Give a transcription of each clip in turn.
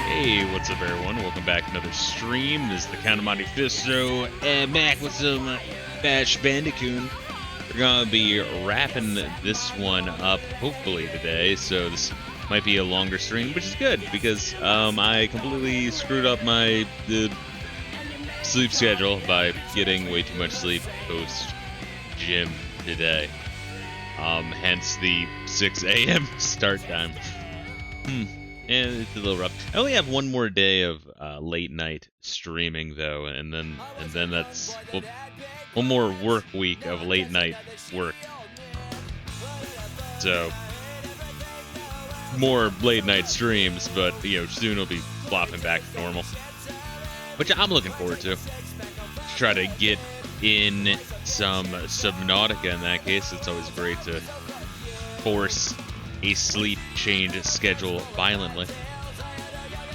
Hey, what's up everyone? Welcome back to another stream. This is the Count of Monte Fisto and back with some Bash Bandicoot. We're gonna be wrapping this one up hopefully today, so this might be a longer stream, which is good because I completely screwed up my sleep schedule by getting way too much sleep post gym today. Hence the 6 a.m. start time. And it's a little rough. I only have one more day of late night streaming though, and then that's one more work week of late night work. So more late night streams, but soon it'll be flopping back to normal, which I'm looking forward to. Try to get in some Subnautica in that case. It's always great to force a sleep change schedule violently.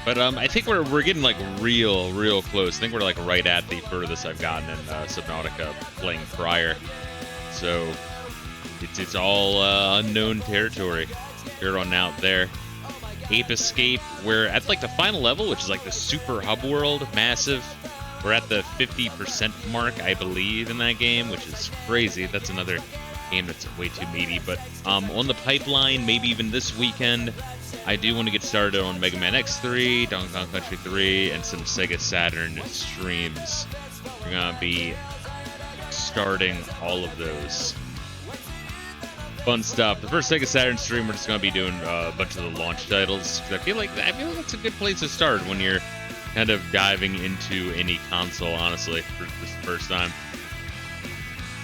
But I think we're getting like real close. I think we're like right at the furthest I've gotten in Subnautica playing prior. So it's all unknown territory here on out there. Ape Escape, we're at like the final level, which is like the super hub world, massive. We're at the 50% mark, I believe, in that game, which is crazy. That's another game that's way too meaty, but on the pipeline, maybe even this weekend, I do want to get started on Mega Man X3, Donkey Kong Country 3, and some Sega Saturn streams. We're gonna be starting all of those. Fun stuff. The first Sega Saturn stream, we're just gonna be doing a bunch of the launch titles. I feel like that's a good place to start when you're kind of diving into any console, honestly, for this first time.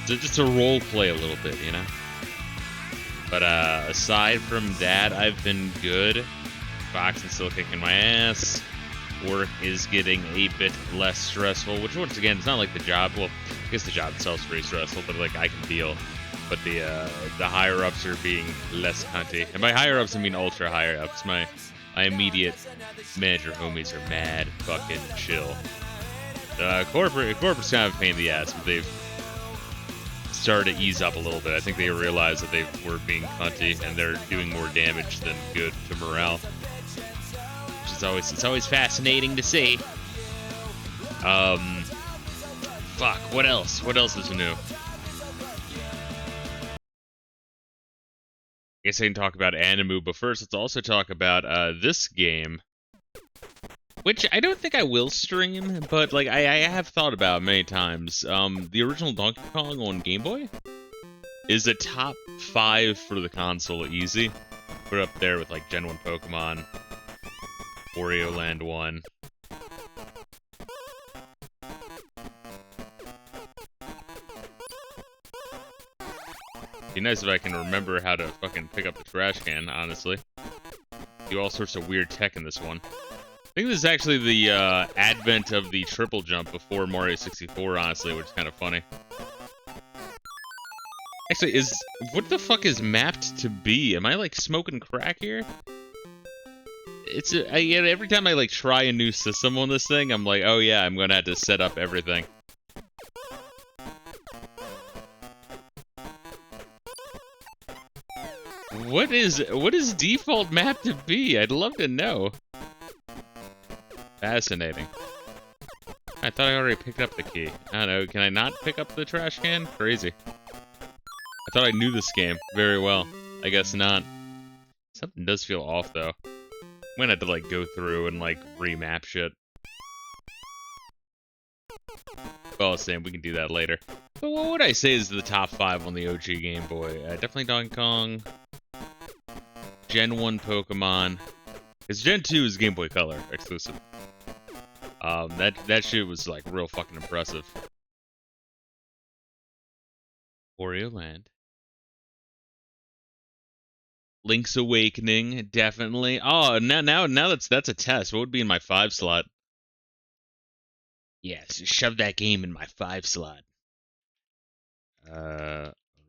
So just to role play a little bit, But aside from that, I've been good. Boxing's still kicking my ass. Work is getting a bit less stressful, which once again, it's not like the job. Well, I guess the job itself is pretty stressful, but like I can deal. But the higher ups are being less cunty, and by higher ups I mean ultra higher ups. My immediate manager homies are mad fucking chill. Corporate's kind of a pain in the ass, but they've started to ease up a little bit. I think they realize that they were being cunty and they're doing more damage than good to morale, which is always fascinating to see. Fuck. What else? What else is new? I guess I can talk about Animu, but first let's also talk about this game, which I don't think I will stream, but like I have thought about many times. The original Donkey Kong on Game Boy is a top 5 for the console, easy. Put it up there with like Gen 1 Pokemon, Wario Land 1. Be nice if I can remember how to fucking pick up the trash can, honestly. Do all sorts of weird tech in this one. I think this is actually the advent of the triple jump before Mario 64, honestly, which is kind of funny. Actually, what the fuck is mapped to be? Am I like smoking crack here? Every time I like try a new system on this thing, I'm like, oh yeah, I'm gonna have to set up everything. What is default map to be? I'd love to know. Fascinating. I thought I already picked up the key. I don't know, can I not pick up the trash can? Crazy. I thought I knew this game very well. I guess not. Something does feel off though. I'm gonna have to like go through and like remap shit. Well, same, we can do that later. But what would I say is the top 5 on the OG Game Boy? Definitely Donkey Kong. Gen 1 Pokemon. Because Gen 2 is Game Boy Color exclusive. That shit was like real fucking impressive. Wario Land. Link's Awakening, definitely. Oh, now that's a test. What would be in my 5 slot? Yes, shove that game in my 5 slot.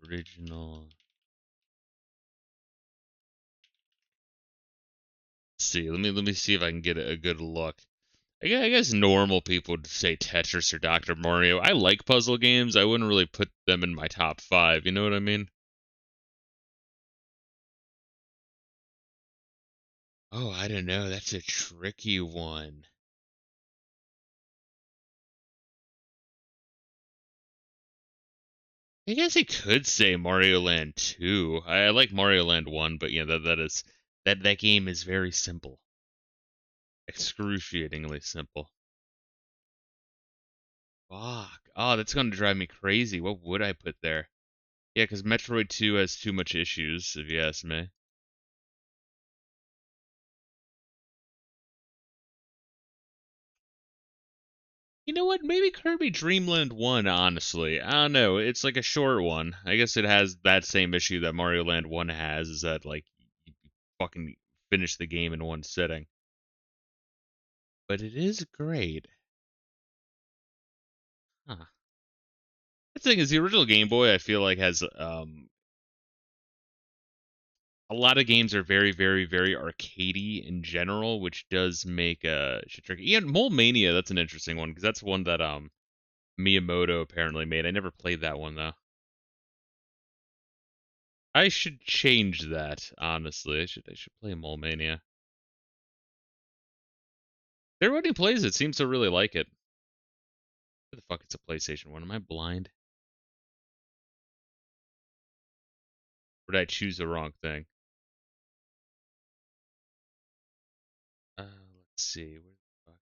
Original. Let's see. Let me see if I can get a good look. I guess normal people would say Tetris or Dr. Mario. I like puzzle games. I wouldn't really put them in my top 5. You know what I mean? Oh, I don't know. That's a tricky one. I guess he could say Mario Land 2. I like Mario Land 1, but yeah, that game is very simple. Excruciatingly simple. Fuck. Oh, that's gonna drive me crazy. What would I put there? Yeah, because Metroid 2 has too much issues, if you ask me. You know what? Maybe Kirby Dream Land 1, honestly. I don't know. It's like a short one. I guess it has that same issue that Mario Land 1 has, is that, like, you fucking finish the game in one sitting. But it is great. Huh. The thing is, the original Game Boy, I feel like, has a lot of games are very, very, very arcadey in general, which does make shit tricky. Yeah, Mole Mania, that's an interesting one because that's one that Miyamoto apparently made. I never played that one though. I should change that, honestly. I should play Mole Mania. Everybody who plays it seems to really like it. What the fuck? It's a PlayStation One. Am I blind? Or did I choose the wrong thing? Let's see. Where the fuck?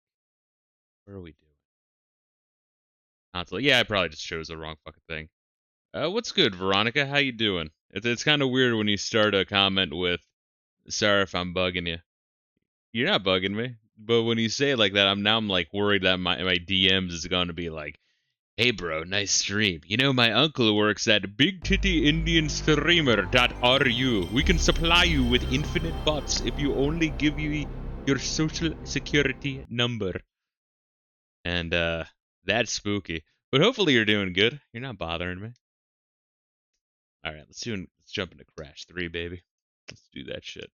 Where are we doing? Console. Yeah, I probably just chose the wrong fucking thing. What's good, Veronica? How you doing? It's kind of weird when you start a comment with, "Sorry if I'm bugging you." You're not bugging me, but when you say it like that, I'm like worried that my DMs is going to be like, "Hey, bro, nice stream. You know, my uncle works at BigTittyIndianStreamer.ru. We can supply you with infinite bots if you only give you your social security number." And that's spooky. But hopefully you're doing good. You're not bothering me. All right, let's jump into Crash 3, baby. Let's do that shit.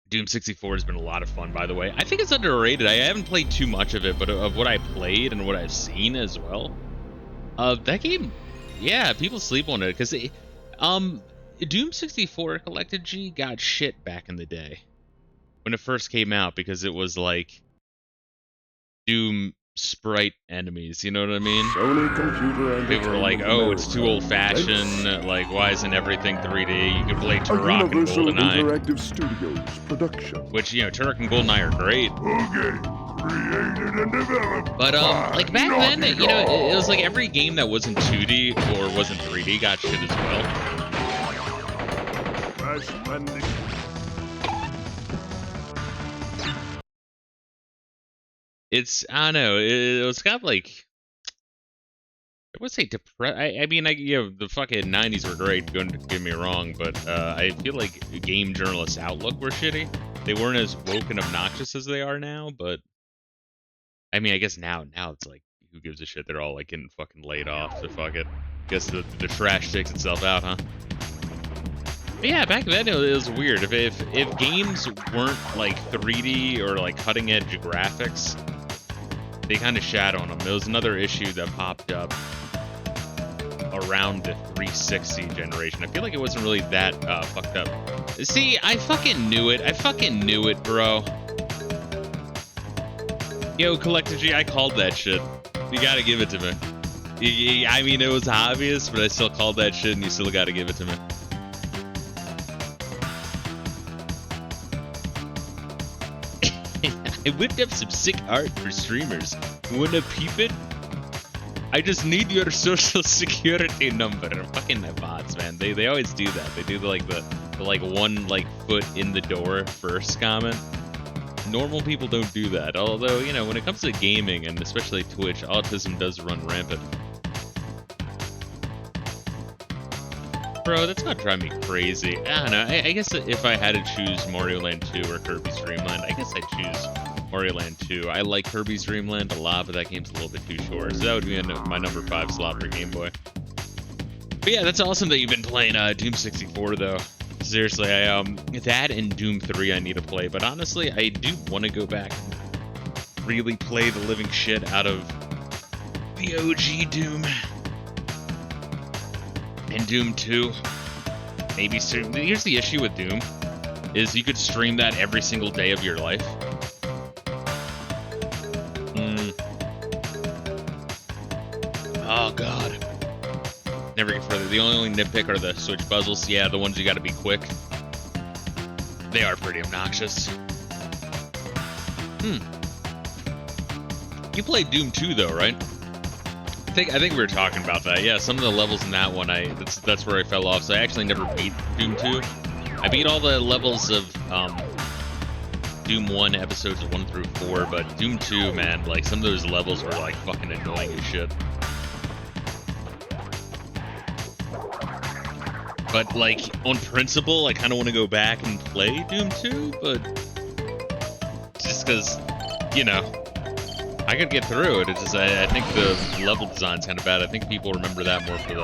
Doom 64 has been a lot of fun, by the way. I think it's underrated. I haven't played too much of it, but of what I played and what I've seen as well, that game, yeah, people sleep on it because Doom 64 Collected G got shit back in the day when it first came out because it was like Doom sprite enemies, you know what I mean? Sony Computer People were like, "Oh, it's too old-fashioned. Like, why isn't everything 3D? You can play Turok and Universal GoldenEye." Interactive Studios production. Which, you know, Turok and GoldenEye are great. Okay. Created and developed. But like back then, you know, it was like every game that wasn't 2D or wasn't 3D got shit as well. Crash Bandicoot. I don't know, it was kind of like, I would say I mean, you know, the fucking 90s were great, don't get me wrong, but I feel like game journalists' outlook were shitty. They weren't as woke and obnoxious as they are now, but I mean, I guess now it's like, who gives a shit? They're all like getting fucking laid off, so fuck it. Guess the trash takes itself out, huh? But yeah, back then it was weird. If games weren't like 3D or like cutting edge graphics, they kind of shat on them. There was another issue that popped up around the 360 generation. I feel like it wasn't really that fucked up. See, I fucking knew it. I fucking knew it, bro. Yo, Collective G, I called that shit. You gotta give it to me. I mean, it was obvious, but I still called that shit, and you still gotta give it to me. I whipped up some sick art for streamers. Wanna peep it? I just need your social security number. Fucking bots, man. They always do that. They do the like one like foot in the door first comment. Normal people don't do that. Although, you know, when it comes to gaming and especially Twitch, autism does run rampant. Bro, that's not driving me crazy. I don't know. I guess if I had to choose Mario Land 2 or Kirby's Dream Land, I guess I'd choose Mario Land 2. I like Kirby's Dream Land a lot, but that game's a little bit too short. So that would be my number 5 slot for Game Boy. But yeah, that's awesome that you've been playing Doom 64, though. Seriously, that and Doom 3 I need to play. But honestly, I do want to go back and really play the living shit out of the OG Doom. And Doom 2. Maybe soon. Here's the issue with Doom. is you could stream that every single day of your life. Oh god. Never get further. The only nitpick are the switch puzzles. Yeah, the ones you gotta be quick. They are pretty obnoxious. You played Doom 2 though, right? I think we were talking about that. Yeah, some of the levels in that one, that's where I fell off. So I actually never beat Doom 2. I beat all the levels of Doom 1 episodes 1 through 4, but Doom 2, man, like some of those levels were like fucking annoying as shit. But like on principle, I kind of want to go back and play Doom 2, but just because, you know, I could get through it. It's just I think the level design's kind of bad. I think people remember that more for the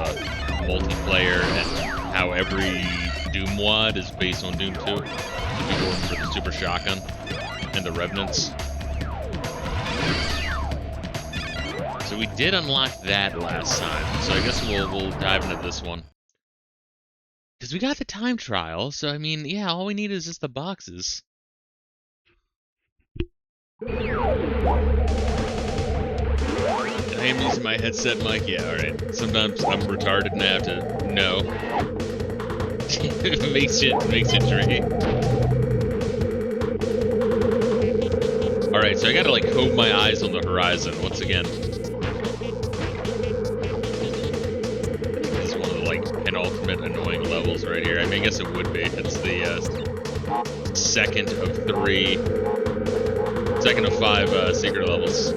multiplayer and how every Doom WAD is based on Doom 2. So people remember the Super Shotgun and the Revenants. So we did unlock that last time. So I guess we'll dive into this one. Because we got the time trial, so I mean, yeah, all we need is just the boxes. I am using my headset mic, yeah, alright. Sometimes I'm retarded and I have to know. It makes it tricky. Alright, so I gotta like coat my eyes on the horizon once again. Penultimate annoying levels right here. I mean, I guess it would be. It's the second of 5 secret levels.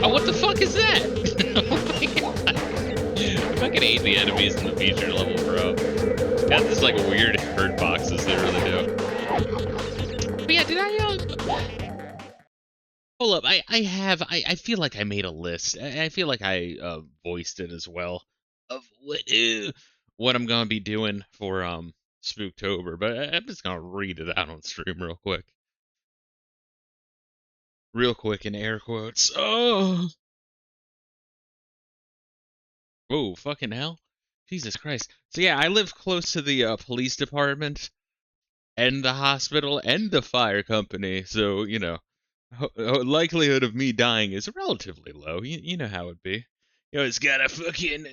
Oh, what the fuck is that? Oh my god. I fucking hate the enemies in the feature level, bro. Got this like weird hurt boxes, they really do. But yeah, did I hold up, I feel like I made a list. I feel like I voiced it as well of what I'm gonna be doing for Spooktober, but I'm just gonna read it out on stream real quick. Real quick in air quotes. Oh fucking hell. Jesus Christ. So yeah, I live close to the police department and the hospital and the fire company, so you know, likelihood of me dying is relatively low. You know how it be. You always gotta fucking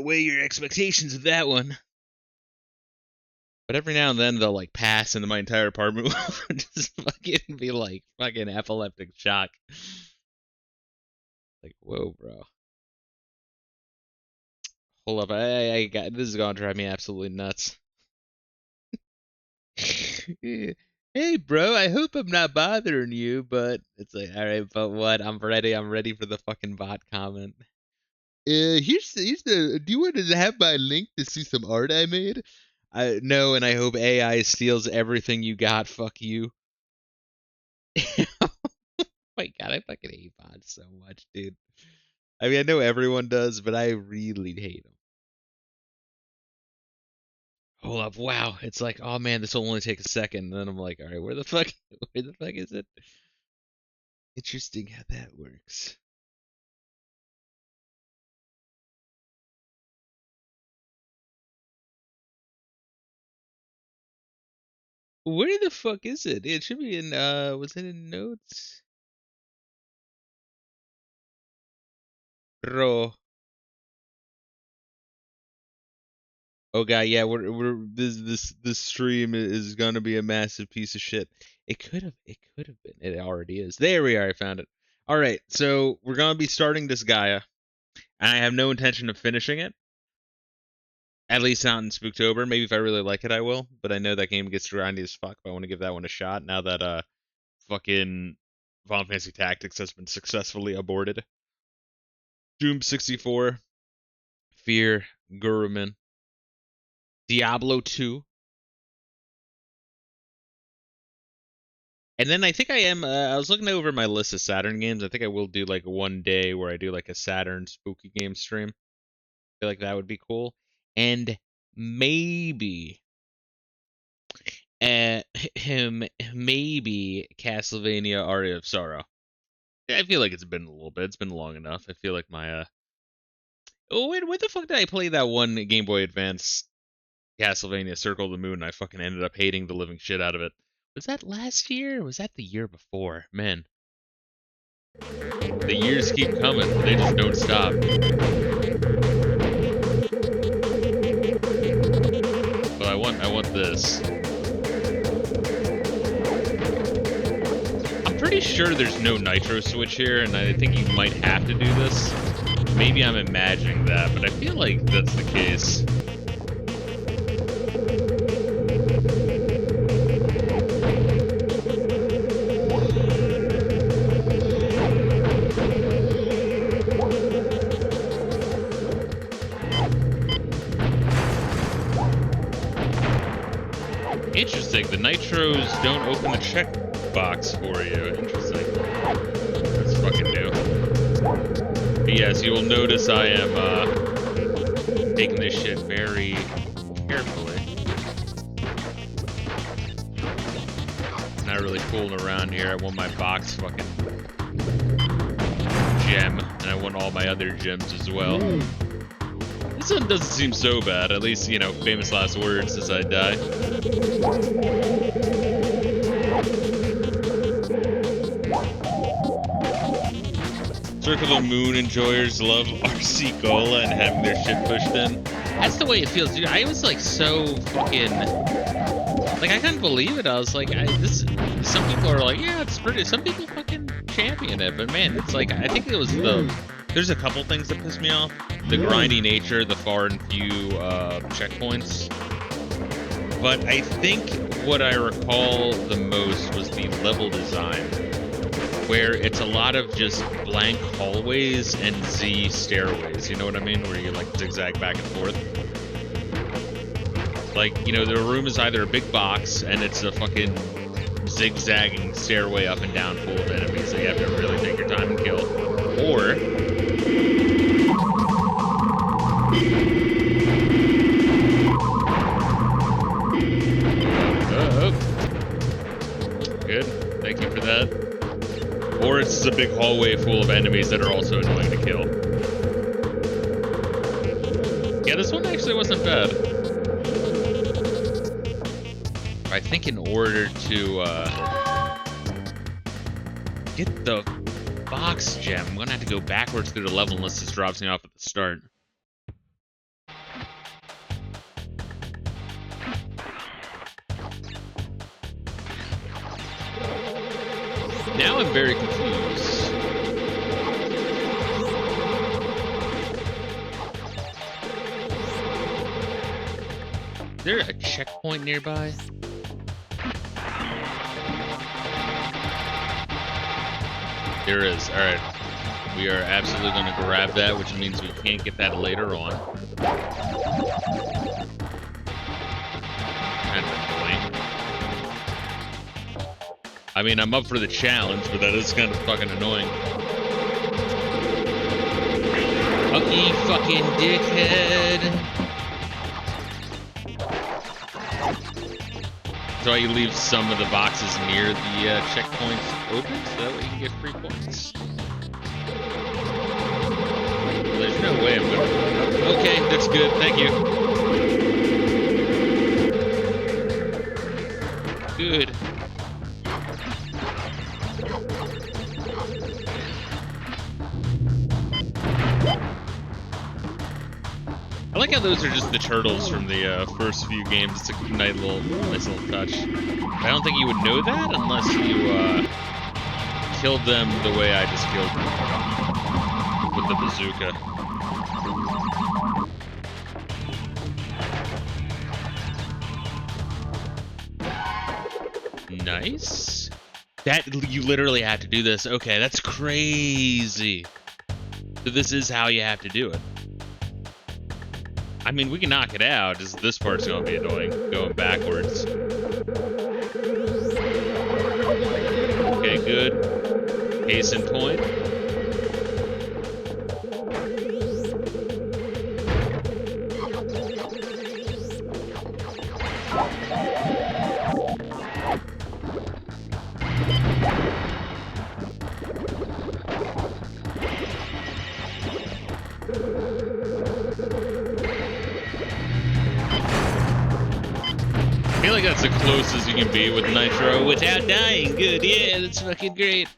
weigh your expectations with that one. But every now and then they'll like pass into my entire apartment will just fucking be like fucking epileptic shock. Like, whoa, bro. Hold up, I got this is gonna drive me absolutely nuts. Hey, bro, I hope I'm not bothering you, but it's like, all right, but what? I'm ready for the fucking bot comment. Here's the. Do you want to have my link to see some art I made? No, and I hope AI steals everything you got. Fuck you. Oh my god, I fucking hate bots so much, dude. I mean, I know everyone does, but I really hate them. Hold up, wow. It's like, oh man, this will only take a second. And then I'm like, all right, where the fuck is it? Interesting how that works. Where the fuck is it? It should be in, was it in notes? Bro. Oh god, yeah, we're this stream is gonna be a massive piece of shit. It could have been. It already is. There we are. I found it. All right, so we're gonna be starting this Gaia, and I have no intention of finishing it. At least not in Spooktober. Maybe if I really like it, I will. But I know that game gets grindy as fuck. But I want to give that one a shot now that fucking Final Fantasy Tactics has been successfully aborted. Doom 64, Fear, Guruman, Diablo 2. And then I think I was looking over my list of Saturn games. I think I will do like one day where I do like a Saturn spooky game stream. I feel like that would be cool. And maybe, uh, maybe Castlevania Aria of Sorrow. Yeah, I feel like it's been a little bit. It's been long enough. I feel like my Oh wait, where the fuck did I play that one Game Boy Advance Castlevania Circle of the Moon? And I fucking ended up hating the living shit out of it. Was that last year? Or was that the year before? Man, the years keep coming. They just don't stop. But I want this. I'm pretty sure there's no nitro switch here, and I think you might have to do this. Maybe I'm imagining that, but I feel like that's the case. Interesting, the nitros don't open the checkbox for you. Interesting. That's fucking new. But yes, you will notice I am taking this shit very carefully. Not really fooling around here. I want my box fucking gem, and I want all my other gems as well. This one doesn't seem so bad. At least, you know, famous last words as I die. Circle of the Moon enjoyers love RC Cola and having their shit pushed in. That's the way it feels, dude. I was like so fucking... Like, I couldn't believe it. I was like, some people are like, yeah, it's pretty... Some people fucking champion it, but man, it's like, I think it was the... There's a couple things that piss me off. The grindy nature, the far and few checkpoints. But I think what I recall the most was the level design, where it's a lot of just blank hallways and Z stairways, you know what I mean? Where you like zigzag back and forth. Like, you know, the room is either a big box and it's a fucking zigzagging stairway up and down full of enemies that you have to really take your time and kill. Or... Good. Thank you for that. Or it's just a big hallway full of enemies that are also annoying to kill. Yeah, this one actually wasn't bad. I think in order to get the box gem, I'm gonna have to go backwards through the level unless this drops me off at the start. Now I'm very confused. Is there a checkpoint nearby? There is. Alright. We are absolutely going to grab that, which means we can't get that later on. Kind of annoying. I mean, I'm up for the challenge, but that is kind of fucking annoying. Fucky fucking dickhead. So you leave some of the boxes near the checkpoints open, so that way you can get free points. Well, there's no way I'm gonna... Okay, that's good, thank you. Good. I like how those are just the turtles from the first few games. It's a nice little touch. I don't think you would know that unless you killed them the way I just killed them with the bazooka. Nice. That you literally have to do this. Okay, that's crazy. So this is how you have to do it. I mean, we can knock it out, just this part's gonna be annoying, going backwards. Okay, good. Case in point. think that's the closest you can be with Nitro without dying. Good, yeah, that's fucking great.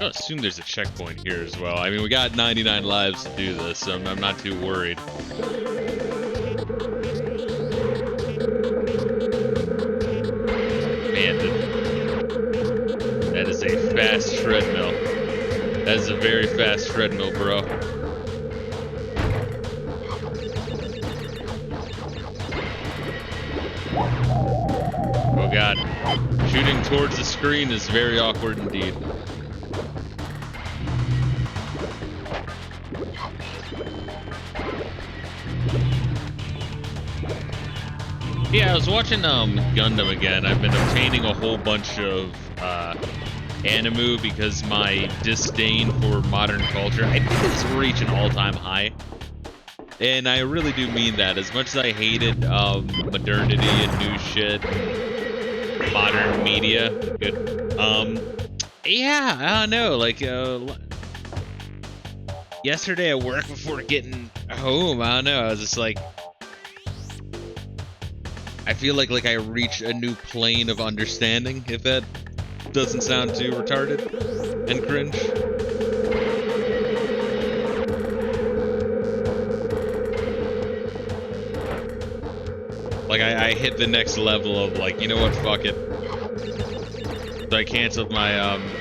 I assume there's a checkpoint here as well. I mean, we got 99 lives to do this, so I'm not too worried. Man, that is a fast treadmill. That is a very fast treadmill, bro. Oh god. Shooting towards the screen is very awkward indeed. Yeah, I was watching Gundam again. I've been obtaining a whole bunch of anime because my disdain for modern culture, I think it's reached an all-time high. And I really do mean that. As much as I hated modernity and new shit, modern media, good. Yeah, I don't know. Like yesterday at work before getting home, I don't know. I was just like, I feel like I reached a new plane of understanding, if that doesn't sound too retarded and cringe. Like, I hit the next level of, like, you know what, fuck it. So I canceled my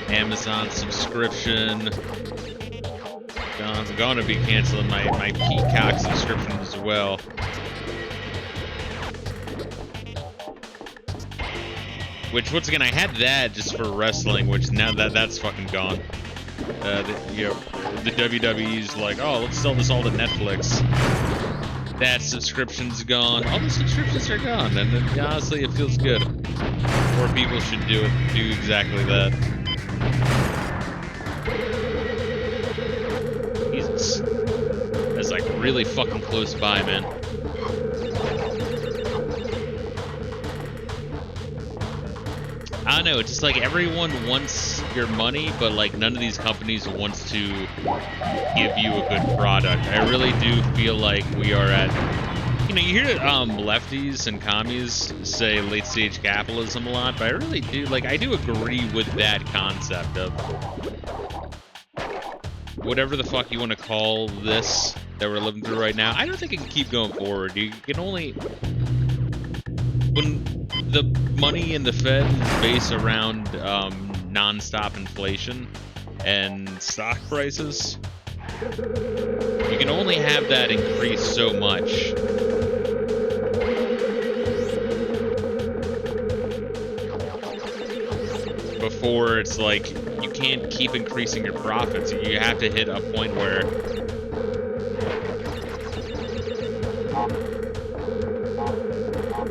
Amazon subscription. I'm gonna be canceling my Peacock subscription as well. Which, once again, I had that just for wrestling, which now that's fucking gone. The WWE's like, oh, let's sell this all to Netflix. That subscription's gone. All the subscriptions are gone, and honestly, it feels good. More people should do exactly that. Jesus. That's like really fucking close by, man. I don't know, it's just like everyone wants your money, but like none of these companies wants to give you a good product. I really do feel like we are at, you know, you hear lefties and commies say late stage capitalism a lot, but I really do, like, I do agree with that concept of whatever the fuck you want to call this that we're living through right now. I don't think it can keep going forward. You can only, when the money in the Fed is based around non-stop inflation and stock prices, you can only have that increase so much. Before it's like, you can't keep increasing your profits. You have to hit a point where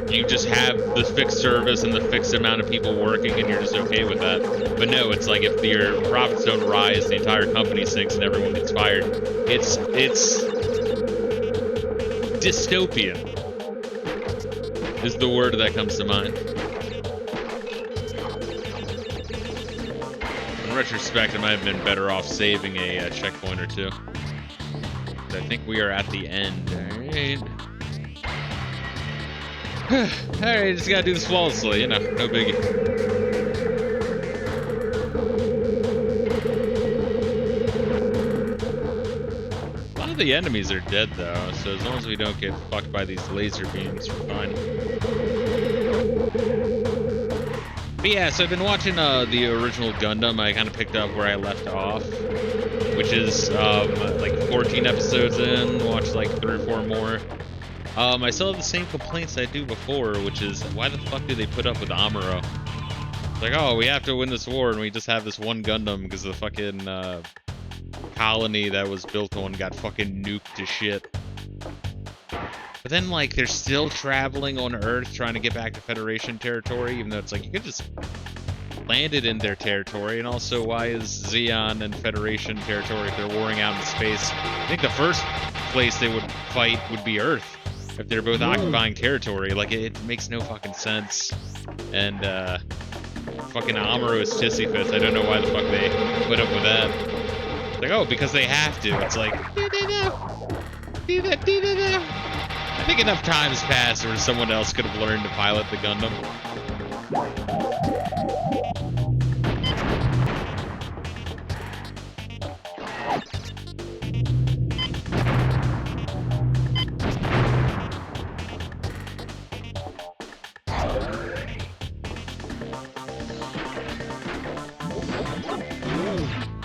you just have the fixed service and the fixed amount of people working, and you're just okay with that. But no, it's like if your profits don't rise, the entire company sinks and everyone gets fired. It's dystopian is the word that comes to mind. In retrospect, I might have been better off saving a checkpoint or two. I think we are at the end. Alright. Alright, just gotta do this flawlessly, you know, no biggie. A lot of the enemies are dead though, so as long as we don't get fucked by these laser beams, we're fine. But yeah, so I've been watching the original Gundam. I kind of picked up where I left off, which is like 14 episodes in, watched like 3 or 4 more. I still have the same complaints I do before, which is, why the fuck do they put up with Amuro? It's like, oh, we have to win this war, and we just have this one Gundam because the fucking colony that was built on got fucking nuked to shit. But then, like, they're still traveling on Earth trying to get back to Federation territory, even though it's like, you could just land it in their territory. And also, why is Zeon and Federation territory if they're warring out in space? I think the first place they would fight would be Earth. If they're both occupying territory, like, it makes no fucking sense. And fucking Amuro is Sisyphus. I don't know why the fuck they put up with that. Like, oh, because they have to. It's like, I think enough times passed where someone else could have learned to pilot the Gundam.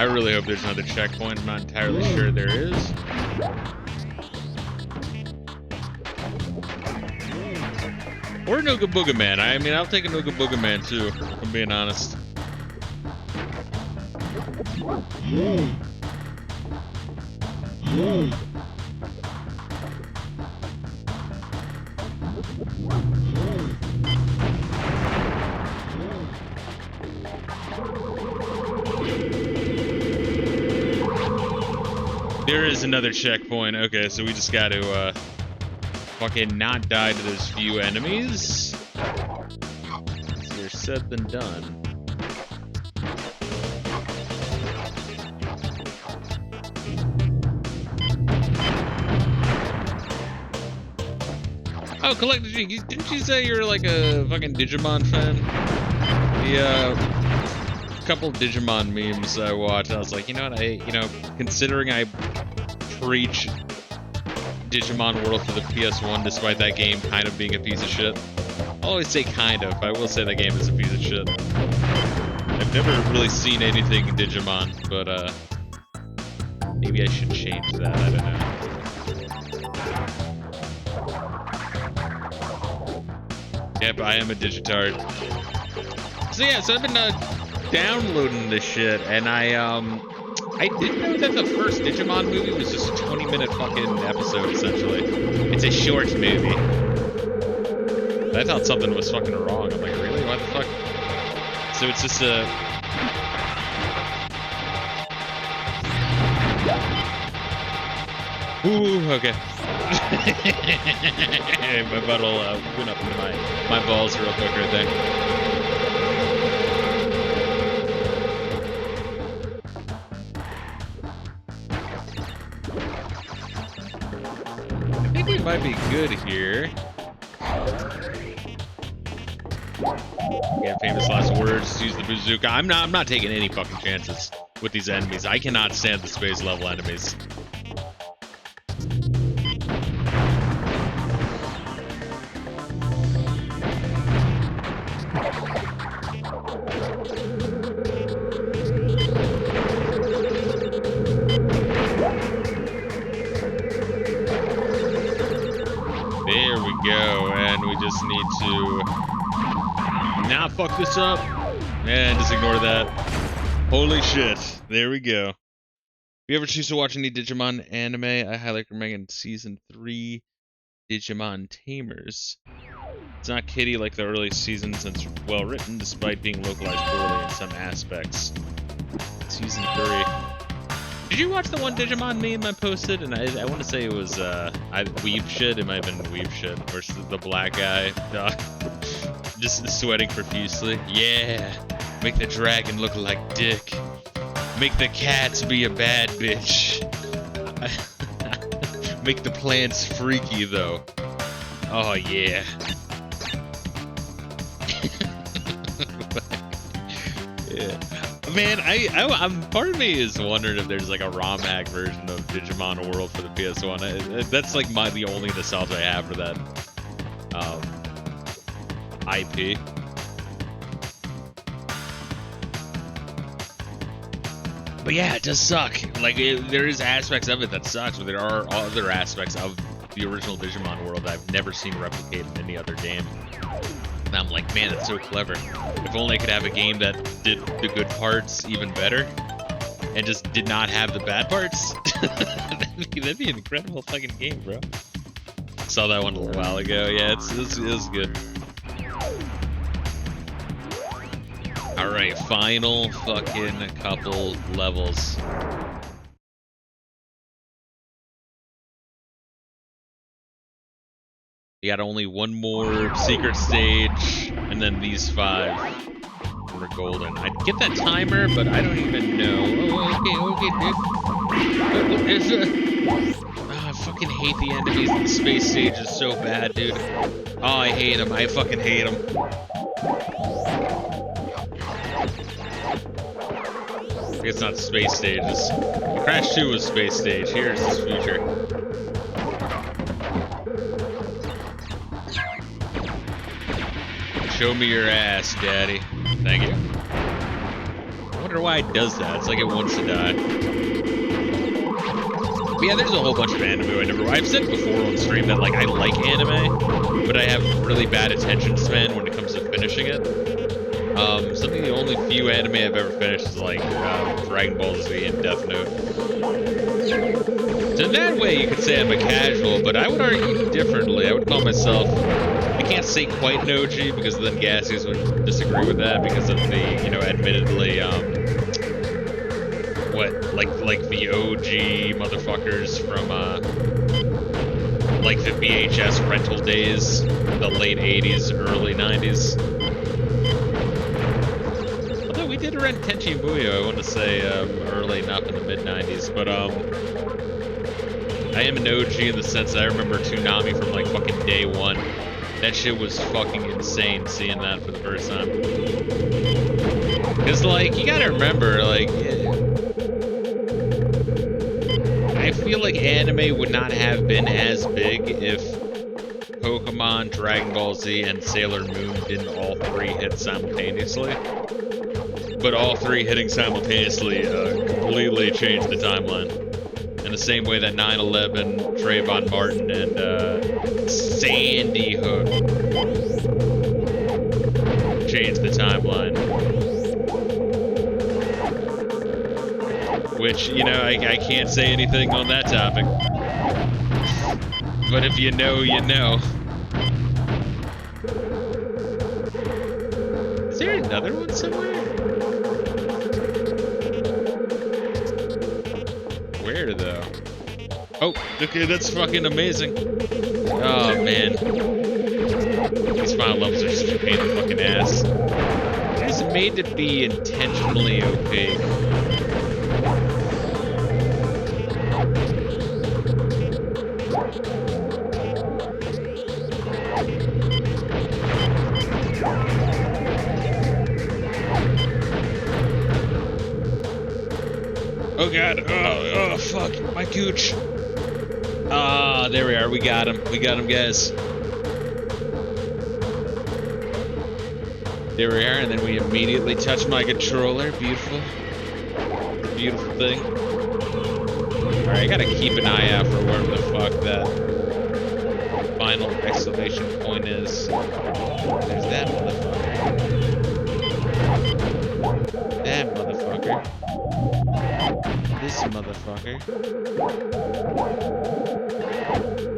I really hope there's another checkpoint. I'm not entirely sure there is. Or Nooga Booga Man. I mean, I'll take a Nooga Booga Man too, if I'm being honest. There is another checkpoint. Okay, so we just got to fucking not die to those few enemies. Easier said than done. Oh, Collector G, didn't you say you're like a fucking Digimon fan? The couple Digimon memes I watched, I was like, you know what, considering I preach Digimon World for the PS1 despite that game kind of being a piece of shit. I'll always say kind of, I will say that game is a piece of shit. I've never really seen anything Digimon, but maybe I should change that, I don't know. Yep, I am a digitard. So yeah, so I've been downloading this shit, and I didn't know that the first Digimon movie was just a 20-minute fucking episode, essentially. It's a short movie. I thought something was fucking wrong. I'm like, really? What the fuck? So it's just a... Ooh, okay. My buttle went up into my balls real quick right there. I think we might be good here. Yeah, famous last words, use the bazooka. I'm not taking any fucking chances with these enemies. I cannot stand the space level enemies. There we go, and we just need to not fuck this up, and just ignore that. Holy shit, there we go. If you ever choose to watch any Digimon anime, I highly recommend Season 3 Digimon Tamers. It's not kiddie like the early seasons, and it's well written despite being localized poorly in some aspects. Season 3. Did you watch the one Digimon meme I posted? And I want to say it was Weeb Shit. It might have been Weeb Shit, where the black guy just sweating profusely. Yeah, make the dragon look like dick. Make the cats be a bad bitch. Make the plants freaky though. Oh yeah. Yeah. Man, I'm part of me is wondering if there's like a ROM hack version of Digimon World for the PS1. That's like the only nostalgia I have for that IP. But yeah, it does suck. Like there is aspects of it that sucks, but there are other aspects of the original Digimon World that I've never seen replicated in any other game. And I'm like, man, that's so clever. If only I could have a game that did the good parts even better, and just did not have the bad parts. that'd be an incredible fucking game, bro. Saw that one a little while ago. Yeah, it was good. All right, final fucking couple levels. You got only one more secret stage, and then these 5 are golden. I get that timer, but I don't even know. Oh, okay, dude. I fucking hate the enemies in the space stages so bad, dude. Oh, I hate them. I fucking hate them. It's not space stages. Crash 2 was space stage. Here's this future. Show me your ass, daddy. Thank you. I wonder why it does that. It's like it wants to die. But yeah, there's a whole bunch of anime I never... I've said before on stream that, like, I like anime, but I have really bad attention span when it comes to finishing it. Something the only few anime I've ever finished is, like, Dragon Ball Z and Death Note. So in that way, you could say I'm a casual, but I would argue differently. I would call myself... I can't say quite an OG, because then Gassies would disagree with that because of the, you know, admittedly, like the OG motherfuckers from, like the VHS rental days, the late 80s, early 90s. Although we did rent Tenchi Muyo, I want to say, early enough in the mid-90s, but, I am an OG in the sense that I remember Toonami from, like, fucking day one. That shit was fucking insane seeing that for the first time. Because, like, you gotta remember, like, I feel like anime would not have been as big if Pokemon, Dragon Ball Z, and Sailor Moon didn't all three hit simultaneously. But all three hitting simultaneously completely changed the timeline. In the same way that 9/11, Trayvon Martin, and Sandy Hook changed the timeline. Which, you know, I can't say anything on that topic. But if you know, you know. Is there another one somewhere? Where, though? Oh, okay, that's fucking amazing. Oh, man. These final levels are such a pain in the fucking ass. It's made to be intentionally opaque. Oh god, oh fuck, my gooch. Ah, there we are, we got him, guys. There we are, and then we immediately touch my controller, beautiful. Beautiful thing. Alright, I gotta keep an eye out for wherever the fuck that final exclamation point is. There's that motherfucker. That motherfucker. This motherfucker.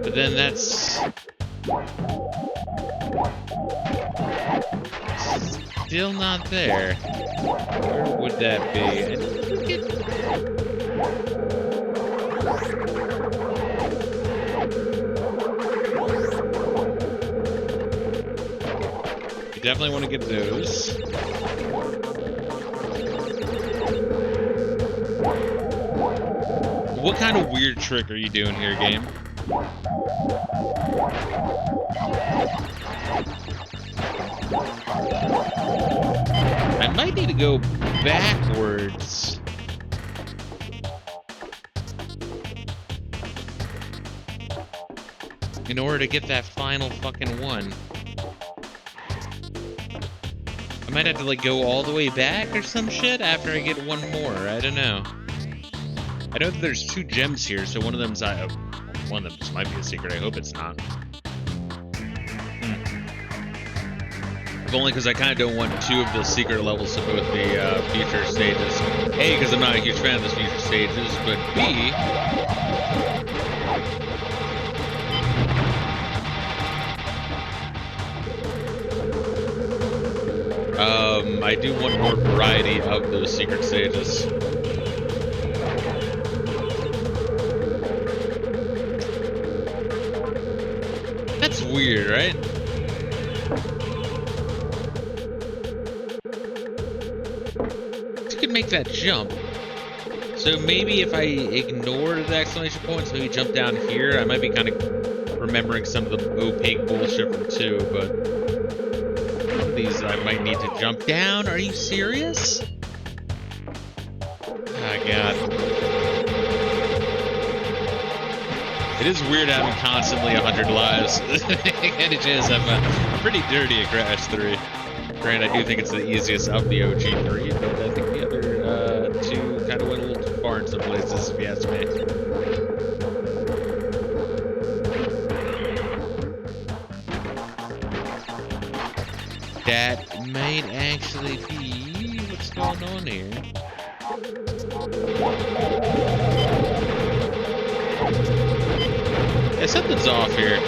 But then that's still not there. Where would that be? You definitely want to get those. What kind of weird trick are you doing here, game? I might need to go backwards. In order to get that final fucking one. I might have to, like, go all the way back or some shit after I get one more. I don't know. I know that there's 2 gems here, so one of them's one of them just might be a secret. I hope it's not. If only because I kind of don't want 2 of the secret levels to both be future stages. A, because I'm not a huge fan of those future stages, but B, I do want more variety of those secret stages. That's weird, right? can make that jump. So maybe if I ignore the exclamation points, maybe jump down here, I might be kind of remembering some of the opaque bullshit from 2, but one of these I might need to jump down. Are you serious? Oh, God. It is weird having constantly 100 lives. And it is. I'm pretty dirty at Crash 3. Granted, I do think it's the easiest of the OG 3, but I think the other 2 kind of went a little too far in some places, if you ask me. That might actually be what's going on here. Yeah, something's off here.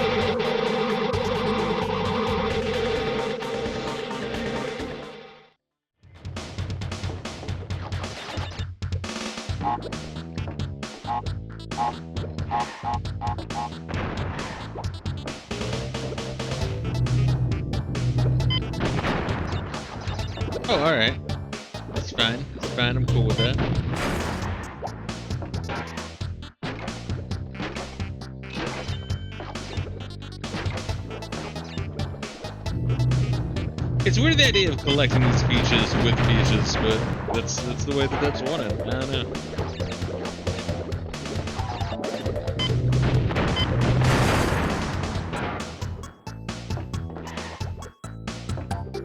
Oh, alright. That's fine. That's fine. I'm cool with that. It's weird the idea of collecting these features with features, but that's the way that that's wanted. I don't know.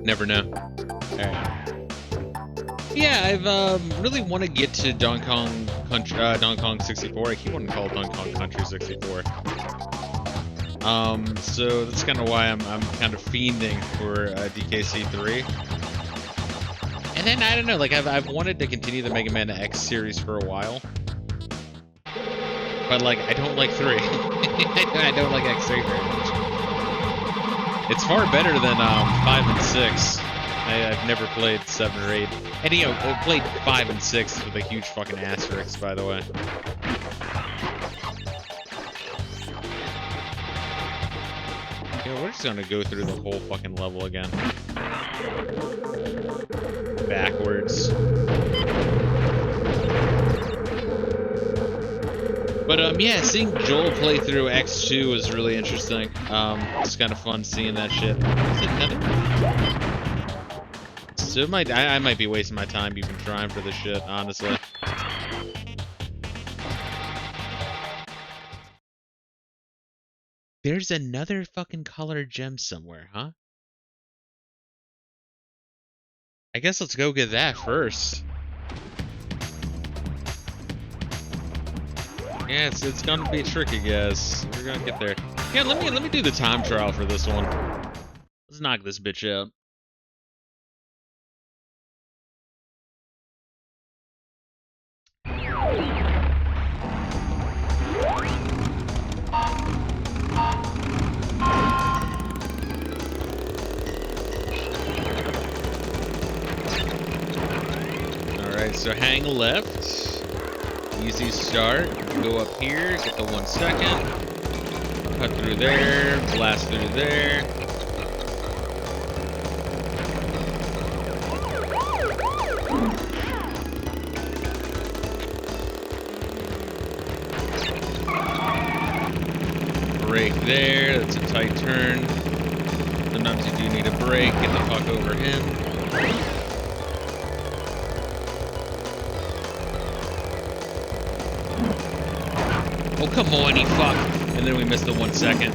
Never know. Alright. Yeah, I've really want to get to Donkey Kong 64. I keep wanting to call it Donkey Kong Country 64. So that's kind of why I'm kind of fiending for DKC 3. And then I don't know, like I've wanted to continue the Mega Man X series for a while, but like I don't like 3. I don't like X3 very much. It's far better than 5 and 6. I've never played 7 or 8. And you know, I played 5 and 6 with a huge fucking asterisk, by the way. You know, we're just gonna go through the whole fucking level again. Backwards. But yeah, seeing Joel play through X2 was really interesting. It's kind of fun seeing that shit. Is it another? So it might, I might be wasting my time even trying for this shit, honestly. There's another fucking colored gem somewhere, huh? I guess let's go get that first. Yeah, it's gonna be tricky, guys. We're gonna get there. Yeah, let me do the time trial for this one. Let's knock this bitch out. Alright, so hang left. Easy start. Go up here, get the 1 second. Cut through there, blast through there. Brake there, that's a tight turn. Sometimes you do need a brake, get the fuck over him. Oh, come on, he fucked. And then we missed the 1 second.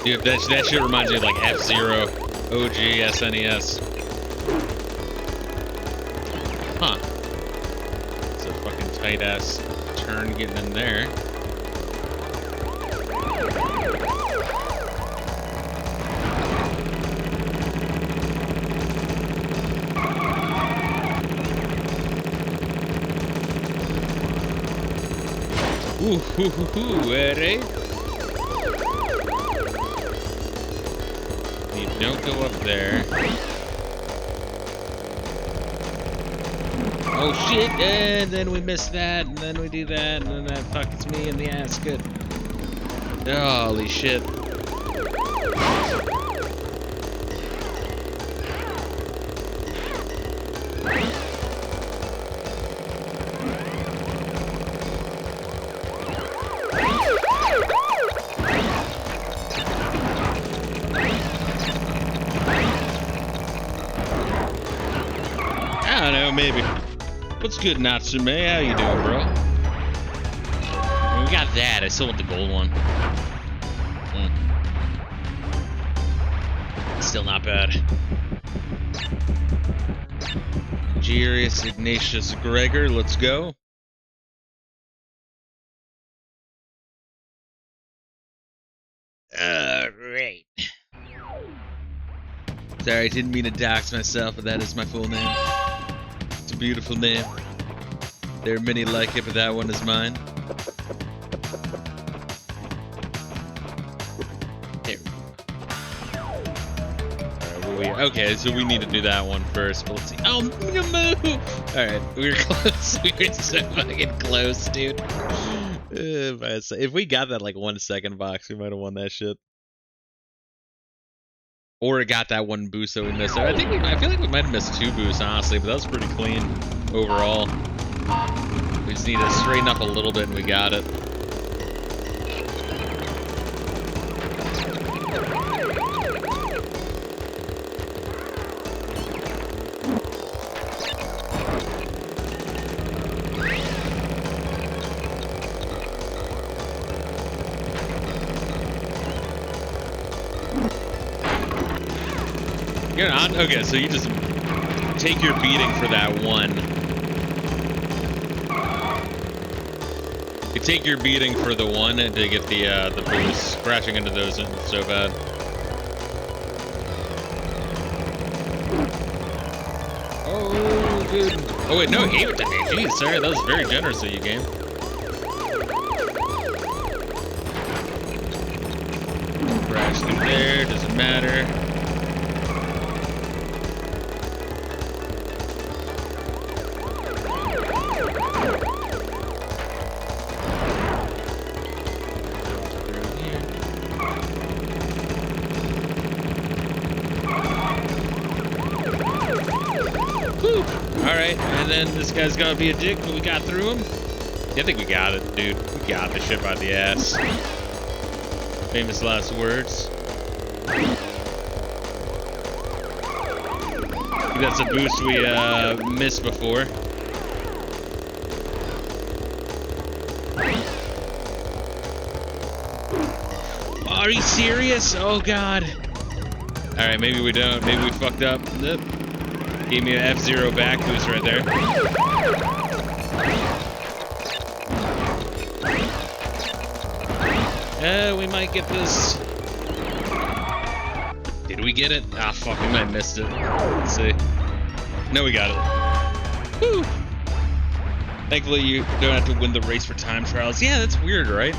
Dude, that shit reminds me of like F-Zero, OG, SNES. Huh. It's a fucking tight ass turn getting in there. Ready? You don't go up there. Oh shit, and then we miss that, and then we do that, and then that fucks me in the ass. Good. Holy shit. maybe. What's good, Natsume? How you doing, bro? We got that. I still want the gold one. Still not bad. Jarius Ignatius Gregor, let's go. Alright. Sorry, I didn't mean to dox myself, but that is my full name. It's a beautiful name. There are many like it, but that one is mine. There we go. Okay, so we need to do that one first. But let's see. Oh, move! Alright, we were close. We were so fucking close, dude. If we got that like 1 second box, we might have won that shit. Or it got that one boost that we missed. I feel like we might have missed 2 boosts, honestly, but that was pretty clean overall. We just need to straighten up a little bit and we got it. You're on? Okay, so you just take your beating for that one. You take your beating for the one to get the boost. Crashing into those is so bad. Oh, dude. Oh wait, no, it gave it to me. Jeez, sorry, that was very generous of you, game. Crash through there, doesn't matter. And then this guy's gonna be a dick, but we got through him. Yeah, I think we got it, dude. We got the ship out the ass. Famous last words. That's a boost we missed before. Are you serious? Oh god. Alright, maybe we don't. Maybe we fucked up. Nope. Gave me an F-Zero back boost right there. We might get this. Did we get it? Ah, fuck, we might have missed it. Let's see. No, we got it. Woo! Thankfully, you don't have to win the race for time trials. Yeah, that's weird, right?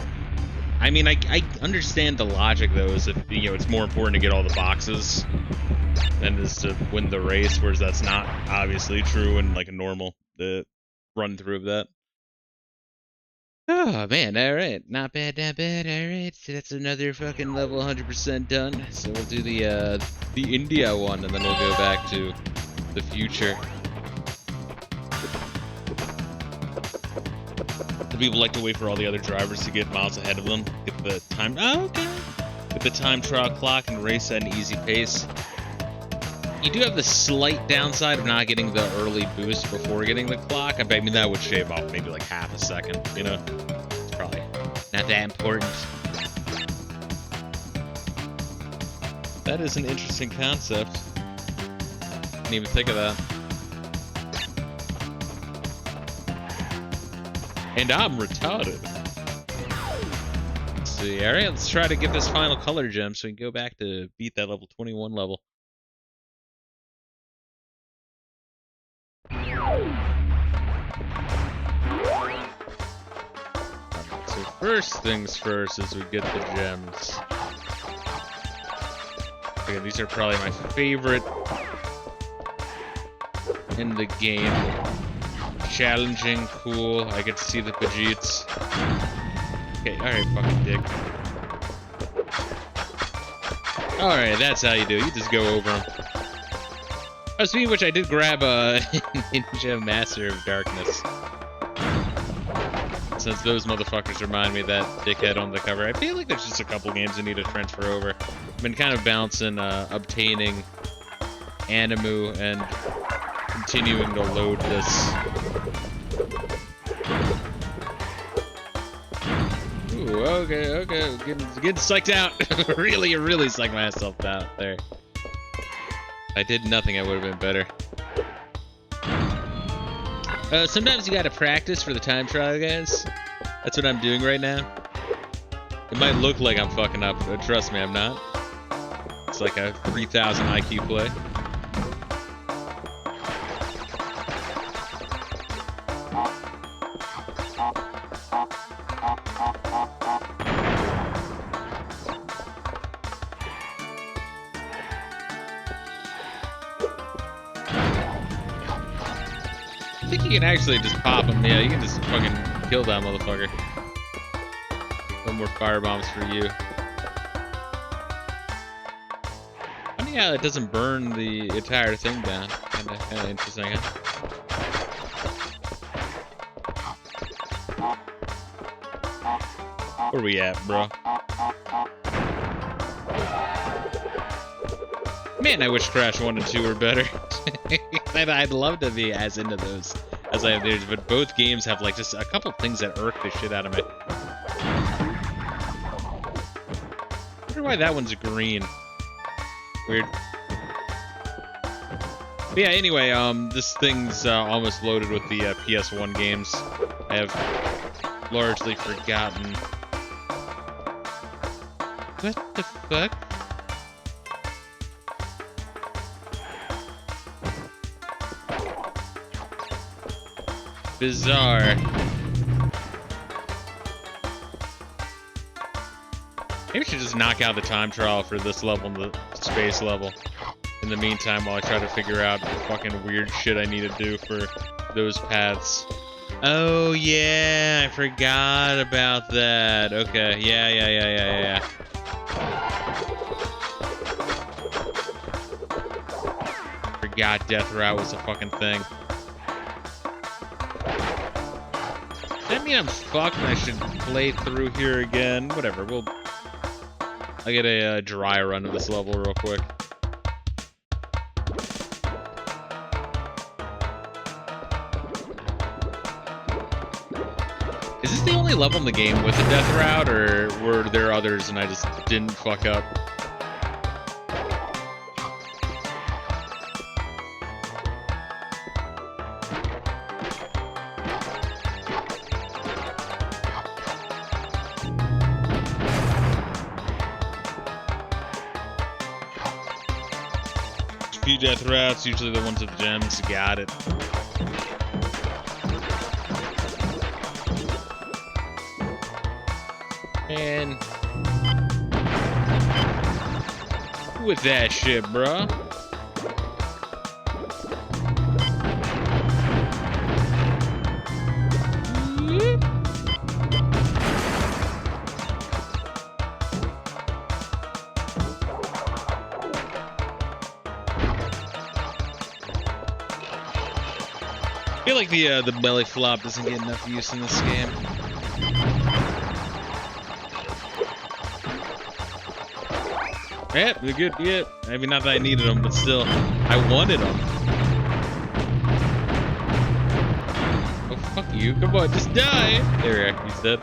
I mean, I understand the logic, though, is if, you know, it's more important to get all the boxes than it is to win the race, whereas that's not obviously true in, like, a normal run through of that. Oh, man, alright. Not bad, not bad, alright. So that's another fucking level 100% done. So we'll do the India one, and then we'll go back to the future. The people like to wait for all the other drivers to get miles ahead of them. Get the time... Oh, okay. Get the time trial clock and race at an easy pace. You do have the slight downside of not getting the early boost before getting the clock. I mean, that would shave off maybe like half a second, you know? It's probably not that important. That is an interesting concept. Didn't even think of that. And I'm retarded. Let's see. Alright, let's try to get this final color gem so we can go back to beat that level 21 level. So first things first is we get the gems. Okay, these are probably my favorite in the game. Challenging, cool. I get to see the Vegets. Okay, alright, fucking dick. Alright, that's how you do it. You just go over them. Oh, speaking of which, I did grab a Ninja Master of Darkness. Since those motherfuckers remind me of that dickhead on the cover. I feel like there's just a couple games I need to transfer over. I've been kind of balancing obtaining Animu and continuing to load this. Ooh, okay. Getting psyched out. really psyched myself out there. If I did nothing, I would have been better. Sometimes you gotta practice for the time trial, guys. That's what I'm doing right now. It might look like I'm fucking up, but trust me, I'm not. It's like a 3,000 IQ play. I think you can actually just pop him. Yeah, you can just fucking kill that motherfucker. No more firebombs for you. Funny how it doesn't burn the entire thing down. Kinda interesting, huh? Where we at, bro? Man, I wish Crash 1 and 2 were better. I'd love to be as into those as I have these, but both games have like just a couple things that irk the shit out of me. I wonder why that one's green. Weird. But yeah, anyway, this thing's almost loaded with the PS1 games. I have largely forgotten. What the fuck? Bizarre. Maybe we should just knock out the time trial for this level and the space level. In the meantime, while I try to figure out the fucking weird shit I need to do for those paths. Oh yeah, I forgot about that. Okay, yeah. Forgot Death Route was a fucking thing. Does that mean I'm fucked and I should play through here again? Whatever, I'll get a dry run of this level real quick. Is this the only level in the game with the Death Route, or were there others and I just didn't fuck up? Few Death Routes, usually the ones with gems. Got it. And with that shit, bruh. I feel like the belly flop doesn't get enough use in this game. Yep, they're good. Yep. Maybe not that I needed them, but still, I wanted them. Oh fuck you! Come on, just die. There, he's dead.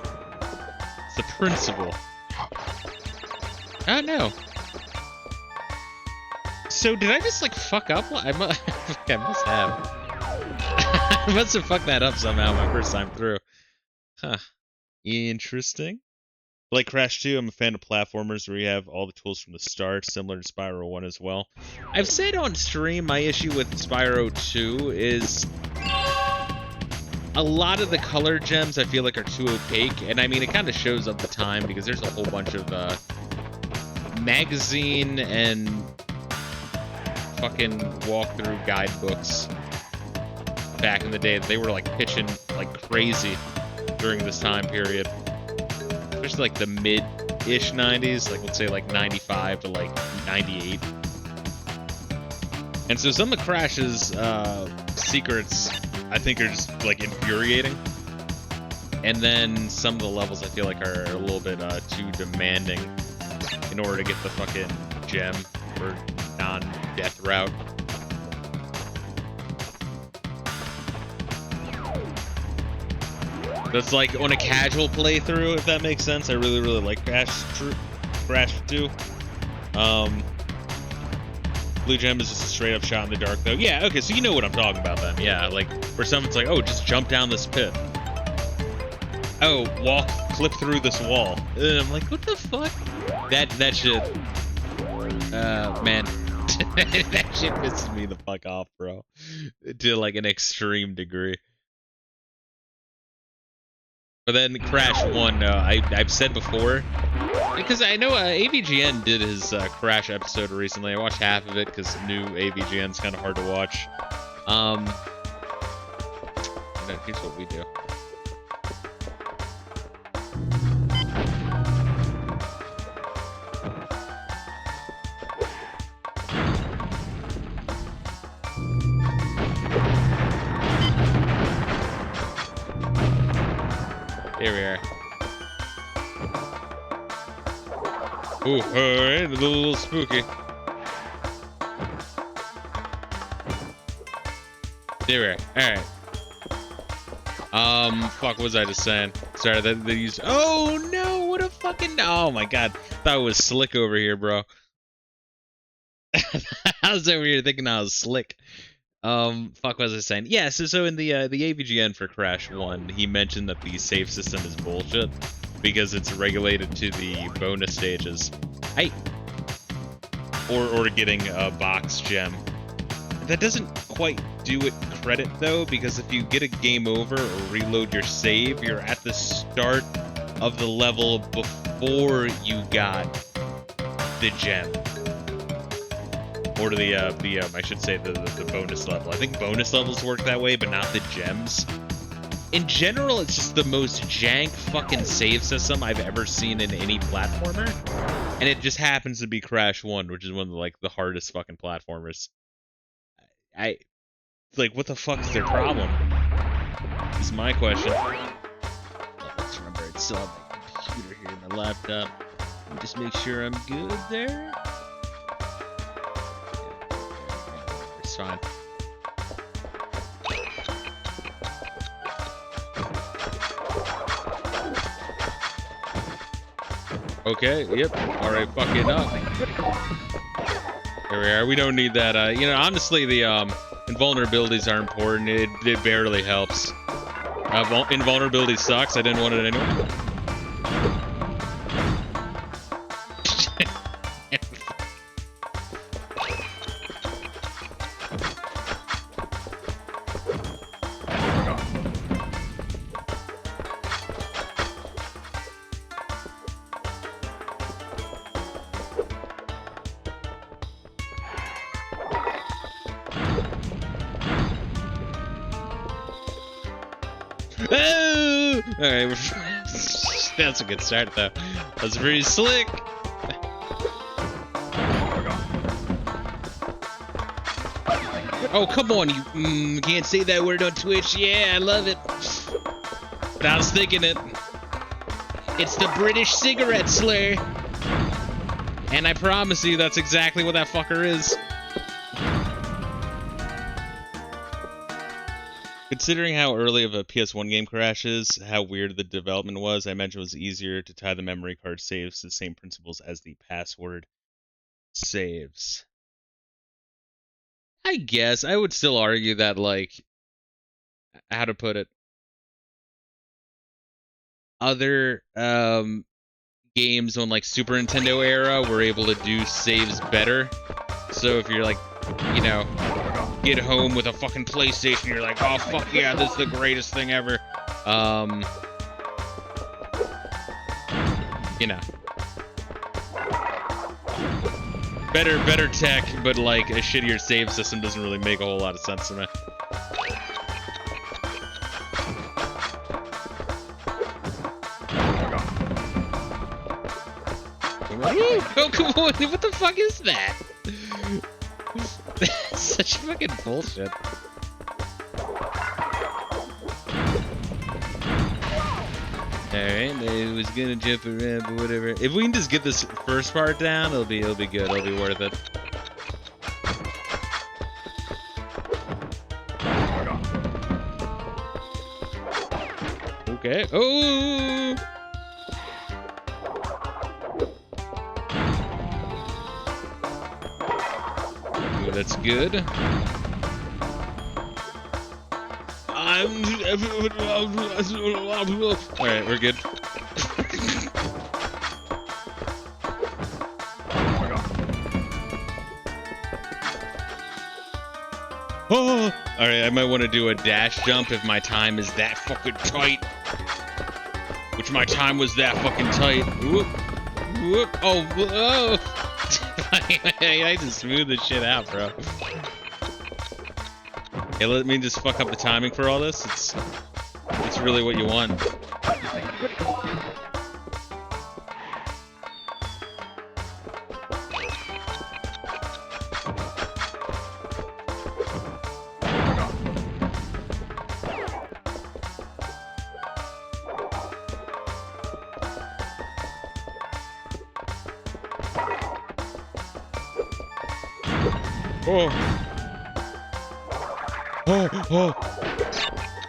It's the principle. Oh no. So did I just like fuck up? I must have. I must have fucked that up somehow my first time through. Huh. Interesting. Like Crash 2, I'm a fan of platformers where you have all the tools from the start, similar to Spyro 1 as well. I've said on stream my issue with Spyro 2 is a lot of the color gems I feel like are too opaque, and I mean it kind of shows up the time because there's a whole bunch of magazine and fucking walkthrough guidebooks back in the day. They were like pitching like crazy during this time period. Especially like the mid-ish 90s, like let's say like 95 to like 98. And so some of Crash's secrets I think are just like infuriating. And then some of the levels I feel like are a little bit too demanding in order to get the fucking gem or non-death route. That's like on a casual playthrough, if that makes sense. I really, really like Crash 2. Blue Gem is just a straight up shot in the dark, though. Yeah, okay, so you know what I'm talking about then. Yeah, like where someone's like, oh, just jump down this pit. Oh, clip through this wall. And I'm like, what the fuck? That shit. Man. That shit pisses me the fuck off, bro. To like an extreme degree. But then Crash 1, I've said before, because I know AVGN did his Crash episode recently. I watched half of it because new AVGN's kind of hard to watch. Here's what we do. Here we are. Ooh, alright, a little spooky. There we are. Alright. Fuck, what was I just saying? Sorry, they used. Oh no, what a fucking. Oh my god. Thought it was slick over here, bro. I was over here thinking I was slick. Fuck, what was I saying? Yeah, so in the AVGN for Crash 1, he mentioned that the save system is bullshit because it's regulated to the bonus stages. Or getting a box gem. That doesn't quite do it credit though, because if you get a game over or reload your save, you're at the start of the level before you got the gem. Or the I should say the bonus level. I think bonus levels work that way, but not the gems. In general, it's just the most jank fucking save system I've ever seen in any platformer. And it just happens to be Crash 1, which is one of the hardest fucking platformers. Like, what the fuck is their problem? Is my question. Let's remember, I still have my computer here, my laptop. Let me just make sure I'm good there. It's fine. Okay, yep. Alright, fucking up. Here we are. We don't need that. Honestly, the invulnerabilities are important. It barely helps. Invulnerability sucks. I didn't want it anyway. Alright, that's a good start though. That was pretty slick. Oh, come on, you can't say that word on Twitch. Yeah, I love it. But I was thinking it. It's the British cigarette slur. And I promise you that's exactly what that fucker is. Considering how early of a PS1 game Crash is, how weird the development was, I imagine it was easier to tie the memory card saves to the same principles as the password saves. I guess. I would still argue that, how to put it? Other games on, Super Nintendo era were able to do saves better. So if you're, get home with a fucking PlayStation, you're like, oh fuck yeah, this is the greatest thing ever. Better tech, but a shittier save system doesn't really make a whole lot of sense to me. Oh, come on, what the fuck is that? That's such fucking bullshit. Alright, I was gonna jump around, but whatever. If we can just get this first part down, it'll be good. It'll be worth it. Okay. Oh. Ooh, that's good. Alright, we're good. Oh! Alright, I might want to do a dash jump if my time is that fucking tight. Which my time was that fucking tight. Whoop. Whoop. Oh, whoa. I just smooth this shit out, bro. Hey, let me just fuck up the timing for all this. It's really what you want. Oh. Oh, oh.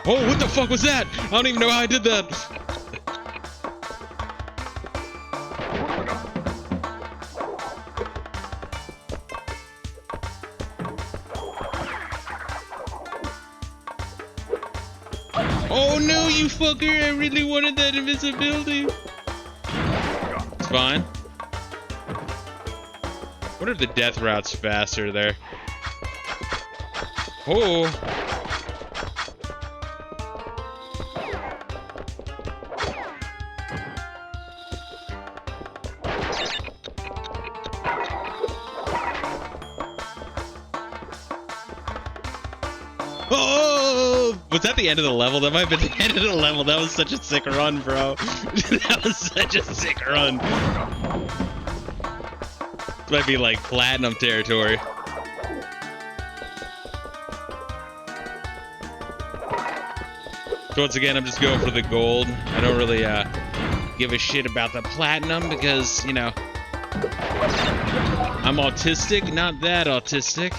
Oh, what the fuck was that? I don't even know how I did that. Oh no, you fucker! I really wanted that invisibility. It's fine. What if the death route's faster there? Oh. Oh! Was that the end of the level? That might have been the end of the level. That was such a sick run, bro. That was such a sick run. This might be like platinum territory. So once again, I'm just going for the gold. I don't really give a shit about the platinum because, you know, I'm autistic, not that autistic.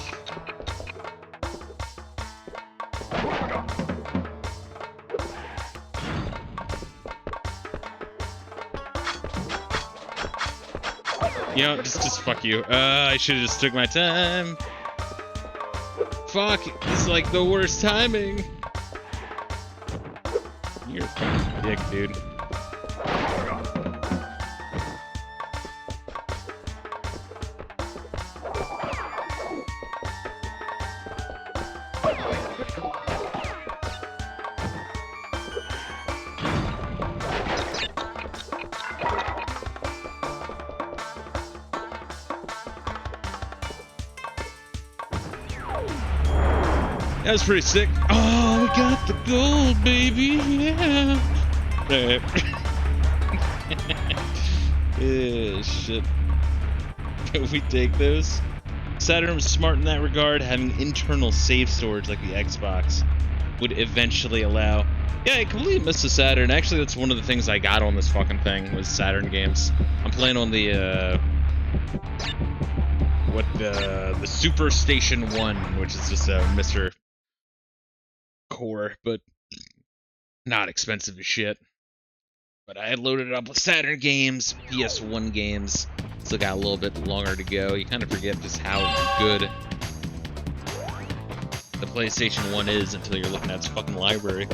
You know, just fuck you. I should have just took my time. Fuck, this is like the worst timing. You're a fucking dick, dude. That was pretty sick. Oh, we got the gold, baby. Yeah. Alright. Yeah, shit. Can we take those? Saturn was smart in that regard. Having internal save storage like the Xbox would eventually allow. Yeah, I completely missed the Saturn. Actually, that's one of the things I got on this fucking thing was Saturn games. I'm playing on the the SuperStation One, which is just a Mr. Core, but not expensive as shit. But I had loaded it up with Saturn games, PS1 games. Still got a little bit longer to go. You kind of forget just how good the PlayStation 1 is until you're looking at its fucking library.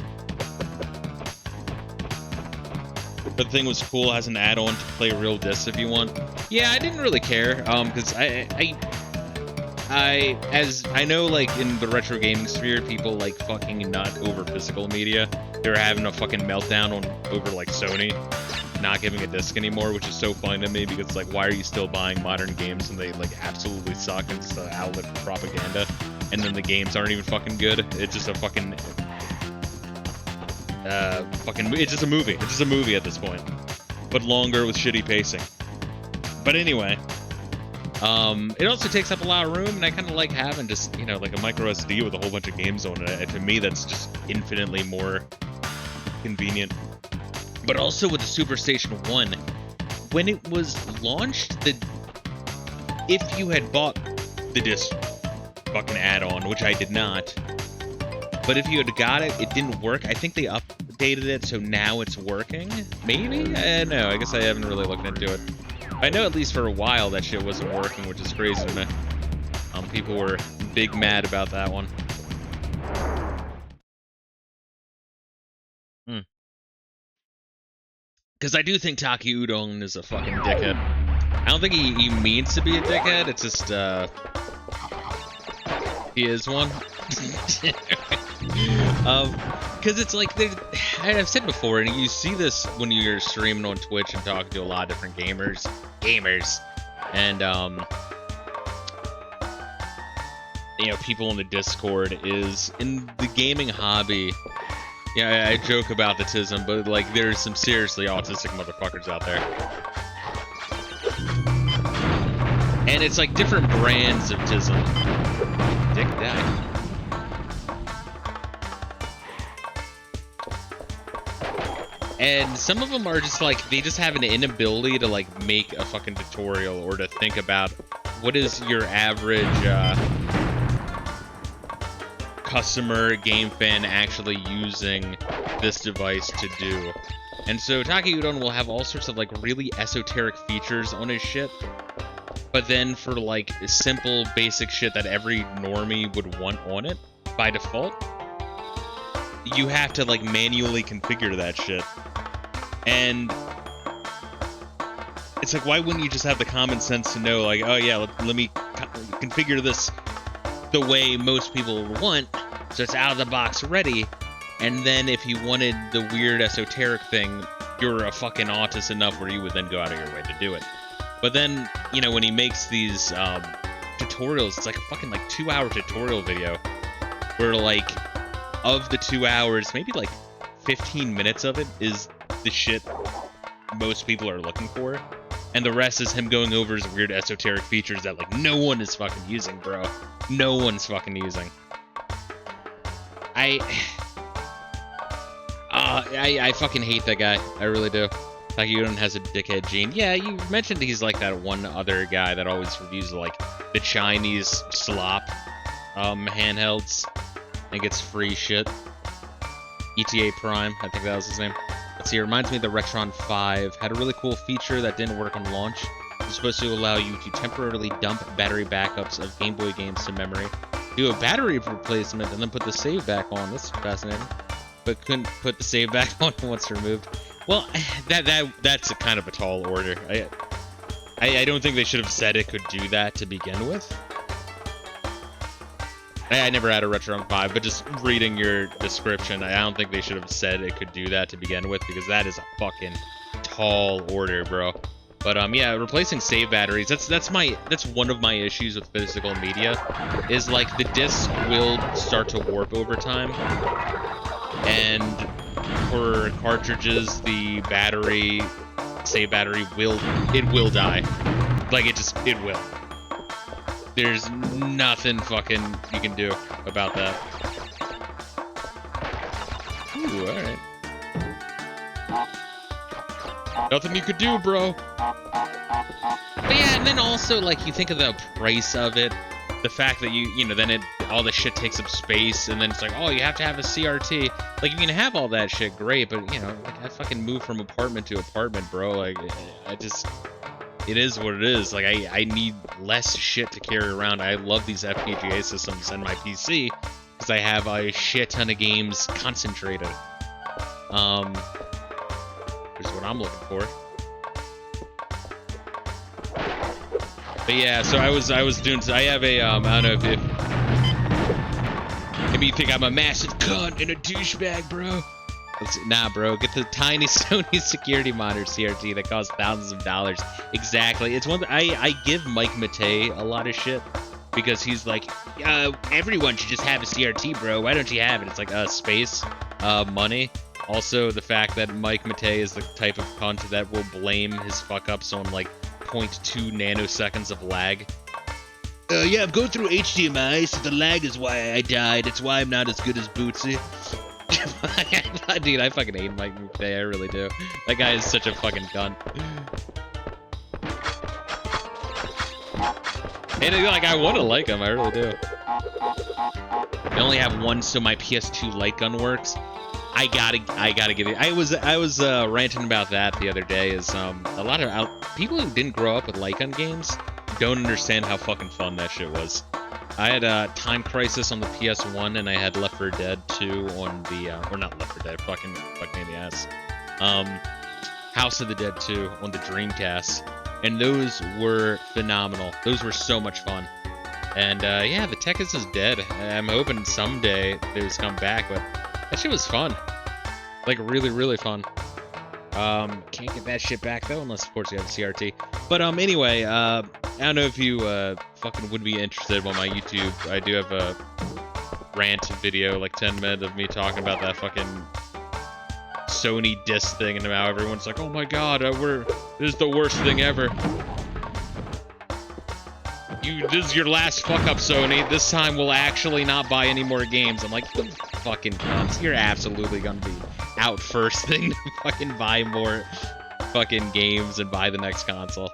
But the thing was cool, has an add-on to play real discs if you want. Yeah, I didn't really care, because as I know, like, in the retro gaming sphere, people, like, fucking nut over physical media. They were having a fucking meltdown over, like, Sony not giving a disc anymore, which is so funny to me, because, like, why are you still buying modern games and they, like, absolutely suck and it's an outlet for propaganda, and then the games aren't even fucking good? It's just a fucking... it's just a movie. It's just a movie at this point. But longer with shitty pacing. But anyway... it also takes up a lot of room, and I kind of like having just, you know, like a micro SD with a whole bunch of games on it. And to me, that's just infinitely more convenient. But also with the SuperStation One, when it was launched, if you had bought the disc fucking add-on, which I did not, but if you had got it, it didn't work. I think they upped updated it, so now it's working? Maybe? No, I guess I haven't really looked into it. I know at least for a while that shit wasn't working, which is crazy to me. People were big mad about that one. Because I do think Taki Udon is a fucking dickhead. I don't think he means to be a dickhead, it's just, he is one. Because it's like, I've said before, and you see this when you're streaming on Twitch and talking to a lot of different gamers, and, you know, people in the Discord, is, in the gaming hobby, yeah, I joke about the tism, but, like, there's some seriously autistic motherfuckers out there. And it's, like, different brands of tism. Dick died. And some of them are just, like, they just have an inability to, like, make a fucking tutorial or to think about what is your average, customer game fan actually using this device to do. And so Taki Udon will have all sorts of like really esoteric features on his shit, but then for like simple basic shit that every normie would want on it by default, you have to like manually configure that shit. And it's like, why wouldn't you just have the common sense to know, like, oh yeah, let me configure this the way most people want, so it's out of the box ready, and then if you wanted the weird esoteric thing, you're a fucking autist enough where you would then go out of your way to do it. But then, you know, when he makes these tutorials, it's like a fucking like 2-hour tutorial video, where like, of the 2 hours, maybe like 15 minutes of it is the shit most people are looking for, and the rest is him going over his weird esoteric features that like no one is fucking using, bro. No one's fucking using. I fucking hate that guy. I really do. Taki Udon has a dickhead gene. Yeah, you mentioned he's like that one other guy that always reviews like the Chinese slop handhelds and gets free shit. ETA Prime, I think that was his name. Let's see, it reminds me of the Retron 5. Had a really cool feature that didn't work on launch. It was supposed to allow you to temporarily dump battery backups of Game Boy games to memory, do a battery replacement, and then put the save back on. That's fascinating. But couldn't put the save back on once removed. Well, that's a kind of a tall order. I don't think they should have said it could do that to begin with. I never had a Retron 5, but just reading your description, I don't think they should have said it could do that to begin with, because that is a fucking tall order, bro. But yeah, replacing save batteries, that's one of my issues with physical media, is like the disc will start to warp over time, and for cartridges, the save battery will die. Like it will. There's nothing fucking you can do about that. Ooh, alright. Nothing you could do, bro. But yeah, and then also, like, you think of the price of it, the fact that you know, then all the shit takes up space, and then it's like, oh, you have to have a CRT. Like, you can have all that shit, great, but, you know, like, I fucking move from apartment to apartment, bro. Like, it is what it is. Like, I need less shit to carry around. I love these FPGA systems and my PC, because I have a shit ton of games concentrated. Which is what I'm looking for. But yeah, so I was doing, I have a, I don't know if maybe you think I'm a massive cunt and a douchebag, bro. Nah, bro, get the tiny Sony security monitor CRT that costs thousands of dollars. Exactly. It's one that I give Mike Matei a lot of shit, because he's like, everyone should just have a CRT, bro. Why don't you have it? It's like, space, money. Also, the fact that Mike Matei is the type of cunt that will blame his fuck-ups on, like, 0.2 nanoseconds of lag. Yeah, I'm going through HDMI, so the lag is why I died. It's why I'm not as good as Bootsy. Dude, I fucking hate Mike Matei, I really do. That guy is such a fucking cunt. And, like, I want to like him, I really do. I only have one, so my PS2 light gun works. I gotta give it. I was ranting about that the other day. Is a lot of people who didn't grow up with Lycon games don't understand how fucking fun that shit was. I had Time Crisis on the PS1, and I had Left 4 Dead 2 on the or not Left 4 Dead, fucking me in the ass. House of the Dead 2 on the Dreamcast, and those were phenomenal. Those were so much fun. And yeah, the Tekis is dead. I'm hoping someday those come back, but that shit was fun. Like, really, really fun. Can't get that shit back, though, unless, of course, you have a CRT. But, anyway, I don't know if you, fucking would be interested on my YouTube. I do have a rant video, like 10 minutes of me talking about that fucking Sony disc thing, and how everyone's like, oh my god, this is the worst thing ever. This is your last fuck-up, Sony. This time we'll actually not buy any more games. I'm like, you fucking cunts. You're absolutely gonna be out first thing to fucking buy more fucking games and buy the next console.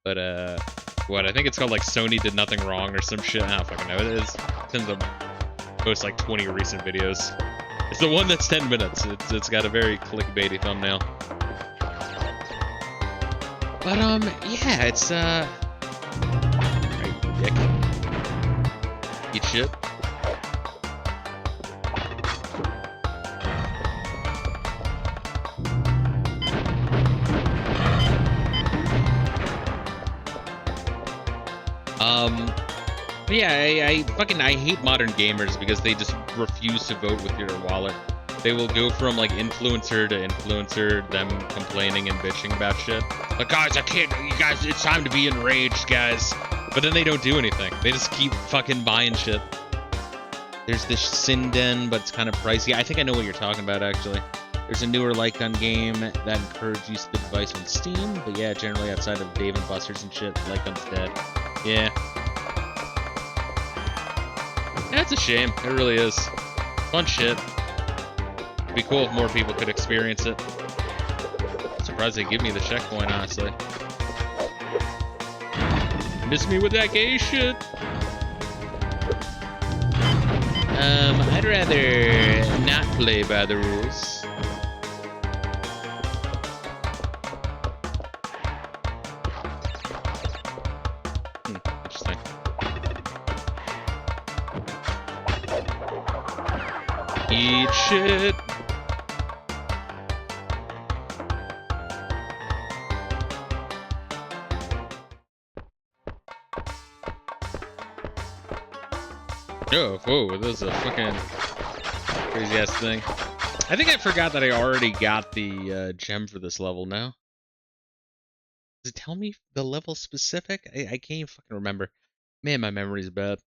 But, what, I think it's called, like, Sony Did Nothing Wrong or some shit. I don't fucking know. It is. It tends to post, like, 20 recent videos. It's the one that's 10 minutes. It's got a very clickbaity thumbnail. But, yeah, it's, right, dick. Eat shit. Yeah, I hate modern gamers because they just refuse to vote with your wallet. They will go from, like, influencer to influencer, them complaining and bitching about shit. Like, guys, you guys, it's time to be enraged, guys. But then they don't do anything. They just keep fucking buying shit. There's this Sinden, but it's kind of pricey. I think I know what you're talking about, actually. There's a newer Lycon game that encourages use of the device on Steam, but yeah, generally outside of Dave and Buster's and shit, Lycon's dead. Yeah. That's a shame. It really is. Fun shit. It'd be cool if more people could experience it. I'm surprised they give me the checkpoint, honestly. Miss me with that gay shit. I'd rather not play by the rules. Interesting. Eat shit. Oh, whoa, this is a fucking crazy ass thing. I think I forgot that I already got the gem for this level now. Does it tell me the level specific? I can't even fucking remember. Man, my memory's bad.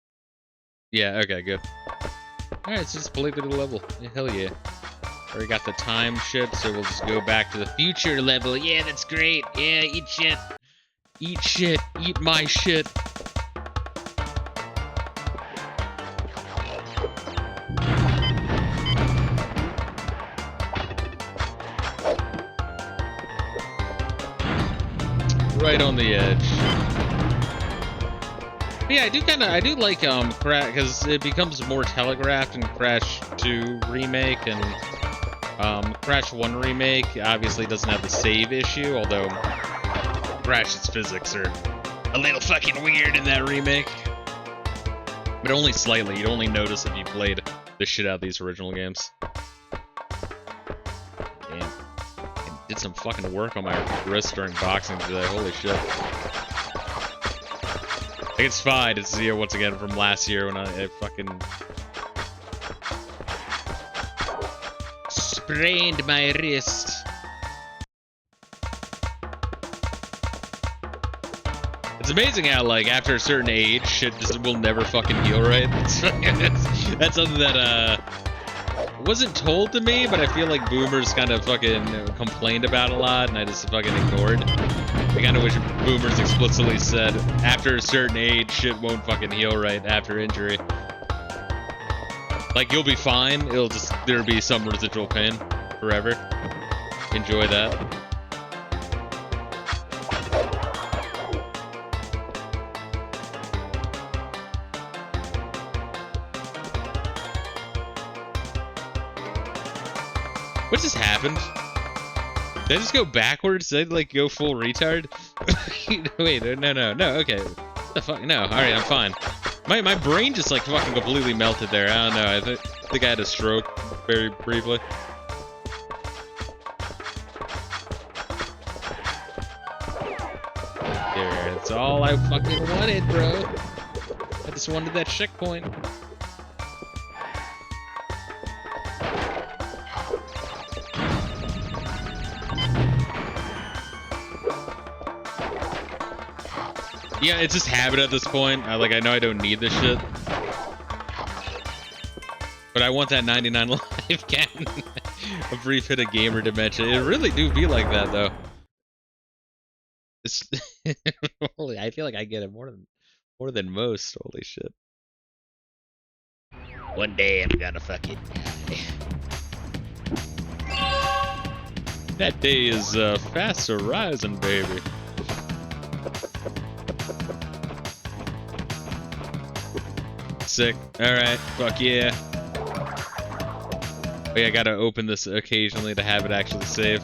Yeah, okay, good. Alright, so just play through the level. Yeah, hell yeah. Already got the time shit, so we'll just go back to the future level. Yeah, that's great. Yeah, eat shit. Eat shit. Eat my shit. Right on the edge. But yeah, I do like Crash, because it becomes more telegraphed in Crash 2 Remake, and Crash 1 Remake obviously doesn't have the save issue, although Crash's physics are a little fucking weird in that remake. But only slightly. You'd only notice if you played the shit out of these original games. Damn. I did some fucking work on my wrist during boxing today. Holy shit. Like, it's fine. It's, you know, once again from last year when I fucking sprained my wrist. It's amazing how, like, after a certain age, shit just will never fucking heal right. That's something that wasn't told to me, but I feel like boomers kind of fucking complained about a lot, and I just fucking ignored. I kind of wish boomers explicitly said, after a certain age, shit won't fucking heal right after injury. Like, you'll be fine, there'll be some residual pain forever. Enjoy that. What just happened? Did I just go backwards? Did I, like, go full retard? Wait, no, okay. What the fuck? No, alright, I'm fine. My brain just, like, fucking completely melted there. I don't know, I think I had a stroke very briefly. There, that's all I fucking wanted, bro. I just wanted that checkpoint. Yeah, it's just habit at this point. I know I don't need this shit. But I want that 99 life cannon. A brief hit of gamer dementia. It really do be like that, though. It's holy, I feel like I get it more than most. Holy shit. One day I'm gonna fucking die. That day is fast horizon, baby. Sick. Alright, fuck yeah. Oh yeah, I gotta open this occasionally to have it actually save.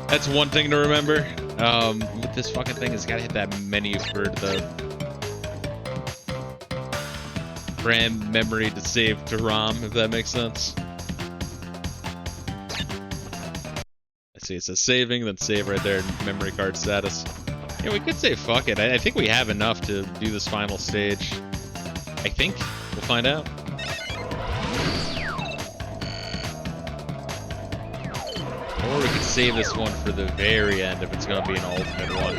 That's one thing to remember. With this fucking thing is gotta hit that menu for the RAM memory to save to ROM, if that makes sense. I see it says saving, then save right there, memory card status. Yeah, we could say fuck it. I think we have enough to do this final stage. I think. We'll find out. Or we could save this one for the very end if it's gonna be an ultimate one.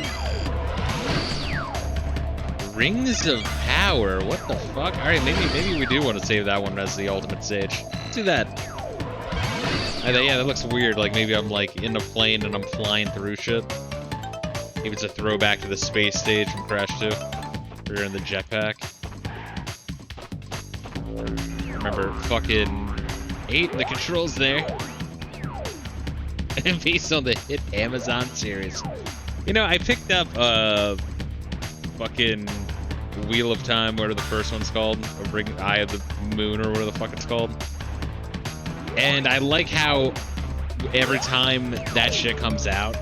Rings of Power? What the fuck? Alright, maybe we do want to save that one as the ultimate stage. Let's do that. Yeah, that looks weird. Like maybe I'm like in a plane and I'm flying through shit. Maybe it's a throwback to the space stage from Crash 2. Where you're in the jetpack. Remember fucking 8, the controls there. Based on the hit Amazon series. You know, I picked up fucking Wheel of Time, whatever the first one's called. Or Eye of the Moon, or whatever the fuck it's called. And I like how every time that shit comes out,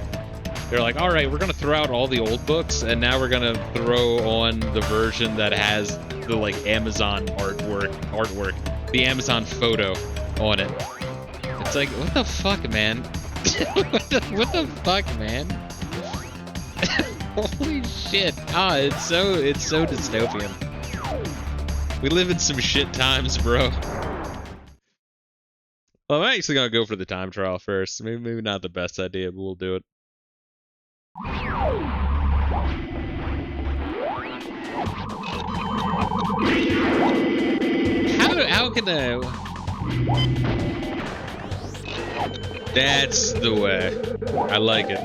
they're like, alright, we're gonna throw out all the old books, and now we're gonna throw on the version that has the, like, Amazon artwork, the Amazon photo on it. It's like, what the fuck, man? what the fuck, man? Holy shit. Ah, it's so dystopian. We live in some shit times, bro. Well, I'm actually gonna go for the time trial first. Maybe not the best idea, but we'll do it. How can I... That's the way. I like it.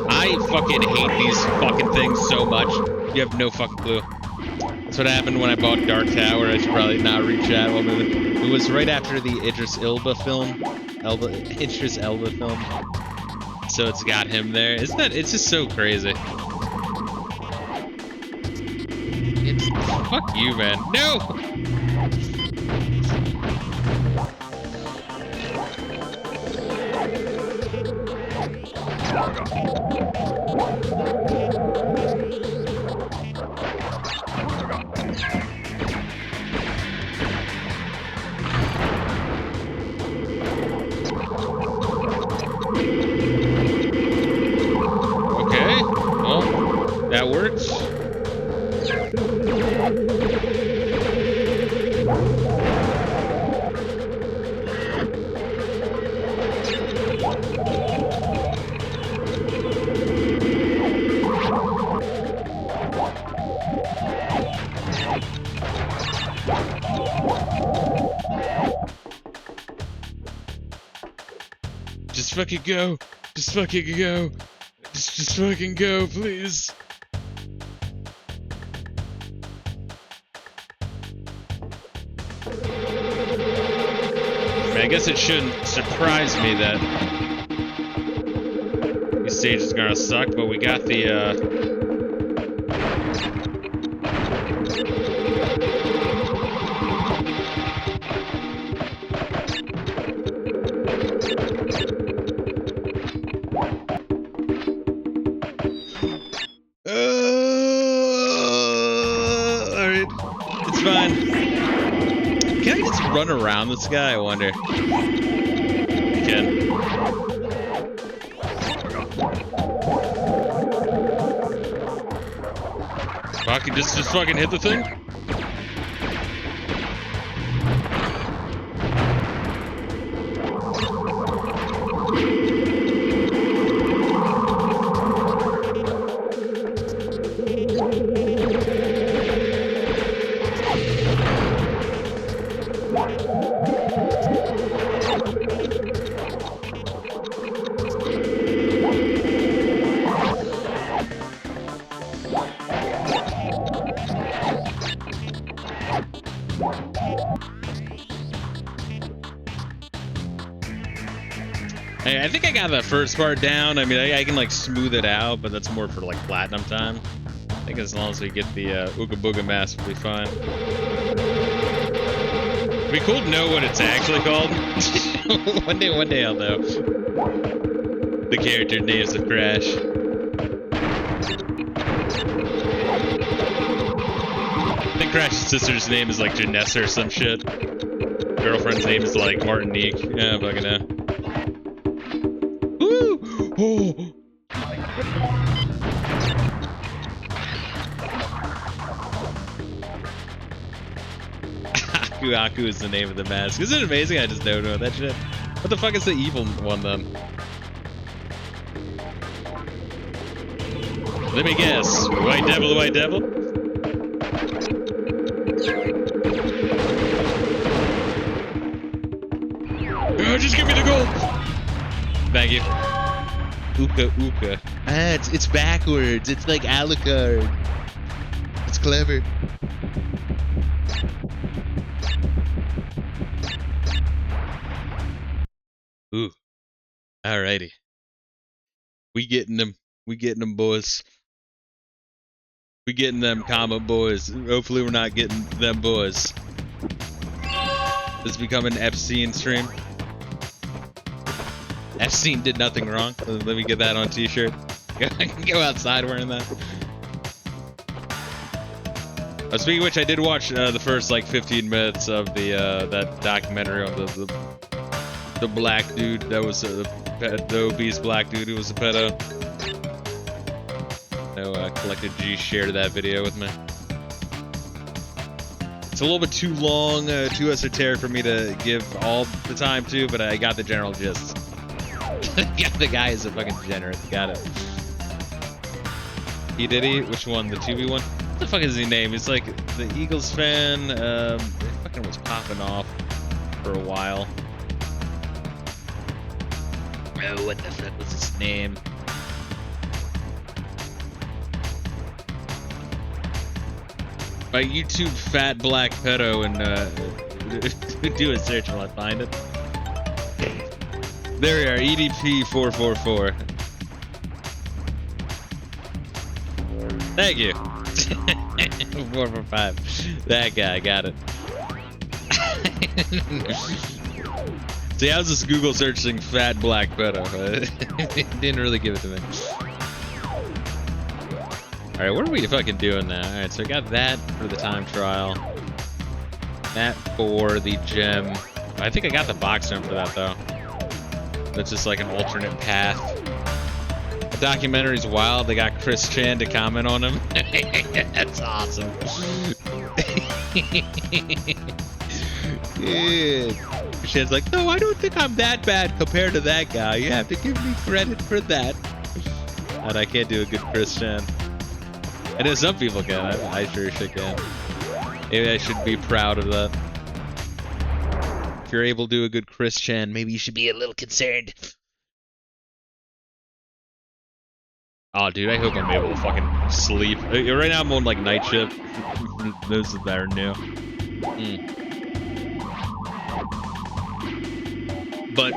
I fucking hate these fucking things so much. You have no fucking clue. That's what happened when I bought Dark Tower. I should probably not read chat while moving. It was right after the Idris Elba film. Idris Elba film. So it's got him there. Isn't that? It's just so crazy. It's fuck you, man. No. Okay, well, that works. Just fucking go. Just fucking go. Just fucking go, please. mean, I guess it shouldn't surprise me that these stages are gonna suck, but we got the, alright. It's fine. Can I just run around this guy? I wonder. I can. Fucking just fucking hit the thing? I think I got the first part down. I mean, I can like smooth it out, but that's more for like platinum time. I think as long as we get the Ooga Booga mask, we'll be fine. It'd be cool to know what it's actually called. one day I'll know. The character names of Crash. I think Crash's sister's name is like Janessa or some shit. Girlfriend's name is like Martinique. Yeah, fucking know. Oh. Aku is the name of the mask. Isn't it amazing? I just don't know that shit. What the fuck is the evil one then? Let me guess. White Devil, White Devil? Oh, just give me the gold! Thank you. Uka Uka. Ah, it's backwards. It's like Alucard. It's clever. Ooh. Alrighty. We getting them. We getting them, boys. We getting them, comma boys. Hopefully we're not getting them boys. This is becoming an Epstein stream. Epstein did nothing wrong. Let me get that on t-shirt. I can go outside wearing that. Speaking of which, I did watch the first like 15 minutes of the that documentary on the black dude that was the obese black dude who was a pedo. No, Collected G shared that video with me. It's a little bit too long, too esoteric for me to give all the time to, but I got the general gist. Yeah, the guy is a fucking degenerate. Got it. He did he? Which one? The 2v1? What the fuck is his name? He's like the Eagles fan. He fucking was popping off for a while. Oh, what the fuck was his name? My YouTube fat black pedo and do a search while I find it. There we are, EDP444. Thank you. 445. That guy, got it. See, I was just Google searching fat black pedo. It didn't really give it to me. Alright, what are we fucking doing now? Alright, so I got that for the time trial. That for the gem. I think I got the box gem for that, though. That's just like an alternate path. The documentary's wild. They got Chris Chan to comment on him. That's awesome. Good. Chris Chan's like, no, I don't think I'm that bad compared to that guy. You have to give me credit for that. And I can't do a good Chris Chan. I know some people can. I sure shit can. Maybe I should be proud of that. If you're able to do a good Chris Chan, maybe you should be a little concerned. Oh, dude, I hope I'm able to fucking sleep. Right now I'm on like night shift. Those that are new. But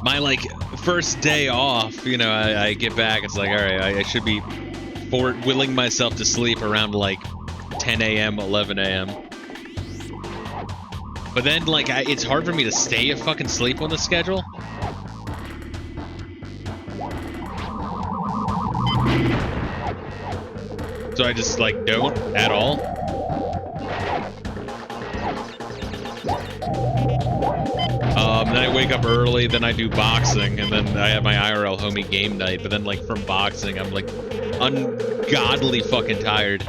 my like first day off, you know, I get back. It's like, all right, I should be willing myself to sleep around like 10 a.m., 11 a.m. But then, like, it's hard for me to stay a fucking sleep on the schedule. So I just, like, don't at all. Then I wake up early, then I do boxing, and then I have my IRL homie game night. But then, like, from boxing, I'm, like, ungodly fucking tired.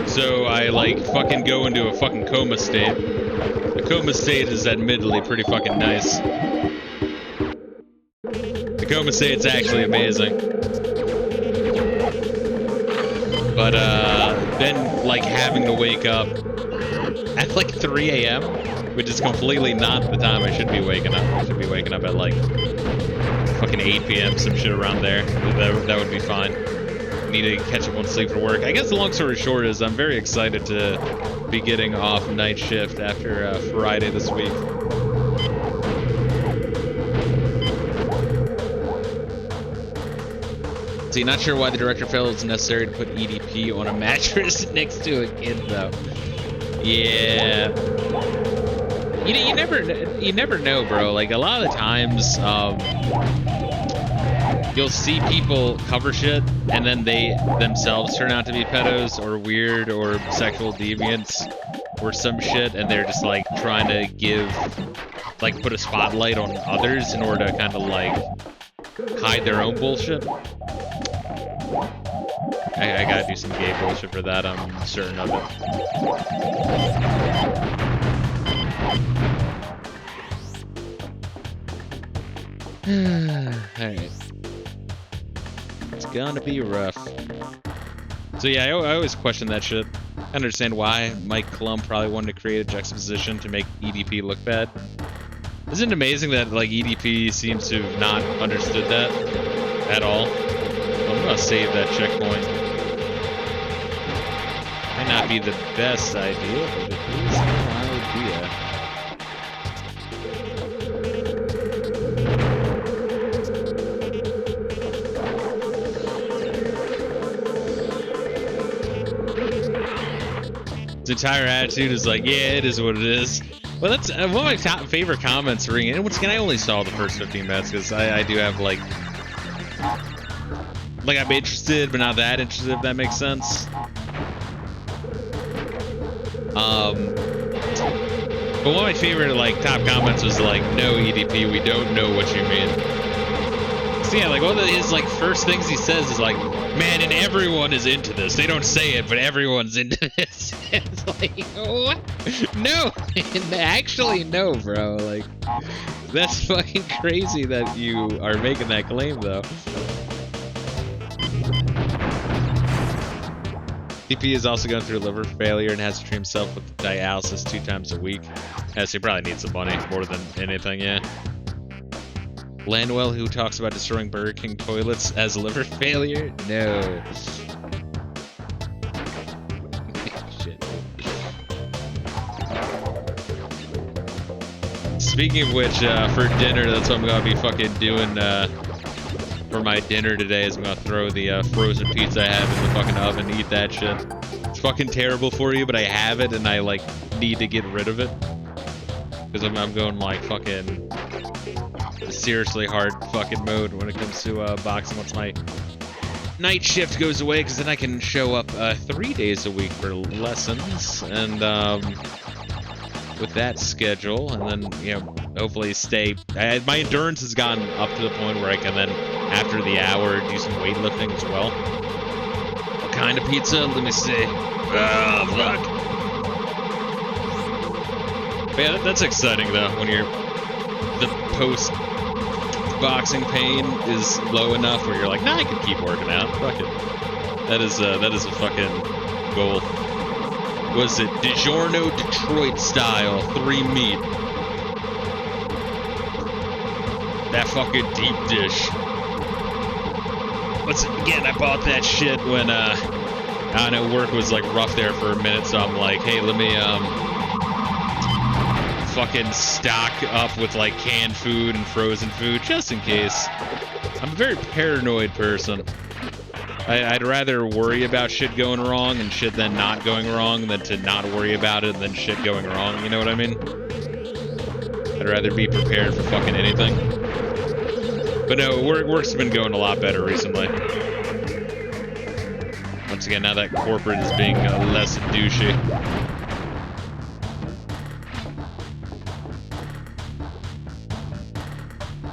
So I like fucking go into a fucking coma state. The coma state is admittedly pretty fucking nice. The coma state's actually amazing. But then like having to wake up at like 3 a.m., which is completely not the time I should be waking up. I should be waking up at like fucking 8 p.m., some shit around there. That would be fine. Need to catch up on sleep for work. I guess the long story short is I'm very excited to be getting off night shift after Friday this week. See, not sure why the director felt it's necessary to put EDP on a mattress next to a kid, though. Yeah. You never know, bro. Like, a lot of the times, you'll see people cover shit, and then they themselves turn out to be pedos or weird or sexual deviants or some shit, and they're just like trying to like put a spotlight on others in order to kind of like hide their own bullshit. I gotta do some gay bullshit for that, I'm certain of it. Alright. It's gonna be rough. So yeah, I always question that shit. I understand why Mike Klum probably wanted to create a juxtaposition to make EDP look bad. Isn't it amazing that like EDP seems to have not understood that at all? I'm gonna save that checkpoint. Might not be the best idea, but it is an idea. His entire attitude is like, yeah, it is what it is. Well, that's one of my top favorite comments ringing. And once again, I only saw the first 15 minutes because I do have like I'm interested, but not that interested, if that makes sense. But one of my favorite like top comments was like, no EDP, we don't know what you mean. So yeah, like one of his like first things he says is like, man, and everyone is into this. They don't say it, but everyone's into this. It's like, what? No, actually no, bro. Like, that's fucking crazy that you are making that claim, though. DP is also going through liver failure and has to treat himself with dialysis 2 times a week. Yeah, so he probably needs some money more than anything, yeah. Landwell, who talks about destroying Burger King toilets as liver failure? No. Shit. Speaking of which, for dinner, that's what I'm gonna be fucking doing for my dinner today. Is I'm gonna throw the frozen pizza I have in the fucking oven, eat that shit. It's fucking terrible for you, but I have it and I like need to get rid of it because I'm going like fucking seriously hard fucking mode when it comes to boxing once my night shift goes away, because then I can show up 3 days a week for lessons, and with that schedule, and then, you know, hopefully stay. My endurance has gotten up to the point where I can then, after the hour, do some weightlifting as well. What kind of pizza? Let me see. Oh, fuck. But yeah, that's exciting, though, when you're the post-boxing pain is low enough where you're like, nah, I can keep working out. Fuck it. That is a fucking goal. Was it DiGiorno Detroit style 3 meat? That fucking deep dish. Again, I bought that shit when, I don't know, work was, like, rough there for a minute, so I'm like, hey, let me, fucking stock up with, like, canned food and frozen food, just in case. I'm a very paranoid person. I'd rather worry about shit going wrong and shit then not going wrong than to not worry about it and then shit going wrong, you know what I mean? I'd rather be prepared for fucking anything. But no, work's been going a lot better recently. Once again, now that corporate is being less douchey.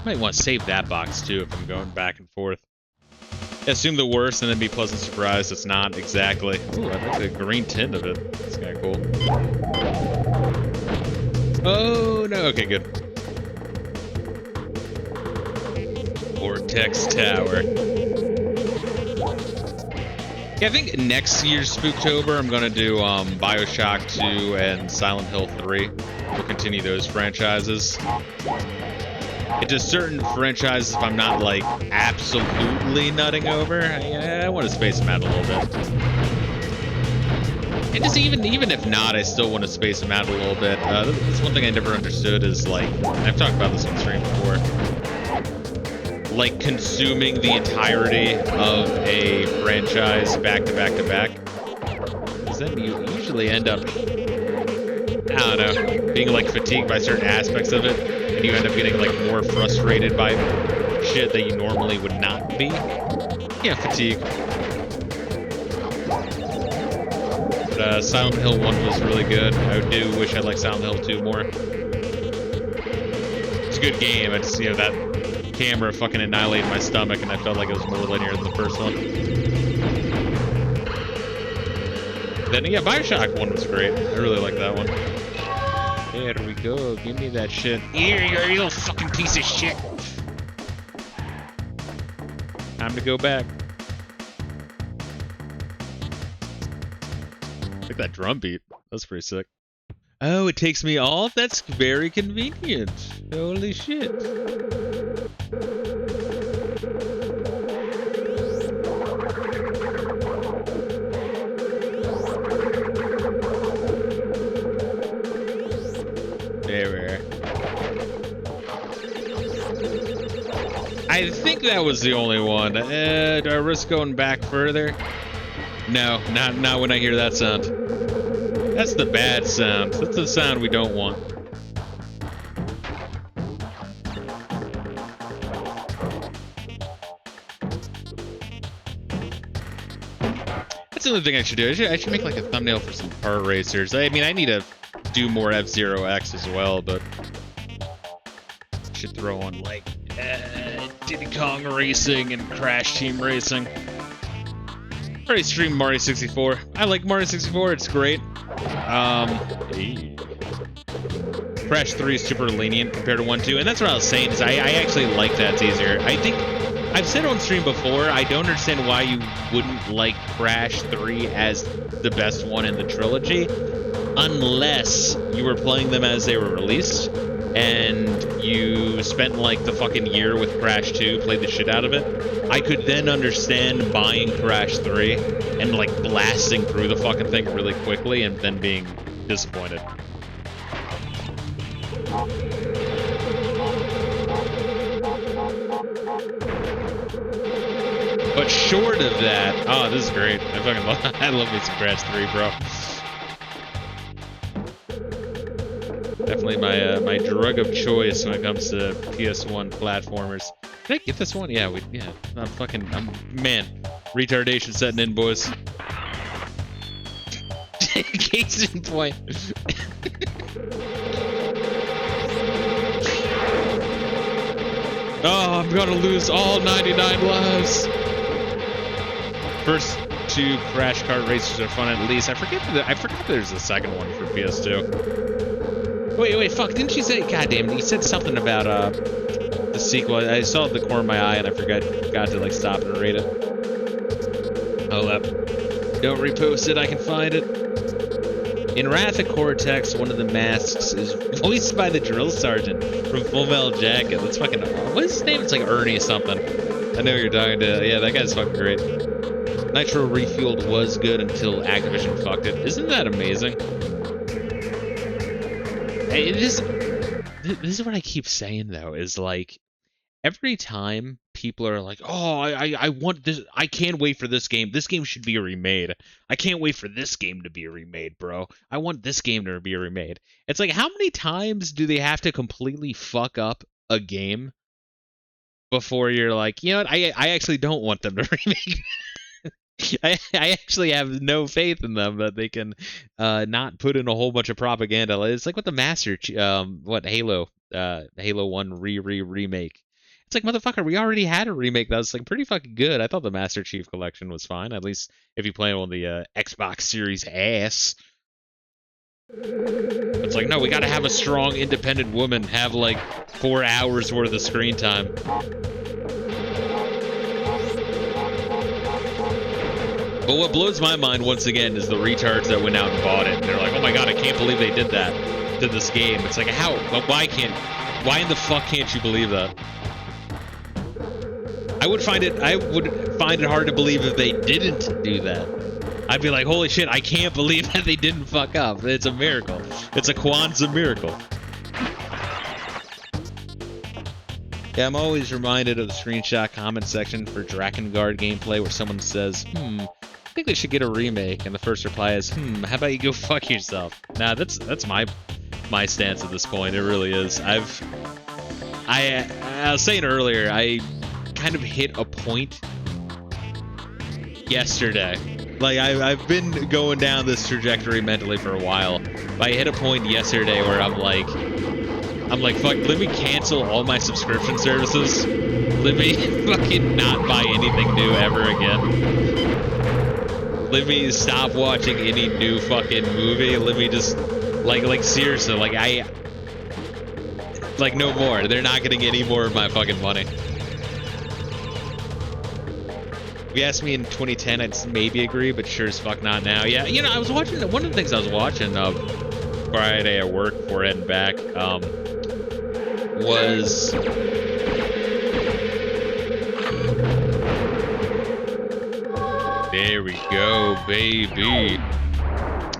Might want to save that box too if I'm going back and forth. Assume the worst and then be pleasant surprised it's not exactly. Ooh, I like the green tint of it. It's kind of cool. Oh, no. Okay, good. Vortex Tower. Yeah, I think next year's Spooktober, I'm going to do Bioshock 2 and Silent Hill 3. We'll continue those franchises. Into certain franchises, if I'm not, like, absolutely nutting over, I want to space them out a little bit. And just even if not, I still want to space them out a little bit. That's one thing I never understood is, like, I've talked about this on stream before, like, consuming the entirety of a franchise back to back to back. Because then you usually end up, I don't know, being, like, fatigued by certain aspects of it. And you end up getting, like, more frustrated by shit that you normally would not be. Yeah, fatigue. But Silent Hill 1 was really good. I do wish I liked Silent Hill 2 more. It's a good game. It's, you know, that camera fucking annihilated my stomach, and I felt like it was more linear than the first one. Then, yeah, Bioshock 1 was great. I really like that one. There we go. Give me that shit. Here, you little fucking piece of shit. Time to go back. Like that drum beat. That's pretty sick. Oh, it takes me off? That's very convenient. Holy shit. I think that was the only one. Do I risk going back further? No, not when I hear that sound. That's the bad sound. That's the sound we don't want. That's another thing I should do. I should make like a thumbnail for some car racers. I mean, I need to do more F-Zero X as well, but I should throw on like Diddy Kong Racing and Crash Team Racing. I already streamed Mario 64. I like Mario 64, it's great. Crash 3 is super lenient compared to 1, 2, and that's what I was saying, is I actually like that it's easier. I think, I've said on stream before, I don't understand why you wouldn't like Crash 3 as the best one in the trilogy, unless you were playing them as they were released, and you spent like the fucking year with Crash 2, played the shit out of it. I could then understand buying Crash 3 and like blasting through the fucking thing really quickly and then being disappointed. But short of that, oh, this is great. I love me some Crash 3, bro. Definitely my drug of choice when it comes to PS1 platformers. Did I get this one? Yeah, man, retardation setting in, boys. Case in point. Oh, I'm gonna lose all 99 lives. First two Crash Kart races are fun at least. I forgot there's a second one for PS2. Wait, fuck, didn't you say, goddamn, you said something about, the sequel. I saw the corner of my eye and I forgot to, like, stop and read it. Hold up. Don't repost it, I can find it. In Wrath of Cortex, one of the masks is voiced by the drill sergeant from Full Metal Jacket. That's fucking, what's his name? It's like Ernie something. I know you're talking to. Yeah, that guy's fucking great. Nitro Refueled was good until Activision fucked it. Isn't that amazing? It is. This is what I keep saying though. Is like every time people are like, "Oh, I want this. I can't wait for this game. This game should be remade. I can't wait for this game to be remade, bro. I want this game to be remade." It's like, how many times do they have to completely fuck up a game before you're like, you know what? I actually don't want them to remake. I actually have no faith in them that they can not put in a whole bunch of propaganda. It's like what the Halo 1 remake. It's like, motherfucker, we already had a remake that was like pretty fucking good. I thought the Master Chief Collection was fine, at least if you play on the Xbox Series S. It's like, no, we gotta have a strong, independent woman have like 4 hours worth of screen time. But what blows my mind once again is the retards that went out and bought it. And they're like, oh my god, I can't believe they did that to this game. It's like, how? Why in the fuck can't you believe that? I would find it hard to believe if they didn't do that. I'd be like, holy shit, I can't believe that they didn't fuck up. It's a miracle. It's a Kwanzaa miracle. Yeah, I'm always reminded of the screenshot comment section for Drakengard gameplay where someone says, I think they should get a remake, and the first reply is, how about you go fuck yourself? Nah, that's my stance at this point. It really is. I was saying earlier, I kind of hit a point yesterday. Like, I've been going down this trajectory mentally for a while. But I hit a point yesterday where I'm like, fuck, let me cancel all my subscription services. Let me fucking not buy anything new ever again. Let me stop watching any new fucking movie. Let me just, like seriously, no more. They're not getting any more of my fucking money. If you asked me in 2010, I'd maybe agree, but sure as fuck not now. Yeah, you know, I was watching, one of the things I was watching Friday at work before heading back, was there we go, baby.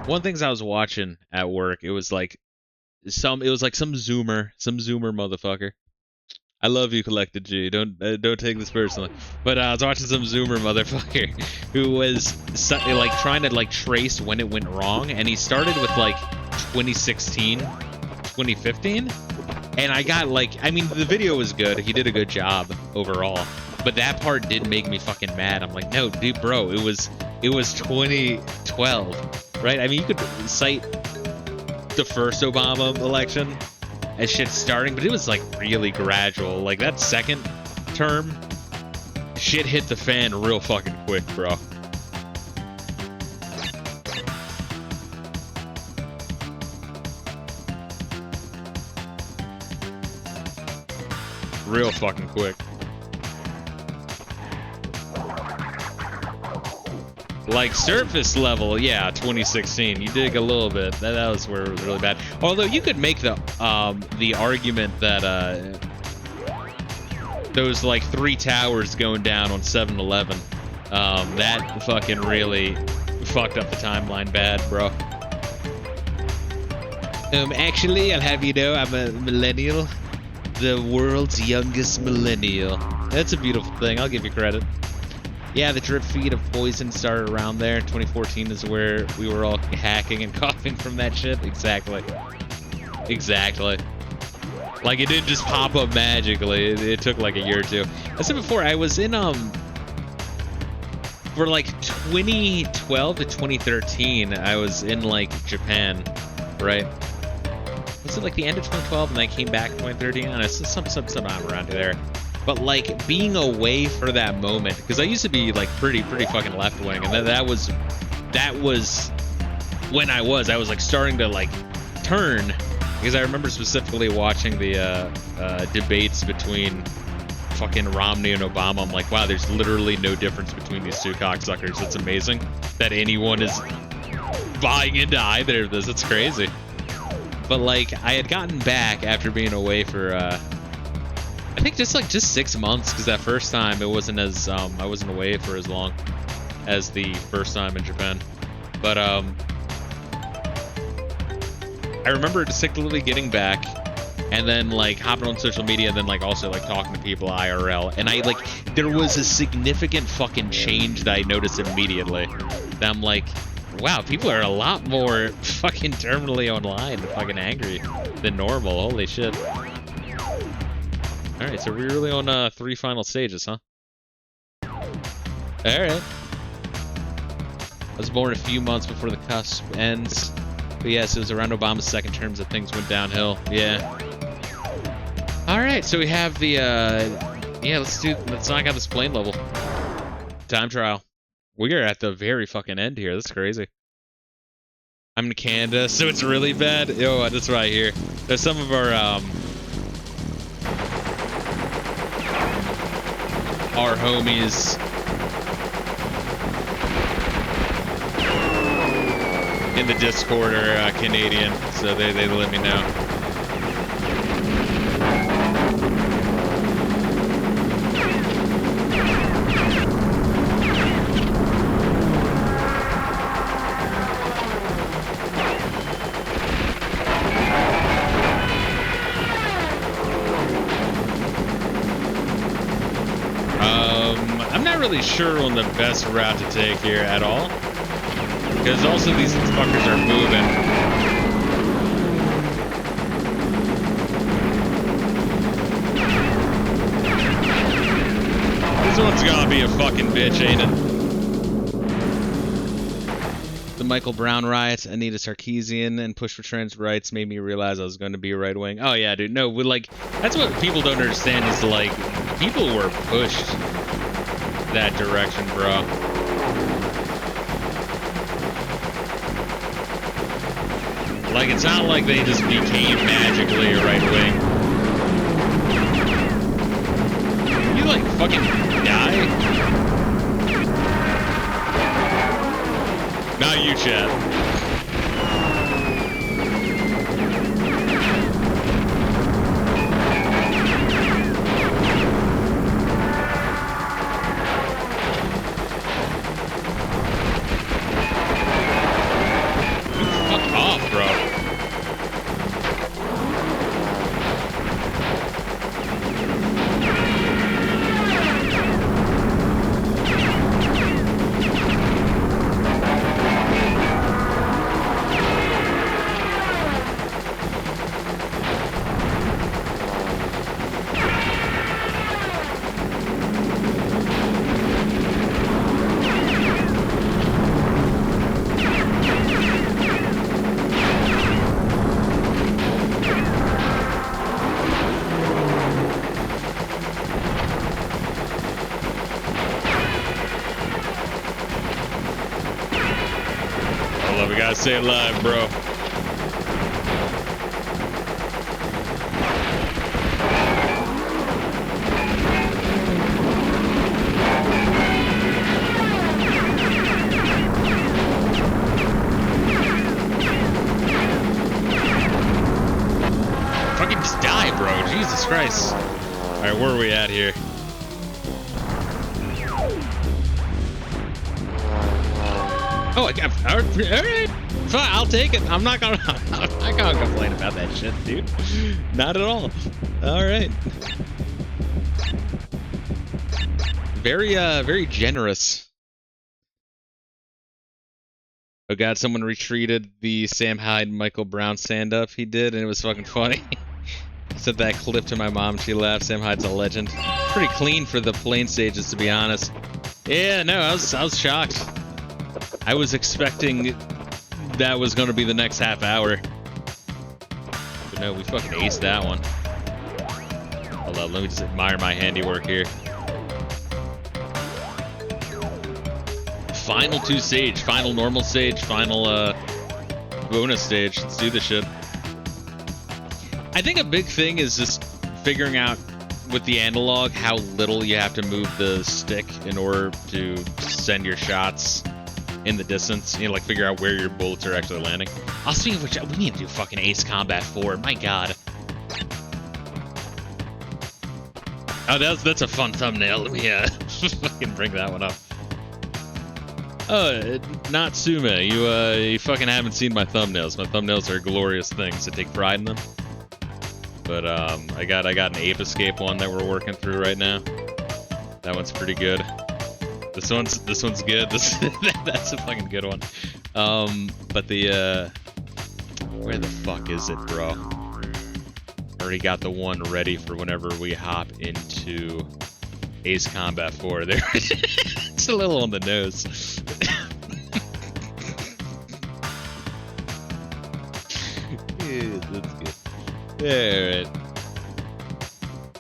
One of the things I was watching at work, it was like some Zoomer motherfucker. I love you, Collected G. Don't take this personally. But I was watching some Zoomer motherfucker who was like trying to like trace when it went wrong, and he started with like 2016, 2015, and I got like, I mean, the video was good. He did a good job overall, but that part did make me fucking mad. I'm like, no, dude, bro, it was 2012, right? I mean, you could cite the first Obama election as shit starting, but it was like really gradual. Like that second term, shit hit the fan real fucking quick, bro. Real fucking quick. Like surface level, yeah, 2016. You dig a little bit. That was where it was really bad. Although you could make the argument that those like 3 towers going down on 7-Eleven, that fucking really fucked up the timeline bad, bro. Actually, I'll have you know, I'm a millennial, the world's youngest millennial. That's a beautiful thing. I'll give you credit. Yeah, the drip feed of poison started around there. 2014 is where we were all hacking and coughing from that shit. Exactly. Exactly. Like, it didn't just pop up magically. It took like a year or two. I said before, I was in, for like 2012 to 2013, I was in like Japan, right? Was it like the end of 2012 and I came back in 2013? I don't know, sometime around there. But like being away for that moment, because I used to be like pretty fucking left wing, and that was when I was like starting to like turn, because I remember specifically watching the debates between fucking Romney and Obama. I'm like, wow, there's literally no difference between these two cocksuckers. It's amazing that anyone is buying into either of this. It's crazy. But like I had gotten back after being away for I I think just 6 months, because that first time it wasn't as I wasn't away for as long as the first time in Japan. But I remember distinctly getting back and then like hopping on social media and then like also like talking to people IRL, and I like there was a significant fucking change that I noticed immediately. That I'm like, wow, people are a lot more fucking terminally online and fucking angry than normal. Holy shit. Alright, so we're really on 3 final stages, huh? Alright. I was born a few months before the cusp ends. But yes, it was around Obama's second term that things went downhill. Yeah. Alright, so we have the yeah, let's knock out this plane level. Time trial. We are at the very fucking end here. That's crazy. I'm in Canada, so it's really bad. Yo, that's what I hear. There's some of our homies in the Discord are Canadian, so they let me know. I'm not really sure on the best route to take here at all, because also these fuckers are moving. This one's gonna be a fucking bitch, ain't it? The Michael Brown riots, Anita Sarkeesian, and push for trans rights made me realize I was going to be right wing. Oh yeah, dude. No, like that's what people don't understand is like people were pushed that direction, bro. Like it's not like they just became magically a right wing. You like fucking die? Not you, chat. Fuck off, bro. We gotta stay alive, bro. Fucking just die, bro. Jesus Christ. Alright, where are we at here? Oh, alright. Fine, I'll take it. I'm not gonna complain about that shit, dude. Not at all. Alright. Very generous. Oh god, someone retweeted the Sam Hyde Michael Brown stand-up he did, and it was fucking funny. I sent that clip to my mom, she laughed. Sam Hyde's a legend. Pretty clean for the plane stages, to be honest. Yeah, no, I was shocked. I was expecting that was going to be the next half hour. But no, we fucking aced that one. Hold on, let me just admire my handiwork here. Final 2 stage, final normal stage, final bonus stage. Let's do this shit. I think a big thing is just figuring out with the analog how little you have to move the stick in order to send your shots in the distance, you know, like figure out where your bullets are actually landing. I'll speak of which, we need to do fucking Ace Combat 4, my god. Oh, that's a fun thumbnail. Let me fucking bring that one up. Oh, not Sume. You fucking haven't seen my thumbnails. My thumbnails are glorious things. I take pride in them. But I got an Ape Escape one that we're working through right now. That one's pretty good. This one's good. That's a fucking good one. But the where the fuck is it, bro? I already got the one ready for whenever we hop into Ace Combat 4. There, it's a little on the nose. Yeah, that's good. Alright.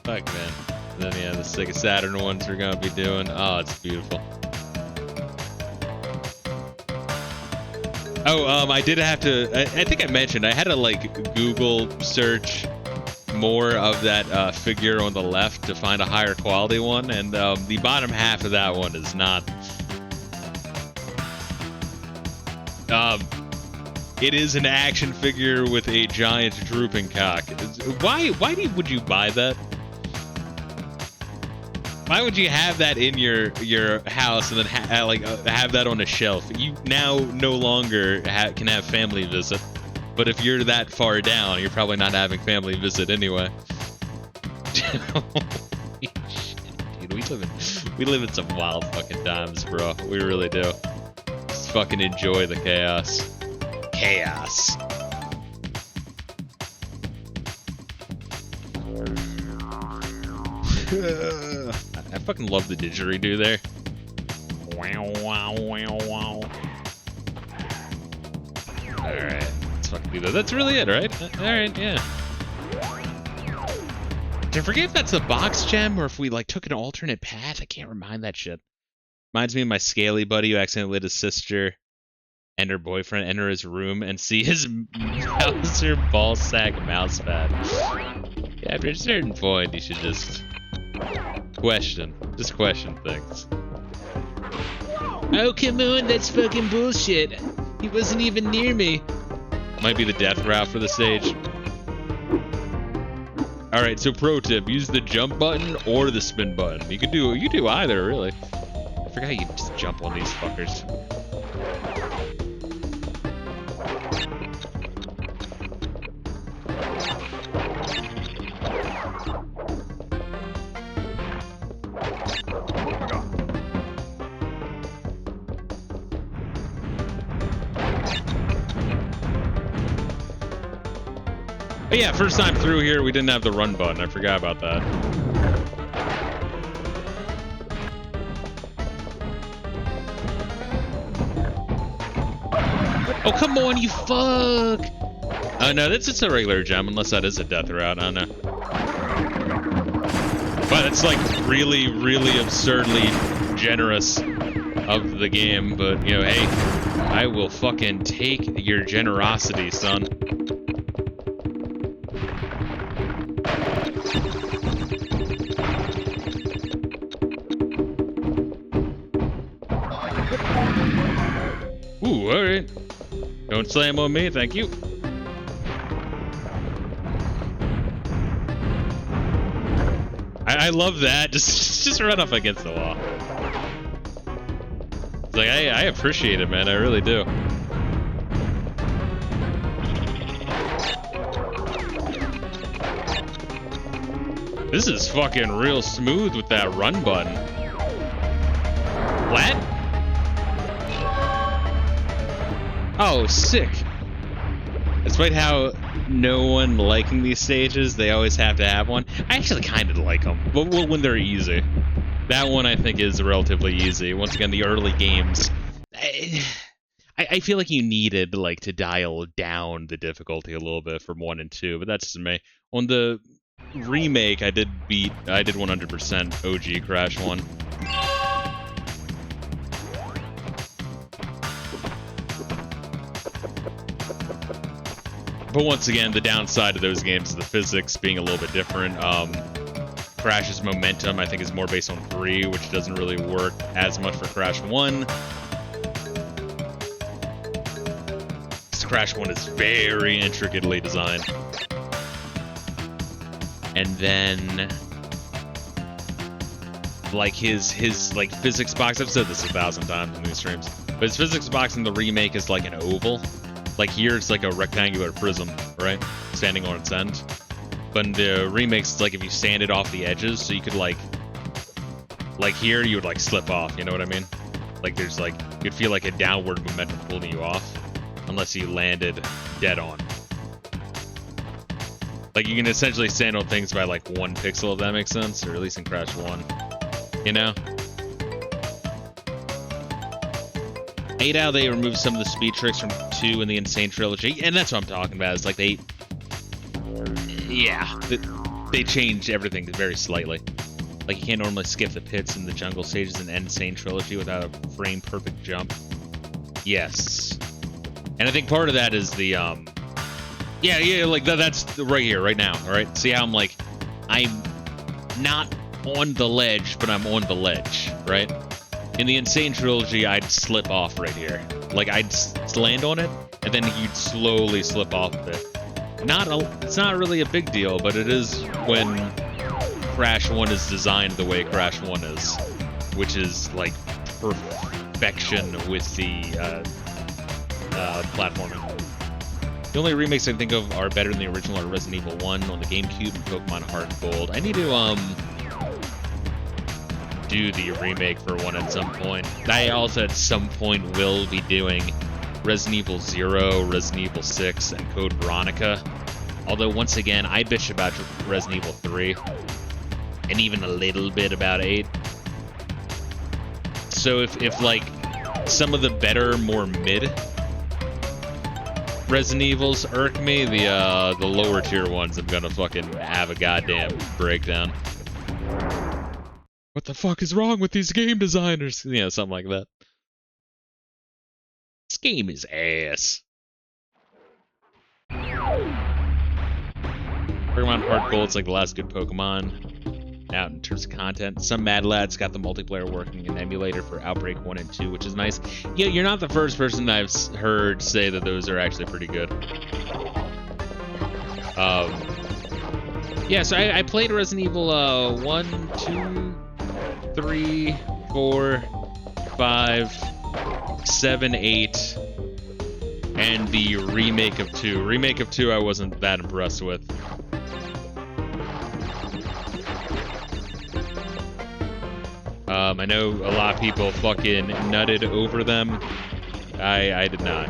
Fuck, man. Then, yeah, the Sega Saturn ones we're gonna be doing. Oh, it's beautiful. Oh, I did have to... I think I mentioned, I had to, like, Google search more of that figure on the left to find a higher quality one, and the bottom half of that one is not... It is an action figure with a giant drooping cock. Why would you buy that? Why would you have that in your house and then have that on a shelf? You now no longer can have family visit. But if you're that far down, you're probably not having family visit anyway. Holy shit, dude, we live in some wild fucking times, bro. We really do. Just fucking enjoy the chaos. Chaos. I fucking love the didgeridoo there. Wow, wow, wow, wow. Alright, let's fucking do that. That's really it, right? Alright, yeah. Did I forget if that's a box gem or if we like took an alternate path? I can't remind that shit. Reminds me of my scaly buddy who accidentally let his sister and her boyfriend enter his room and see his Mouser ballsack mouse pad. Yeah, after a certain point, you should just question things. Oh, come on, that's fucking bullshit. He wasn't even near me. Might be the death route for the stage. Alright, so pro tip, use the jump button or the spin button. You can do either, really. I forgot you can just jump on these fuckers. Oh yeah, first time through here, we didn't have the run button. I forgot about that. Oh, come on, you fuck! Oh no, that's just a regular gem, unless that is a death route. I don't know. But it's like really, really absurdly generous of the game. But, you know, hey, I will fucking take your generosity, son. Ooh, alright. Don't slam on me, thank you. I love that. Just run up against the wall. It's like, I appreciate it, man. I really do. This is fucking real smooth with that run button. Flat? Oh, sick. Despite how no one liking these stages, they always have to have one. I actually kind of like them, but when they're easy. That one I think is relatively easy. Once again, the early games, I feel like you needed like to dial down the difficulty a little bit from 1 and 2, but that's just me. On the remake, I did 100% OG Crash 1. But once again, the downside of those games is the physics being a little bit different. Crash's momentum, I think, is more based on 3, which doesn't really work as much for Crash 1. So Crash 1 is very intricately designed. And then like his like physics box. I've said this 1,000 times in these streams, but his physics box in the remake is like an oval. Like here it's like a rectangular prism, right, standing on its end. But in the remakes, it's like if you sand it off the edges, so you could like here you would like slip off. You know what I mean? Like there's like you'd feel like a downward momentum pulling you off, unless you landed dead on. Like you can essentially sand on things by like 1 pixel, if that makes sense, or at least in Crash 1. You know? 8 out, they removed some of the speed tricks from 2 in the Insane Trilogy, and that's what I'm talking about. It's like they changed everything very slightly. Like you can't normally skip the pits in the jungle stages in Insane Trilogy without a frame perfect jump. Yes. And I think part of that is the yeah, like that's right here, right now, all right? See how I'm like, I'm not on the ledge, but I'm on the ledge, right? In the Insane Trilogy, I'd slip off right here. Like, I'd land on it, and then you'd slowly slip off of it. It's not really a big deal, but it is when Crash 1 is designed the way Crash 1 is, which is, like, perfection with the platforming. The only remakes I think of are better than the original are Resident Evil 1 on the GameCube and Pokemon Heart and Gold. I need to do the remake for 1 at some point. I also at some point will be doing Resident Evil 0, Resident Evil 6, and Code Veronica. Although once again, I bitch about Resident Evil 3 and even a little bit about 8. So if like some of the better, more mid Resident Evils irk me, the lower tier ones I'm gonna fucking have a goddamn breakdown. What the fuck is wrong with these game designers? You know, something like that. This game is ass. Pokemon Heart Gold's like the last good Pokemon out in terms of content. Some mad lads got the multiplayer working in emulator for Outbreak 1 and 2, which is nice. Yeah, you're not the first person I've heard say that those are actually pretty good. Yeah, so I played Resident Evil 1, 2, 3, 4, 5, 7, 8, and the remake of 2. Remake of 2 I wasn't that impressed with. I know a lot of people fucking nutted over them. I did not.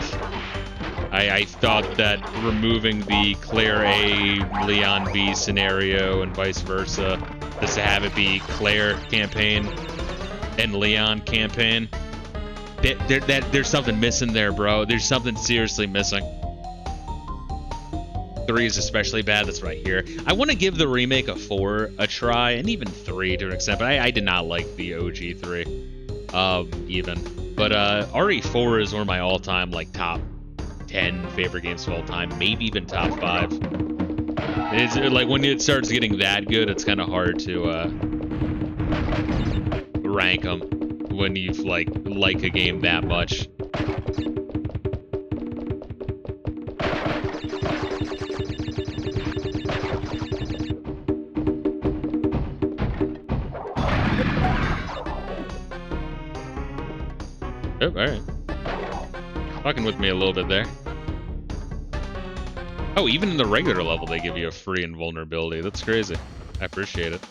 I thought that removing the Claire A, Leon B scenario and vice versa, just to have it be Claire campaign and Leon campaign, there's something missing there, bro. There's something seriously missing. 3 is especially bad. That's right here. I want to give the remake of 4 a try, and even 3 to an extent, but I did not like the OG 3, even. But RE4 is one of my all-time, like, top 10 favorite games of all time, maybe even top 5. It's like when it starts getting that good, it's kind of hard to rank them when you've like a game that much. Oh, alright. Fucking with me a little bit there. Oh, even in the regular level, they give you a free invulnerability. That's crazy. I appreciate it.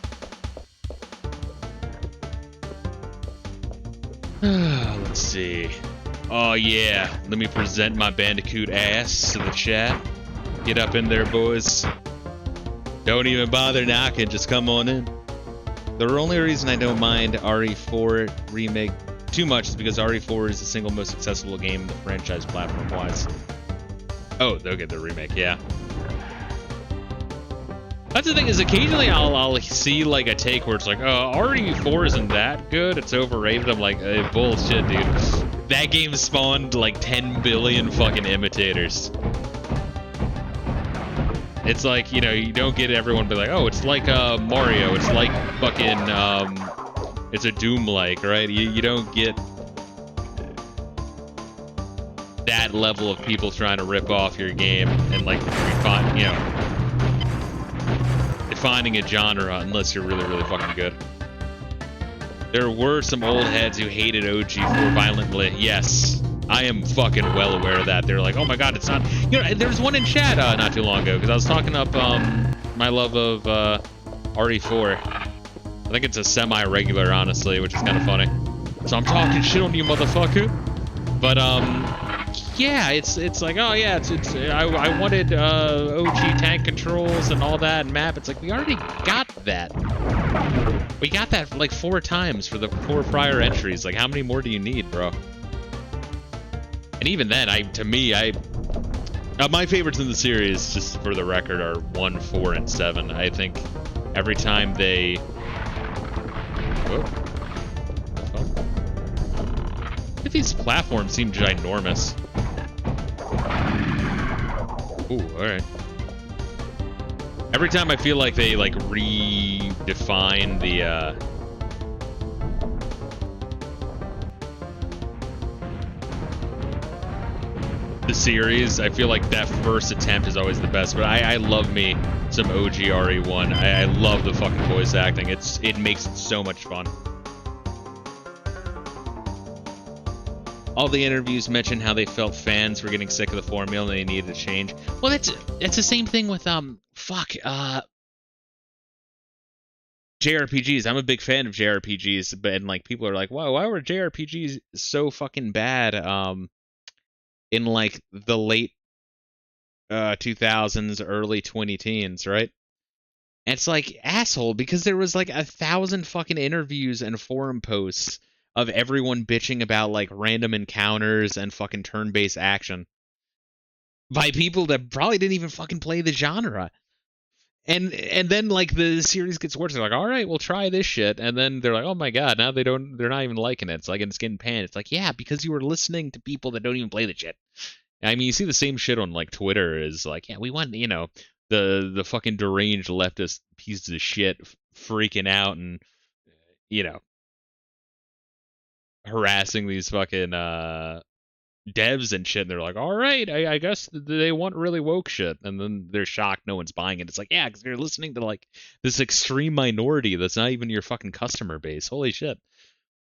Let's see. Oh, yeah. Let me present my Bandicoot ass to the chat. Get up in there, boys. Don't even bother knocking. Just come on in. The only reason I don't mind RE4 remake too much is because RE4 is the single most accessible game in the franchise platform-wise. Oh, they'll get the remake, yeah. That's the thing, is occasionally I'll see like a take where it's like, oh, RE4 isn't that good, it's overrated. I'm like, hey, bullshit, dude. That game spawned like 10 billion fucking imitators. It's like, you know, you don't get everyone be like, oh, it's like Mario, it's like fucking, it's a Doom-like, right? You don't get that level of people trying to rip off your game and like defining a genre unless you're really, really fucking good. There were some old heads who hated OG for violently. Yes, I am fucking well aware of that. They're like, oh my god, it's not. You know, there's one in chat not too long ago because I was talking up my love of RE4. I think it's a semi-regular, honestly, which is kind of funny. So I'm talking shit on you, motherfucker. But yeah, it's like, oh yeah, I wanted OG tank controls and all that and map. It's like we already got that. We got that like 4 times for the 4 prior entries. Like, how many more do you need, bro? And even then, my favorites in the series, just for the record, are 1, 4, and 7. I think every time they... Whoa. If these platforms seem ginormous. Ooh, alright. Every time I feel like they, like, redefine the series, I feel like that first attempt is always the best, but I love me some OG RE1. I love the fucking voice acting. It makes it so much fun. All the interviews mentioned how they felt fans were getting sick of the formula and they needed a change. Well, that's the same thing with JRPGs. I'm a big fan of JRPGs, but and like people are like, "Wow, why were JRPGs so fucking bad?" In like the late 2000s, early 2010s, right? And it's like, asshole, because there was like 1,000 fucking interviews and forum posts of everyone bitching about like random encounters and fucking turn-based action by people that probably didn't even fucking play the genre. And then like the series gets worse. They're like, all right, we'll try this shit. And then they're like, oh my god, now they're not even liking it. It's like it's getting panned. It's like, yeah, because you were listening to people that don't even play the shit. I mean, you see the same shit on like Twitter is like, yeah, we want, you know, the fucking deranged leftist pieces of shit freaking out and, you know, harassing these fucking devs and shit, and they're like, all right, I guess they want really woke shit, and then they're shocked no one's buying it. It's like, yeah, because you're listening to like this extreme minority that's not even your fucking customer base. Holy shit.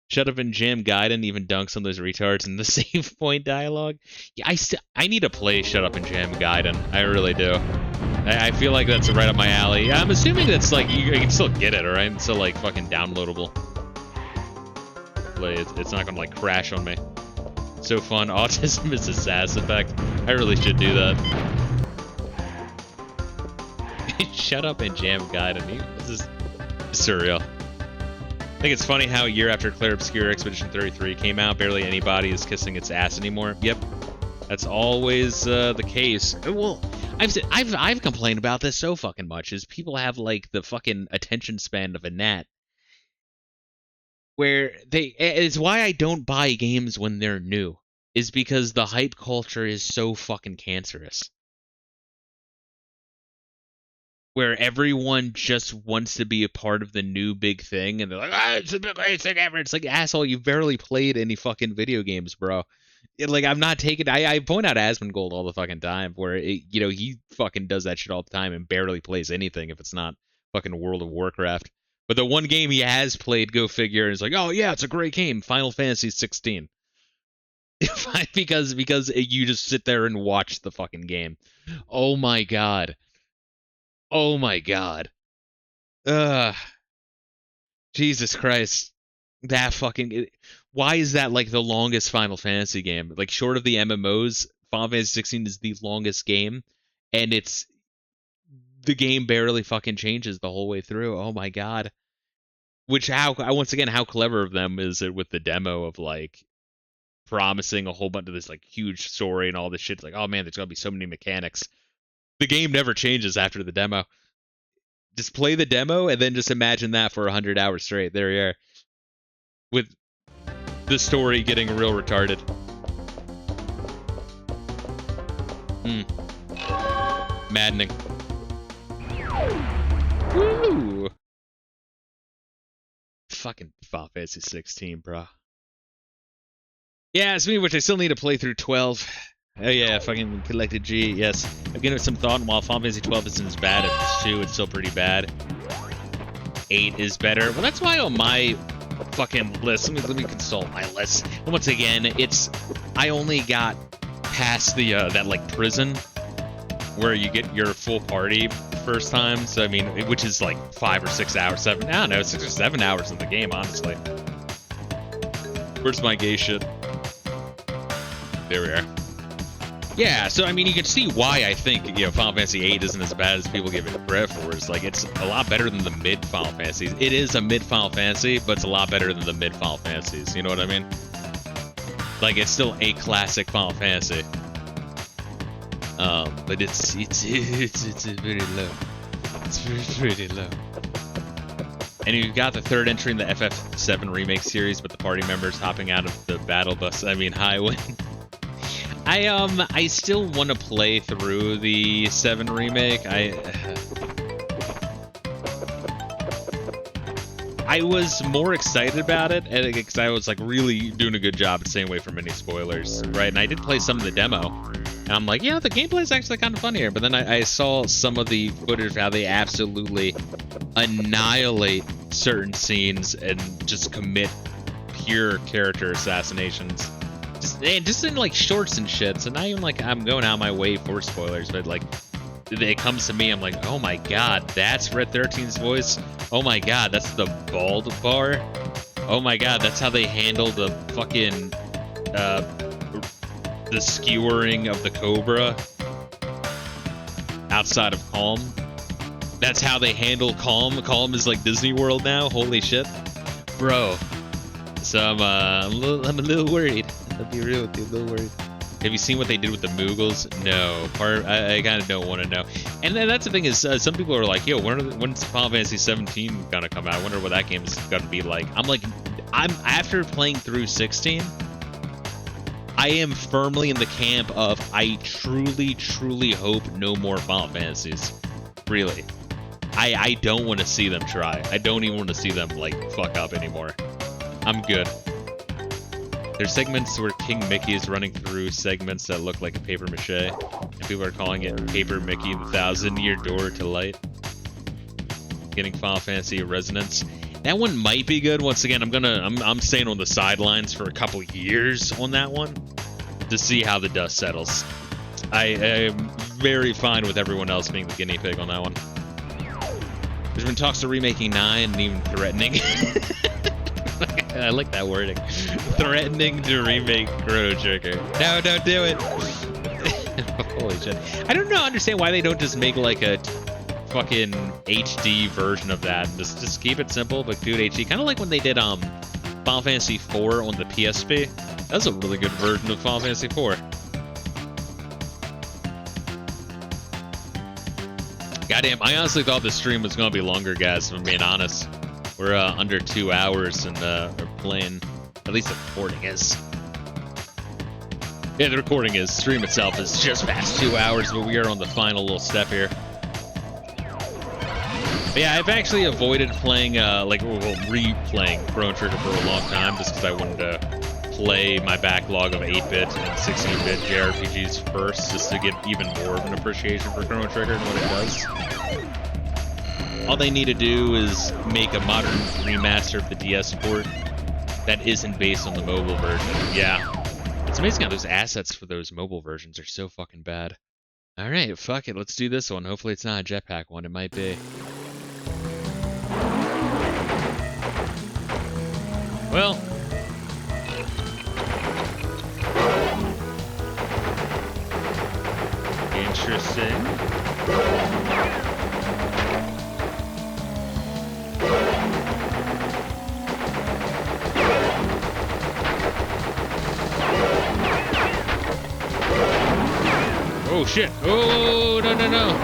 Shut up and jam Gaiden even dunks on those retards in the save point dialogue. Yeah, I need to play Shut Up and Jam Gaiden. I really do. I feel like that's right up my alley. I'm assuming that's like you can still get it, alright? It's still like fucking downloadable. It's not gonna like crash on me. So fun. Autism is a sass effect. I really should do that. Shut up and jam Gaiden. This is surreal. I think it's funny how a year after Clair Obscur Expedition 33 came out, barely anybody is kissing its ass anymore. Yep, that's always the case. Well, I've complained about this so fucking much. Is people have like the fucking attention span of a gnat. Where it's why I don't buy games when they're new, is because the hype culture is so fucking cancerous. Where everyone just wants to be a part of the new big thing, and they're like, it's the greatest thing ever. It's like, asshole, you've barely played any fucking video games, bro. Like, I'm not taking... I point out Asmongold all the fucking time, where, you know, he fucking does that shit all the time and barely plays anything if it's not fucking World of Warcraft. But the one game he has played, go figure, is like, oh yeah, it's a great game, Final Fantasy 16. because you just sit there and watch the fucking game. Oh my god. Oh my god. Jesus Christ. That fucking... Why is that like the longest Final Fantasy game? Like, short of the MMOs, Final Fantasy 16 is the longest game, and it's... The game barely fucking changes the whole way through. Oh my god. Which, once again, how clever of them is it with the demo of, like, promising a whole bunch of this, like, huge story and all this shit. It's like, oh man, there's gonna be so many mechanics. The game never changes after the demo. Just play the demo and then just imagine that for 100 hours straight. There you are. With the story getting real retarded. Maddening. Woo! Fucking Final Fantasy 16, bro. Yeah, it's me, which I still need to play through 12. Oh yeah, fucking Collected G, yes. I've given it some thought, and while Final Fantasy 12 isn't as bad as 2, it's still pretty bad. 8 is better. Well, that's why on my fucking list. Let me consult my list. And once again, I only got past the that like prison where you get your full party first time. So I mean, which is like 5 or 6 hours, 7. I don't know, 6 or 7 hours in the game, honestly. Where's my gay shit? There we are. Yeah, so I mean, you can see why I think, you know, Final Fantasy VIII isn't as bad as people give it credit for. It's like, it's a lot better than the mid Final Fantasies. It is a mid Final Fantasy, but it's a lot better than the mid Final Fantasies. You know what I mean? Like, it's still a classic Final Fantasy. But it's very low. It's pretty low. And you've got the third entry in the FF7 remake series, but the party members hopping out of the battle bus. I mean, Highwind. I still want to play through the 7 remake. I was more excited about it because I was like really doing a good job at staying away from any spoilers, right? And I did play some of the demo, and I'm like, yeah, the gameplay is actually kind of fun here. But then I saw some of the footage of how they absolutely annihilate certain scenes and just commit pure character assassinations. Just in like shorts and shit. So not even like I'm going out my way for spoilers, but like it comes to me, I'm like, oh my god, that's Red 13's voice. Oh my god, that's the bald bar. Oh my god, that's how they handle the fucking the skewering of the Cobra outside of Calm. That's how they handle Calm. Calm is like Disney World now. Holy shit, bro. So I'm a little worried. I'll be real with you, a little worried. Have you seen what they did with the Moogles? No. I kind of don't want to know. And then that's the thing is, some people are like, yo, when's Final Fantasy 17 gonna come out? I wonder what that game is gonna be like. I'm after playing through 16, I am firmly in the camp of I truly, truly hope no more Final Fantasies. Really. I don't want to see them try. I don't even want to see them, like, fuck up anymore. I'm good. There's segments where King Mickey is running through segments that look like a paper mache, and people are calling it Paper Mickey, the 1,000-year door to light. Getting Final Fantasy resonance. That one might be good. Once again, I'm staying on the sidelines for a couple years on that one to see how the dust settles. I am very fine with everyone else being the guinea pig on that one. There's been talks of remaking 9 and even threatening. I like that wording. Threatening to remake Chrono Trigger. No, don't do it. Holy shit. I don't understand why they don't just make like a fucking HD version of that. Just keep it simple, but do it HD. Kind of like when they did Final Fantasy IV on the PSP. That's a really good version of Final Fantasy IV. Goddamn, I honestly thought this stream was going to be longer, guys, if I'm being honest. We're under 2 hours and we're playing, at least the recording is. Yeah, the recording is. Stream itself is just past 2 hours, but we are on the final little step here. But yeah, I've actually avoided playing, replaying Chrono Trigger for a long time just because I wanted to play my backlog of 8-bit and 16-bit JRPGs first, just to get even more of an appreciation for Chrono Trigger and what it does. All they need to do is make a modern remaster of the DS port that isn't based on the mobile version. Yeah. It's amazing how those assets for those mobile versions are so fucking bad. Alright, fuck it, let's do this one. Hopefully it's not a jetpack one, it might be. Well. Interesting. Oh shit! Oh no!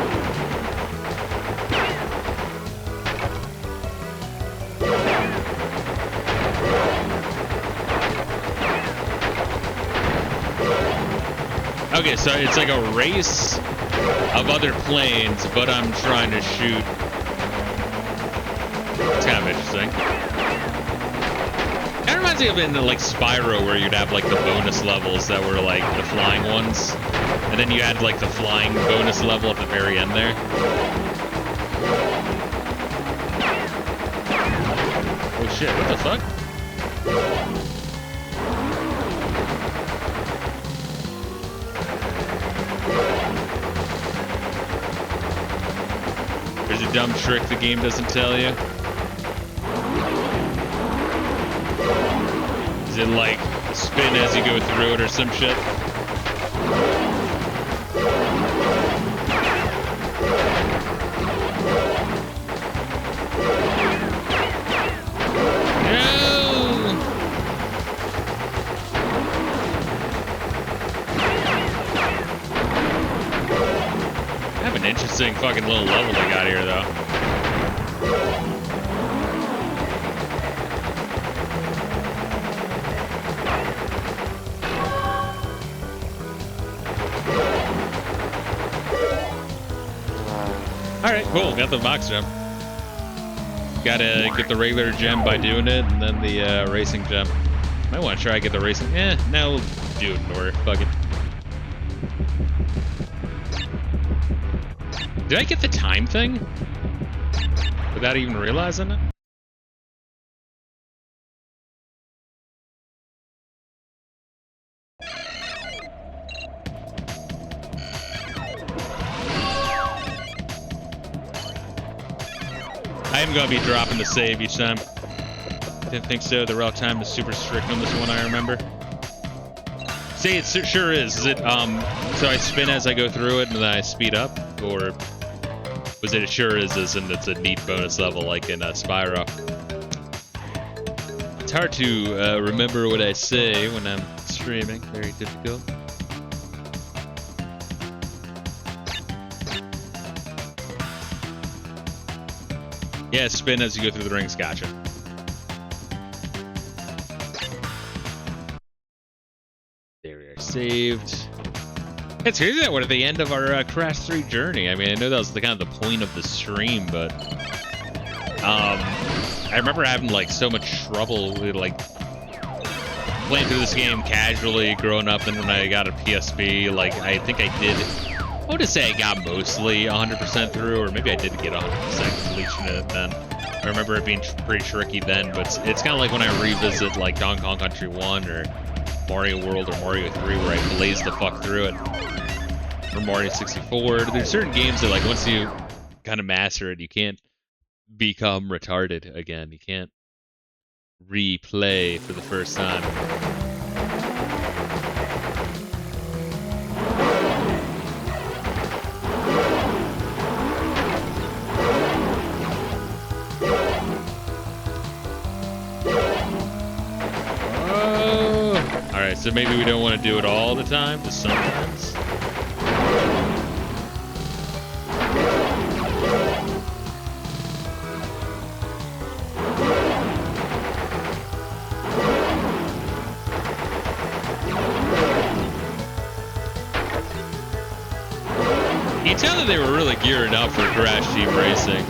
Okay, so it's like a race of other planes, but I'm trying to shoot. It's kind of interesting. Kind of reminds me of in like Spyro, where you'd have like the bonus levels that were like the flying ones. And then you add like the flying bonus level at the very end there. Oh shit, what the fuck? There's a dumb trick the game doesn't tell you. Is it like spin as you go through it or some shit? Interesting fucking little level they got here, though. Alright, cool. Got the box gem. Gotta get the regular gem by doing it, and then the racing gem. Might want to try to get the racing. No, we'll do it in order. Fuck it. Did I get the time thing? Without even realizing it? I am going to be dropping the save each time. Didn't think so. The rail time is super strict on this one, I remember. See, it sure is. Is it, so I spin as I go through it and then I speed up? Or was it sure is and it's a neat bonus level like in Spyro? It's hard to remember what I say when I'm streaming. Very difficult. Yeah, spin as you go through the rings. Gotcha. There we are, saved. It's crazy that we're at the end of our Crash 3 journey. I mean, I know that was the kind of the point of the stream, but I remember having like so much trouble with like playing through this game casually growing up, and when I got a PSP, like I think I did. I would say I got mostly 100% through, or maybe I did get 100% completion of it then. I remember it being pretty tricky then, but it's kind of like when I revisit like Donkey Kong Country 1 or Mario World or Mario 3 where I blazed the fuck through it. Or Mario 64. There's certain games that like once you kind of master it, you can't become retarded again. You can't replay for the first time. Oh. Alright, so maybe we don't want to do it all the time, just sometimes. You can tell that they were really gearing up for Crash Team Racing.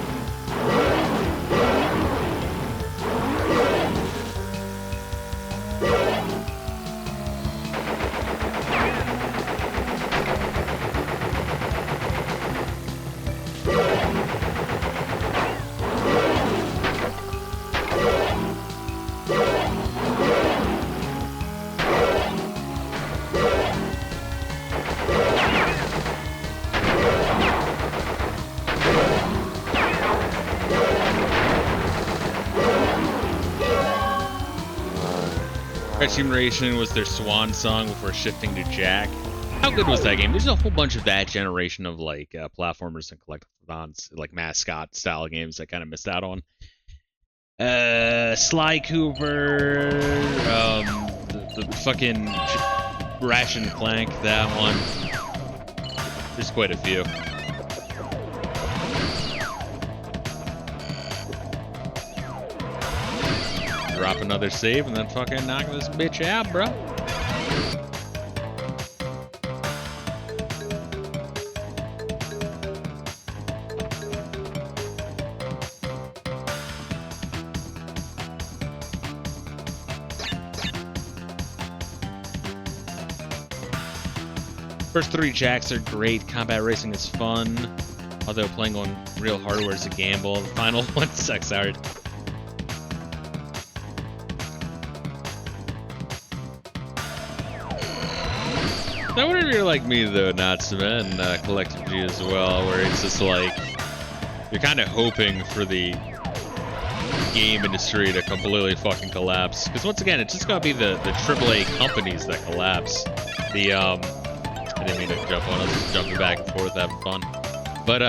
Crash Team Racing was their swan song before shifting to Jack. How good was that game? There's a whole bunch of that generation of like platformers and collectathons, like mascot style games that kind of missed out on. Sly Cooper, the fucking Ratchet and Clank, that one. There's quite a few. Drop another save and then fucking knock this bitch out, bro. First three jacks are great. Combat racing is fun, although playing on real hardware is a gamble. The final one sucks hard. I wonder if you're like me though, Natsume, and Collective G as well, where it's just like you're kind of hoping for the game industry to completely fucking collapse. Because once again, it's just gonna be the AAA companies that collapse. I didn't mean to jump on. I was just jumping back and forth, having fun. But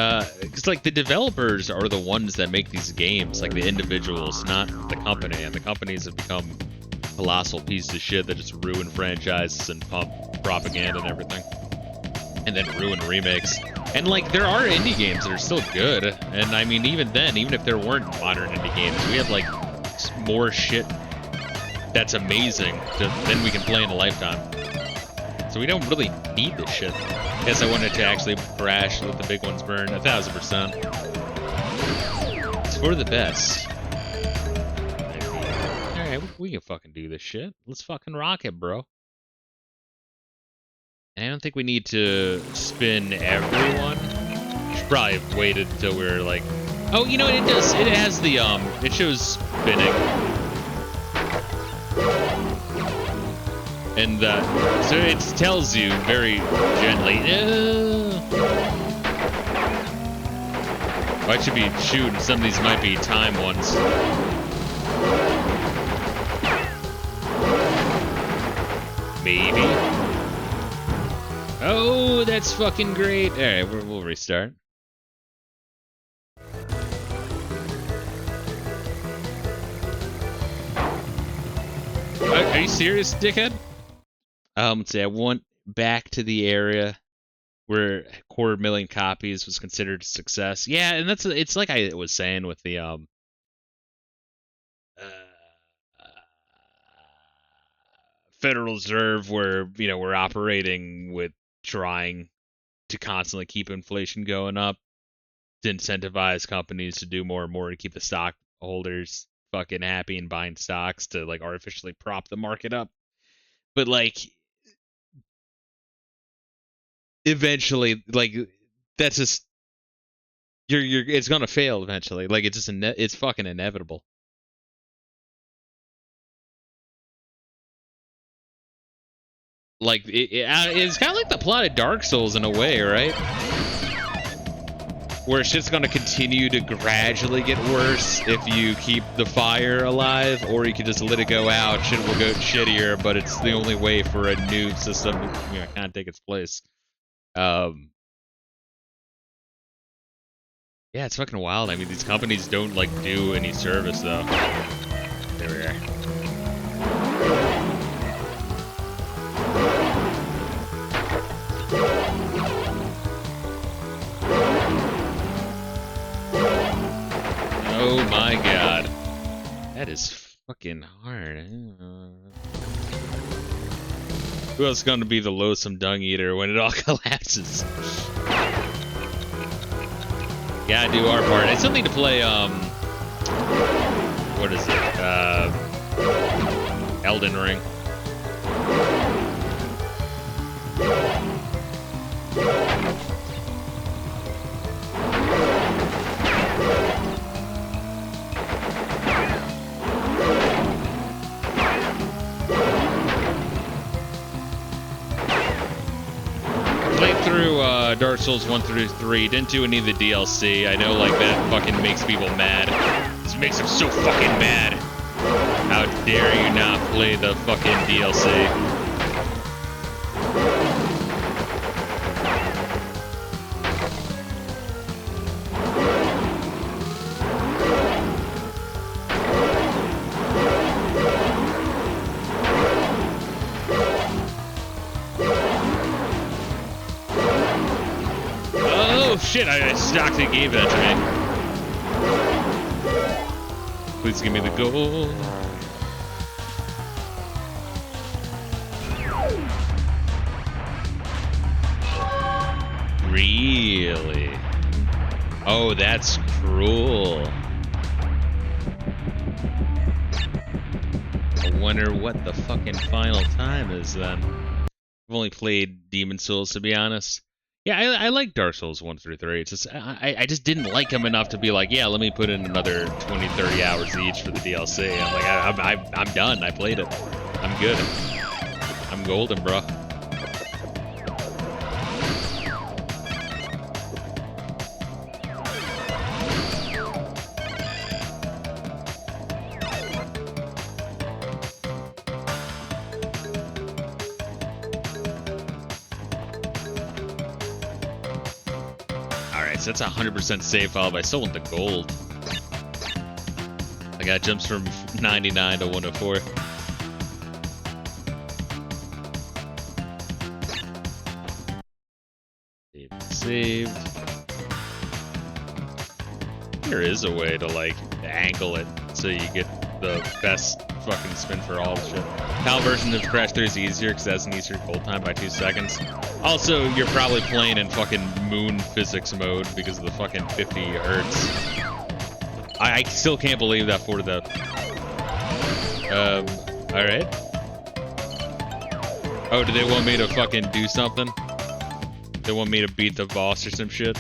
it's like the developers are the ones that make these games, like the individuals, not the company. And the companies have become colossal pieces of shit that just ruin franchises and pump propaganda and everything, and then ruin remakes. And like there are indie games that are still good, and I mean even then, even if there weren't modern indie games, we have like more shit that's amazing than we can play in a lifetime. So we don't really need this shit. Guess I wanted to actually crash, let the big ones burn 1000%. It's for the best. Alright, we can fucking do this shit. Let's fucking rock it, bro. And I don't think we need to spin everyone. Should probably have waited until we were like... Oh, you know what it does? It has the, it shows spinning. And, so it tells you very gently... I should be shooting. Some of these might be time ones. Maybe. Oh, that's fucking great. Alright, we'll restart. Are you serious, dickhead? Let's see, I went back to the area where 250,000 copies was considered a success. Yeah, and it's like I was saying with the Federal Reserve, where we're operating with trying to constantly keep inflation going up to incentivize companies to do more and more to keep the stockholders fucking happy and buying stocks to like artificially prop the market up. But like eventually, like that's just you're it's gonna fail eventually. Like it's just it's fucking inevitable. Like it's kind of like the plot of Dark Souls in a way, right? Where shit's gonna continue to gradually get worse if you keep the fire alive, or you can just let it go out. Shit will go shittier, but it's the only way for a new system to kind of take its place. Yeah, it's fucking wild. I mean, these companies don't like do any service though. There we are. Oh my god. That is fucking hard. Who else is going to be the loathsome dung eater when it all collapses? Gotta do our part. I still need to play, what is it? Elden Ring. Through Dark Souls 1 through 3, didn't do any of the DLC. I know like that fucking makes people mad. This makes them so fucking mad. How dare you not play the fucking DLC? Shit, I stocked and gave that to me. Please give me the gold. Really? Oh, that's cruel. I wonder what the fucking final time is then. I've only played Demon Souls, to be honest. Yeah, I like Dark Souls 1 through 3. It's just I just didn't like them enough to be like, yeah, let me put in another 20, 30 hours each for the DLC. I'm like, I'm done. I played it. I'm good. I'm golden, bro. Nice, that's a 100% save file, but I still want the gold. I got jumps from 99 to 104. Saved. There is a way to like angle it so you get the best fucking spin for all the shit. PAL version of Crash 3 is easier because it has an easier hold time by 2 seconds. Also, you're probably playing in fucking moon physics mode because of the fucking 50 hertz. I still can't believe that for the. Alright. Oh, do they want me to fucking do something? They want me to beat the boss or some shit?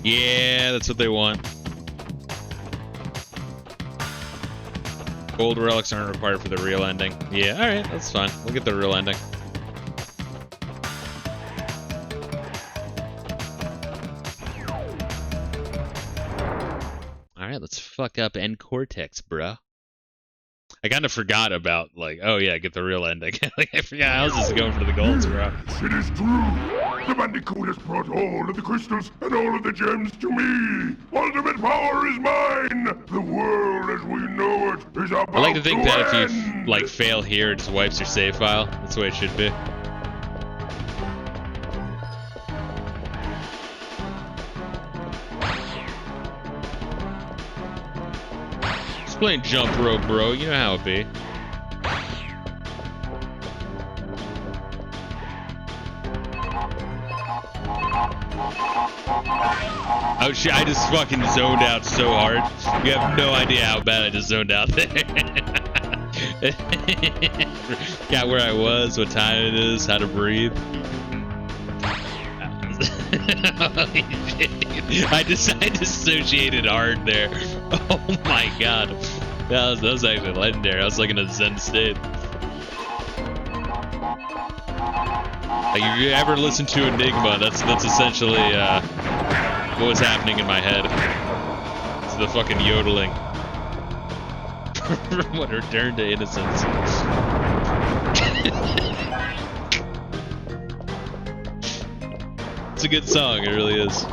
Yeah, that's what they want. Gold relics aren't required for the real ending. Yeah, alright, that's fine. We'll get the real ending. Alright, let's fuck up End Cortex, bruh. I kind of forgot about, like, oh yeah, get the real ending. Like, I forgot I was just going for the golds, bro. It is true. The Bandicoot has brought all of the crystals and all of the gems to me. Ultimate power is mine. The world as we know it is about to I like to think that if you, end. like, fail here, it just wipes your save file. That's the way it should be. Just playing jump rope, bro. You know how it be. Oh shit, I just fucking zoned out so hard. You have no idea how bad I just zoned out there. Got where I was, what time it is, how to breathe. Holy shit, dude. I dissociated hard there. Oh my god. That was actually legendary. I was like in a zen state. Like, if you ever listen to Enigma, that's essentially what was happening in my head. It's the fucking yodeling. What a return to innocence. It's a good song, it really is.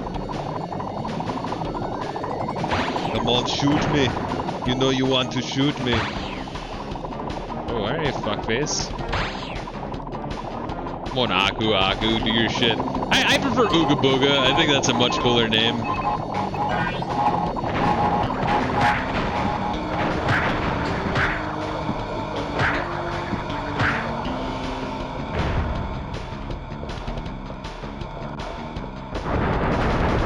Come on, shoot me. You know you want to shoot me. Oh, alright, fuckface. Come on, Aku, do your shit. I prefer Ooga Booga. I think that's a much cooler name.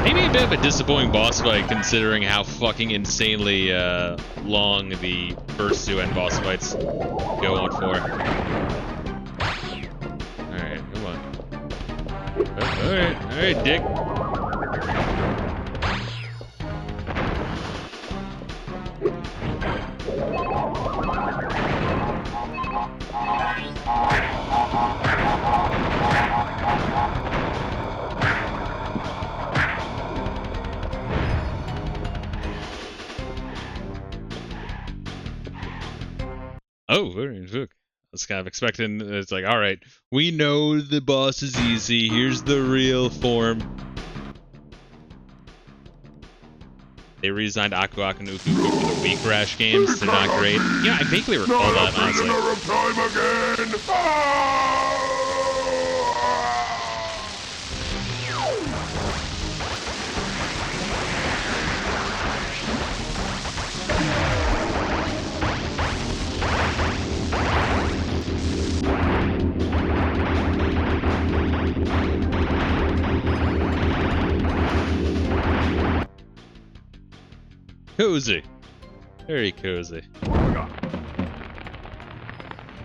Maybe a bit of a disappointing boss fight considering how fucking insanely long the first 2 end boss fights go on for. Alright, dick. Oh, look. I was kind of expecting, it's like, alright, we know the boss is easy, here's the real form. They redesigned Aku Aku and Uku Uku for the Wii Crash games, they're not great. Yeah, I vaguely recall that, honestly. Of time again. Cozy. Very cozy.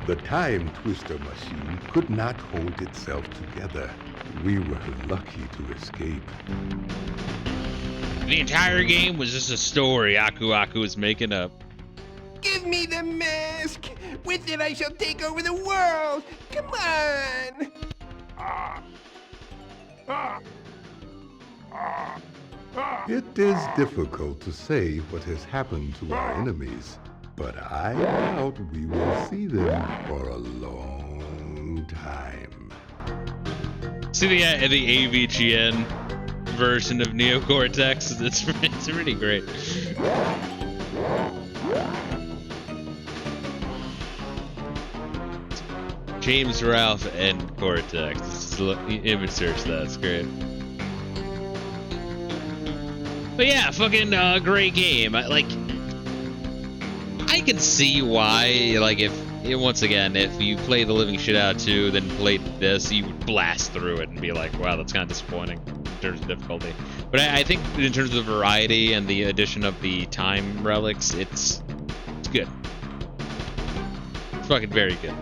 The time twister machine could not hold itself together. We were lucky to escape. The entire game was just a story Aku Aku was making up. Give me the mask! With it I shall take over the world! Come on! It is difficult to say what has happened to our enemies, but I doubt we will see them for a long time. See the AVGN version of Neocortex? It's really great. James Ralph and Cortex. Just image search that. That's great. But yeah, fucking great game. I can see why, like, once again, if you play the living shit out too, then played this, you would blast through it and be like, wow, that's kind of disappointing in terms of difficulty. But I think in terms of the variety and the addition of the time relics, it's good. It's fucking very good.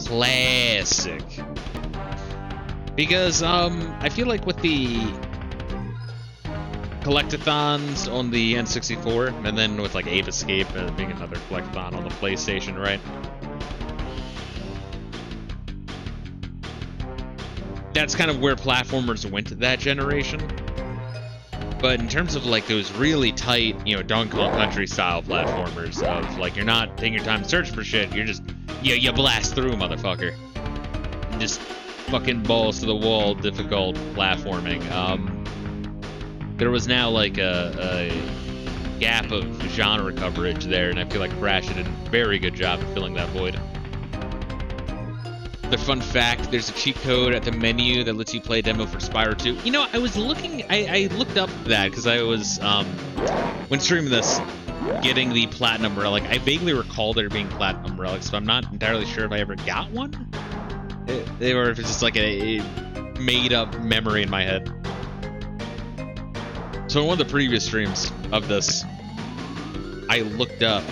Classic. Because I feel like with the collectathons on the N64, and then with like Ape Escape being another collectathon on the PlayStation, right? That's kind of where platformers went that generation. But in terms of like those really tight, you know, Donkey Kong Country style platformers of like you're not taking your time to search for shit, you're just you blast through, motherfucker. Just fucking balls to the wall, difficult platforming. There was now like a gap of genre coverage there, and I feel like Crash did a very good job of filling that void. The fun fact, there's a cheat code at the menu that lets you play a demo for Spyro 2. You know, I was looking, I looked up that because I was, when streaming this, getting the Platinum Relic. I vaguely recall there being Platinum Relics, but I'm not entirely sure if I ever got one. Or if it's just like a made-up memory in my head. So in one of the previous streams of this, I looked up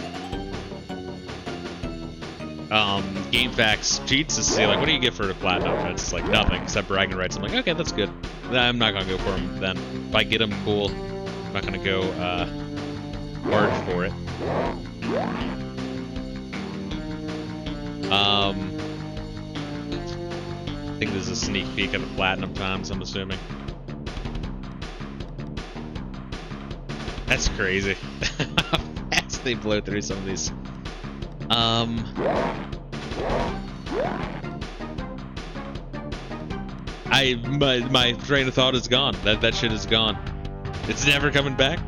GameFAQs cheats to see, like, what do you get for the Platinum? And it's like nothing except bragging rights. I'm like, okay, that's good. I'm not gonna go for them then. If I get them, cool. I'm not gonna go hard for it. I think this is a sneak peek of the Platinum times, I'm assuming. That's crazy. How fast they blow through some of these. My train of thought is gone. That shit is gone. It's never coming back.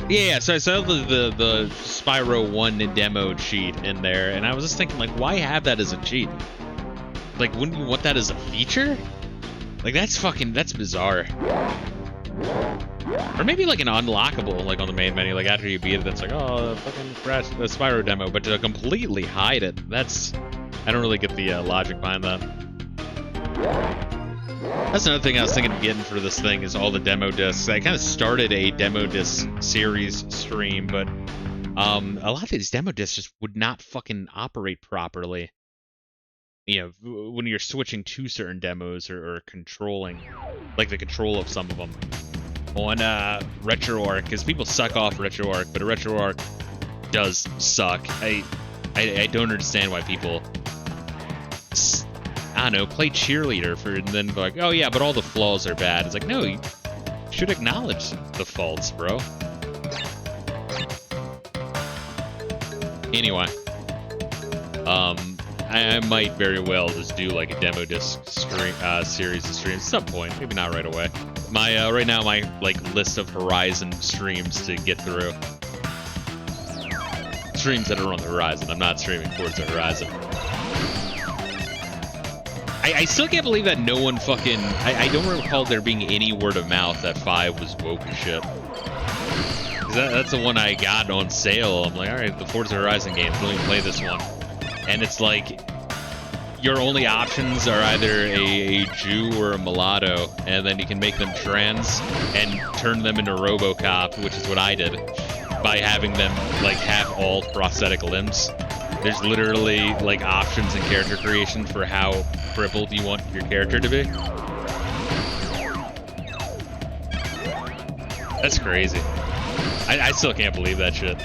Yeah, so I saw the Spyro 1 demo cheat in there, and I was just thinking, like, why have that as a cheat? Like, wouldn't you want that as a feature? Like, that's bizarre. Or maybe like an unlockable, like on the main menu, like after you beat it, that's like, oh, fucking Crash, the Spyro demo, but to completely hide it, I don't really get the logic behind that. That's another thing I was thinking of getting for this thing is all the demo discs. I kind of started a demo disc series stream, but a lot of these demo discs just would not fucking operate properly. You know, when you're switching to certain demos or controlling, like the control of some of them. On RetroArch, because people suck off RetroArch, but a RetroArch does suck. I don't understand why people, I don't know, play cheerleader for and then be like, oh yeah, but all the flaws are bad. It's like, no, you should acknowledge the faults, bro. Anyway, I might very well just do like a demo disc series of streams at some point, maybe not right away. My right now my like list of Horizon streams to get through. Streams that are on the Horizon. I'm not streaming Forza Horizon. I still can't believe that no one fucking. I don't recall there being any word of mouth that 5 was woke as shit. That's the one I got on sale. I'm like, all right, the Forza Horizon game. Let me play this one. And it's like, your only options are either a Jew or a mulatto, and then you can make them trans and turn them into RoboCop, which is what I did, by having them like have all prosthetic limbs. There's literally like options in character creation for how crippled you want your character to be. That's crazy. I still can't believe that shit.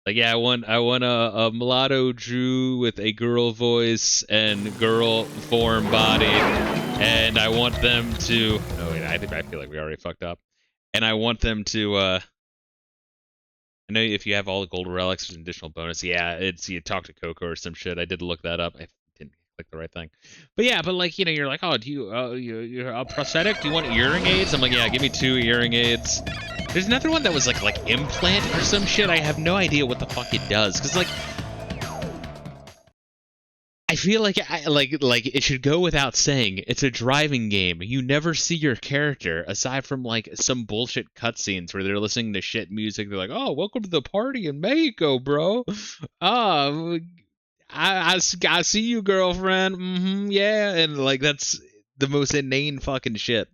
Like, yeah, I want a mulatto Jew with a girl voice and girl form body, and I want them to. Oh wait, I feel like we already fucked up. And I want them to, I know if you have all the gold relics, there's an additional bonus. Yeah, it's you talk to Coco or some shit. I did look that up. I didn't click the right thing. But yeah, but like, you know, you're like, oh, do you, you're a prosthetic? Do you want hearing aids? I'm like, yeah, give me 2 hearing aids. There's another one that was like implant or some shit. I have no idea what the fuck it does. Cause like, I feel like like it should go without saying. It's a driving game. You never see your character aside from like some bullshit cutscenes where they're listening to shit music. They're like, "Oh, welcome to the party in Mexico, bro. Oh, I see you, girlfriend. Yeah." And like that's the most inane fucking shit.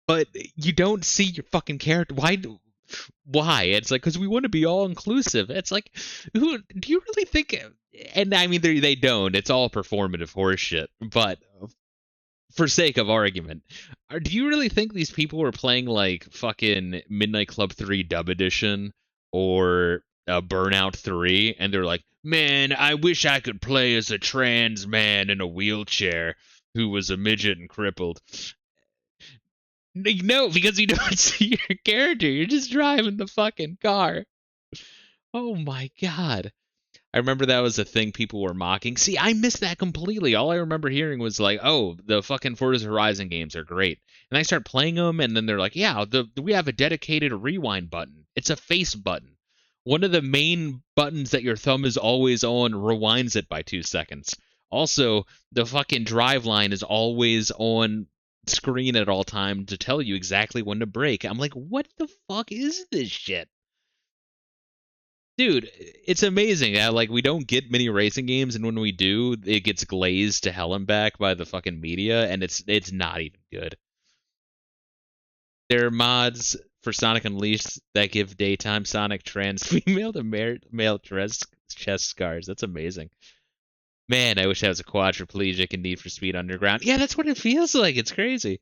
But you don't see your fucking character. Why? It's like, because we want to be all inclusive. It's like, who do you really think? And I mean, they don't. It's all performative horseshit. But for sake of argument, do you really think these people were playing like fucking Midnight Club 3 Dub Edition or Burnout 3, and they're like, man, I wish I could play as a trans man in a wheelchair who was a midget and crippled. No, because you don't see your character. You're just driving the fucking car. Oh my god. I remember that was a thing people were mocking. See, I missed that completely. All I remember hearing was like, oh, the fucking Forza Horizon games are great. And I start playing them, and then they're like, yeah, we have a dedicated rewind button. It's a face button. One of the main buttons that your thumb is always on rewinds it by 2 seconds. Also, the fucking drive line is always on screen at all time to tell you exactly when to brake. I'm like, what the fuck is this shit? Dude, it's amazing. Like, we don't get many racing games, and when we do, it gets glazed to hell and back by the fucking media, and it's not even good. There are mods for Sonic Unleashed that give daytime Sonic trans female to male chest scars. That's amazing. Man, I wish I was a quadriplegic in Need for Speed Underground. Yeah, that's what it feels like. It's crazy.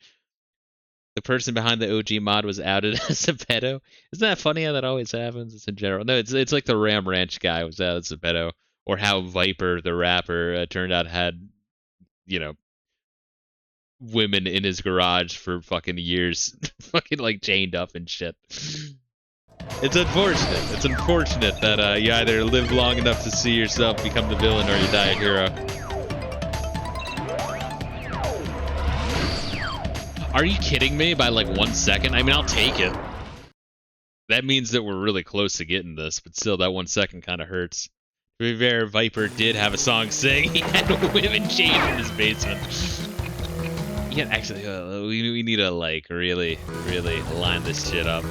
The person behind the OG mod was outed as a pedo. Isn't that funny how that always happens? It's in general. No, it's like the Ram Ranch guy was out as a pedo, or how Viper the rapper turned out had, you know, women in his garage for fucking years, fucking like chained up and shit. It's unfortunate. It's unfortunate that you either live long enough to see yourself become the villain or you die a hero. Are you kidding me? By like 1 second? I mean, I'll take it. That means that we're really close to getting this, but still, that 1 second kind of hurts. To be fair, Viper did have a song saying he had women chained in his basement. Yeah, actually, we need to like really line this shit up.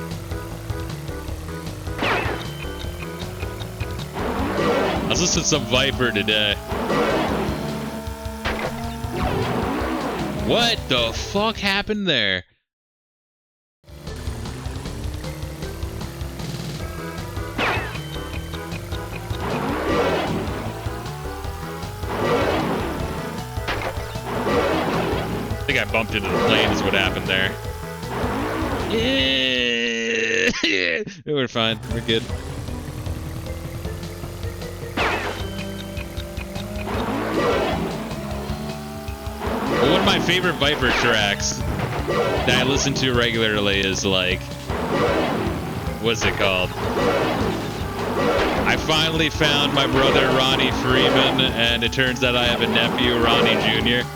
I was listening to some Viper today. What the fuck happened there? I think I bumped into the plane is what happened there. Yeah. We're fine. We're good. One of my favorite Viper tracks that I listen to regularly is like, what's it called? I finally found my brother Ronnie Freeman, and it turns out I have a nephew, Ronnie Jr.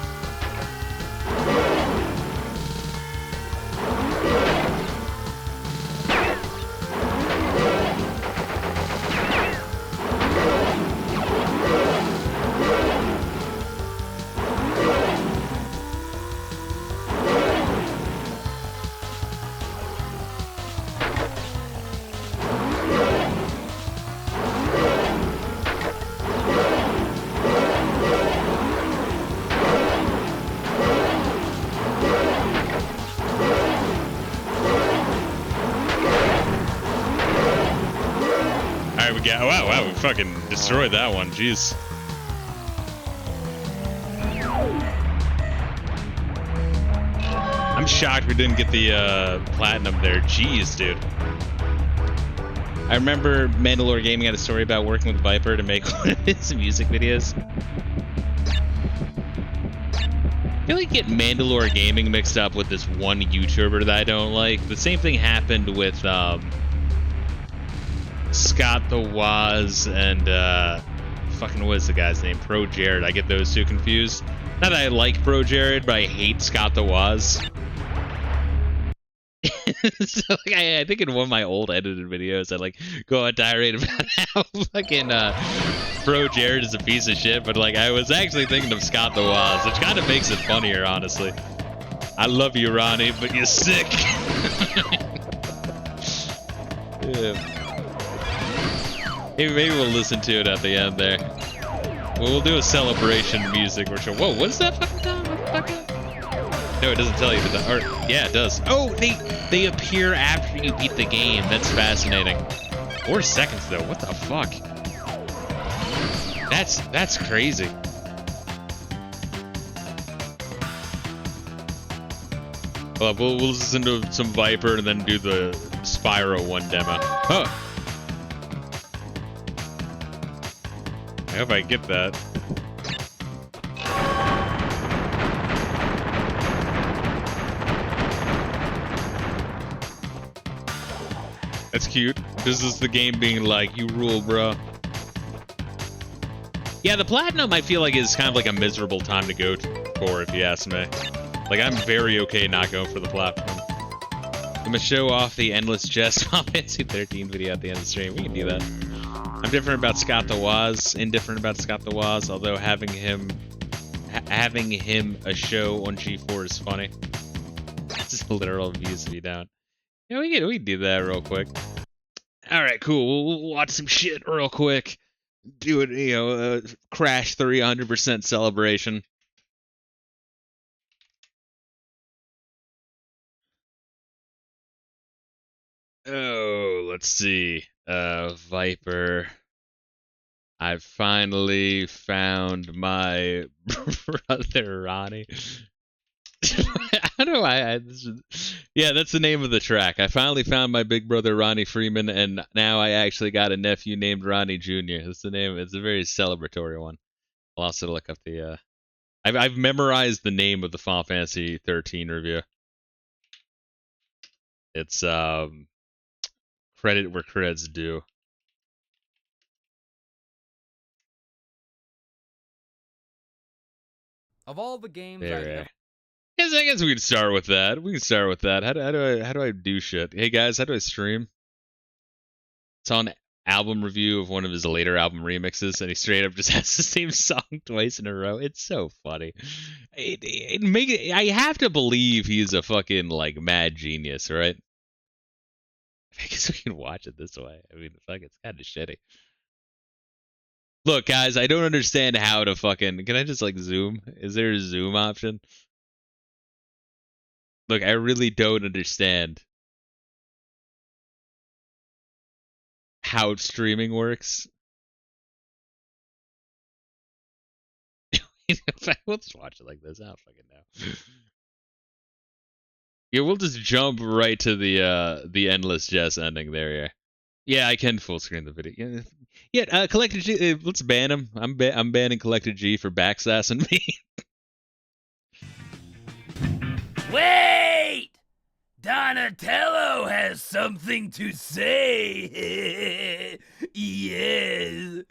Wow, we fucking destroyed that one, jeez. I'm shocked we didn't get the platinum there, jeez, dude. I remember Mandalore Gaming had a story about working with Viper to make one of his music videos. I feel like get Mandalore Gaming mixed up with this one YouTuber that I don't like. The same thing happened with Scott the Waz and fucking what is the guy's name? Pro Jared. I get those two confused. Not that I like Pro Jared, but I hate Scott the Waz. So like, I think in one of my old edited videos, I like go on tirade about how fucking Pro Jared is a piece of shit, but like I was actually thinking of Scott the Waz, which kind of makes it funnier, honestly. I love you, Ronnie, but you're sick. Yeah. Maybe we'll listen to it at the end there. We'll do a celebration music or show. Whoa, what's that fucking time, motherfucker? No, it doesn't tell you the art. Yeah, it does. Oh, they appear after you beat the game. That's fascinating. 4 seconds though. What the fuck? That's crazy. We'll listen to some Viper and then do the Spyro 1 demo. Huh. I hope I get that. That's cute. This is the game being like, you rule, bro. Yeah, the Platinum I feel like is kind of like a miserable time to go for, if you ask me. Like, I'm very okay not going for the Platinum. I'm gonna show off the Endless Chess Final Fantasy 13 video at the end of the stream. We can do that. I'm different about Scott the Waz, indifferent about Scott the Waz, although having him a show on G4 is funny. This is literal views me down. Yeah, we can do that real quick. Alright, cool. We'll watch some shit real quick. Do it, you know, Crash 300% celebration. Oh, let's see. Viper. I finally found my brother Ronnie. I don't know why. Yeah, that's the name of the track. I finally found my big brother Ronnie Freeman, and now I actually got a nephew named Ronnie Jr. That's the name. It's a very celebratory one. I'll also look up the. I've memorized the name of the Final Fantasy 13 review. It's credit where credit's due. Of all the games I guess we can start with that. How do I do shit? Hey guys, how do I stream? It's on album review of one of his later album remixes, and he straight up just has the same song twice in a row. It's so funny. I have to believe he's a fucking like mad genius, right? I guess we can watch it this way. I mean, fuck, it's kind of shitty. Look, guys, I don't understand how to fucking... Can I just, like, zoom? Is there a zoom option? Look, I really don't understand how streaming works. We'll just watch it like this. I don't fucking know. Yeah, we'll just jump right to the Endless Chess ending there, yeah. Yeah, I can full screen the video. Yeah, Collected G. Let's ban him. I'm banning Collected G for backsassing me. Wait! Donatello has something to say. Yes.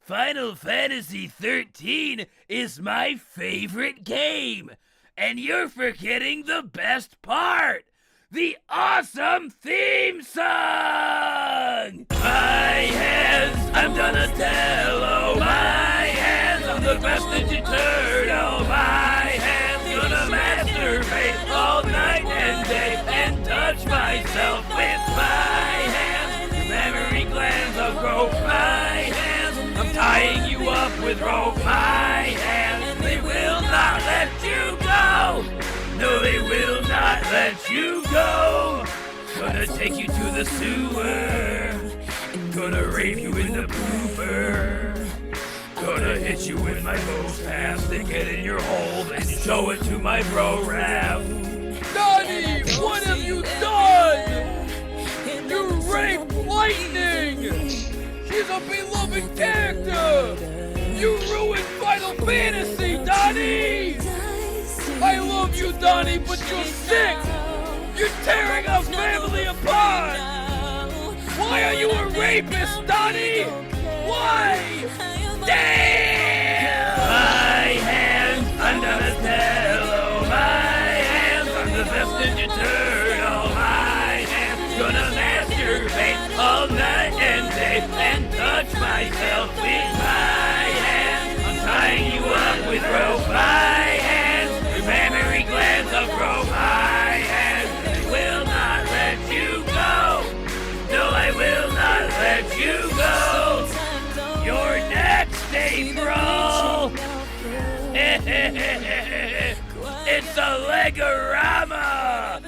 Final Fantasy 13 is my favorite game. And you're forgetting the best part. The awesome theme song! My hands, I'm Donatello. My hands, I'm the best Ninja Turtle. My hands, gonna masturbate all night and day and touch myself with my hands. Memory glands will grow. My hands, I'm tying you up with rope. My hands, they will not let you go. No, they will not let you go. Gonna take you to the sewer. Gonna rape you in the pooper. Gonna hit you with my ghost pass. Stick it in your hole and show it to my bro Rav. Donnie, what have you done? You raped Lightning! She's a beloved character! You ruined Final Fantasy, Donnie! I love you, Donnie, but you're sick! You're tearing our family apart! Why are you a rapist, Donnie? Why? Damn! My hands under the pillow, my hands on the vestige eternal, my hands gonna masturbate all night and day and touch myself with my hands. I'm tying you up with rope, my hands, your mammary glands up rope, my hands. I will not let you go. No, I will not let you go. You're next, April. It's a Legorama!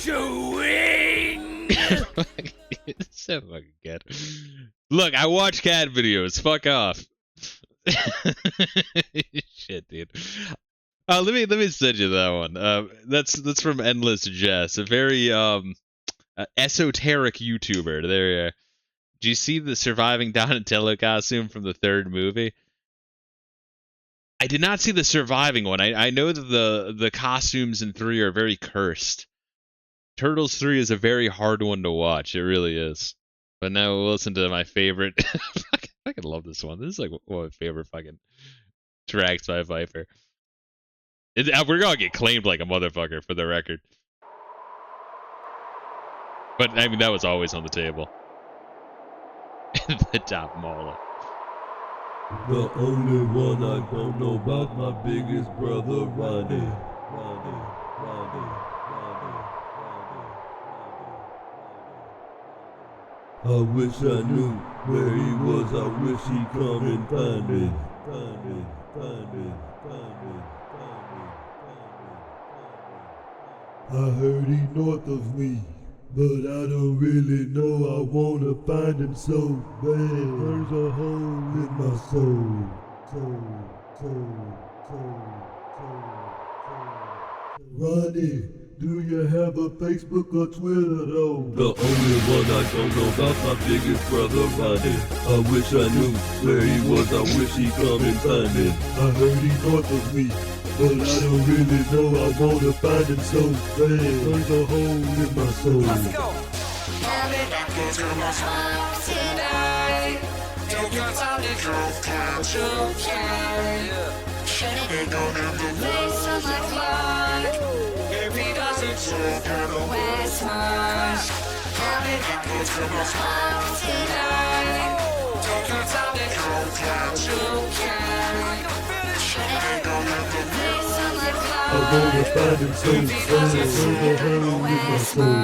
Chewing! It's so fucking good. Look, I watch cat videos. Fuck off. Shit, dude. Let me send you that one. That's from Endless Jess, a very esoteric YouTuber. There. Do you see the surviving Donatello costume from the third movie? I did not see the surviving one. I know that the costumes in 3 are very cursed. Turtles 3 is a very hard one to watch. It really is. But now we'll listen to my favorite. I fucking love this one. This is like one of my favorite fucking tracks by Viper. We're gonna get claimed like a motherfucker for the record. But I mean, that was always on the table. The top mauler. The only one I don't know about my biggest brother, Ronnie. I wish I knew where he was. I wish he'd come and find me. I heard he north of me, but I don't really know. I wanna find him so bad. There's a hole in my soul. Ronnie, do you have a Facebook or Twitter though? The only one I don't know about my biggest brother, Ronnie. I wish I knew where he was. I wish he'd come and find me. I heard he north of me, but I don't really know. I wanna find him so bad. There's a hole in my soul. Let's go. Don't got time to drove count your can. Should've been on in the face of my clock. If he doesn't show the West March, I'll be back to my spot tonight. Don't got time to drove count your can. Should've been on in the face of my clock. I wanna find him so bad. There's a hole in my soul.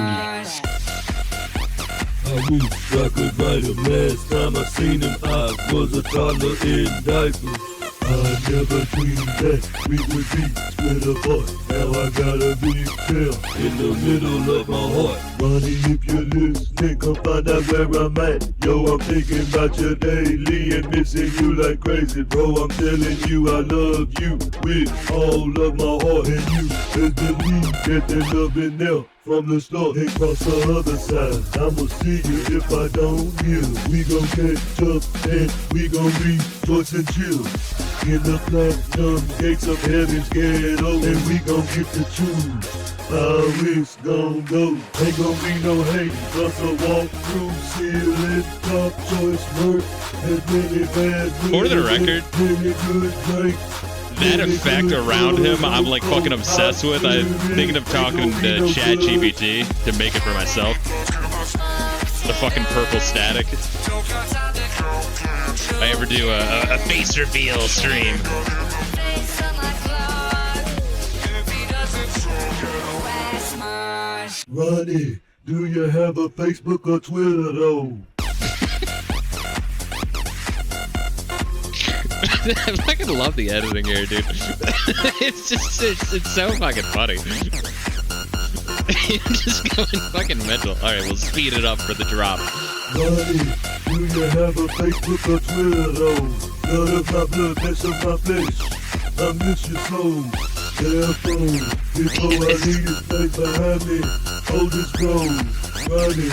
I wish I could write him. Last time I seen him, I was a toddler in diapers. I never dreamed that we would be split apart. Now I got a big tail in the middle of my heart. Ronnie, if you're listening, come find out where I'm at. Yo, I'm thinking about you daily and missing you like crazy. Bro, I'm telling you I love you with all of my heart. And you best believe that there's loving there from the start. And cross the other side, I'ma see you if I don't hear. We gon' catch up and we gon' rejoice and chill in the platinum gates of heaven's ghetto, and we gon' get to choose how it's gon' go. Ain't gon' be no hate, just a walk through ceiling, top choice work, as many bad For the record, that effect around him, I'm like fucking obsessed with. I'm thinking of talking to ChatGPT to make it for myself. The fucking purple static. If I ever do a face reveal stream. Ronnie, do you have a Facebook or Twitter though? I fucking love the editing here, dude. it's so fucking funny. I'm just going fucking mental. Alright, we'll speed it up for the drop. Ronnie, do you have a Facebook or Twitter though? Blood of my blood, flesh of my flesh. I miss your soul. Therefore, before I leave this place behind me, hold this road. Ronnie,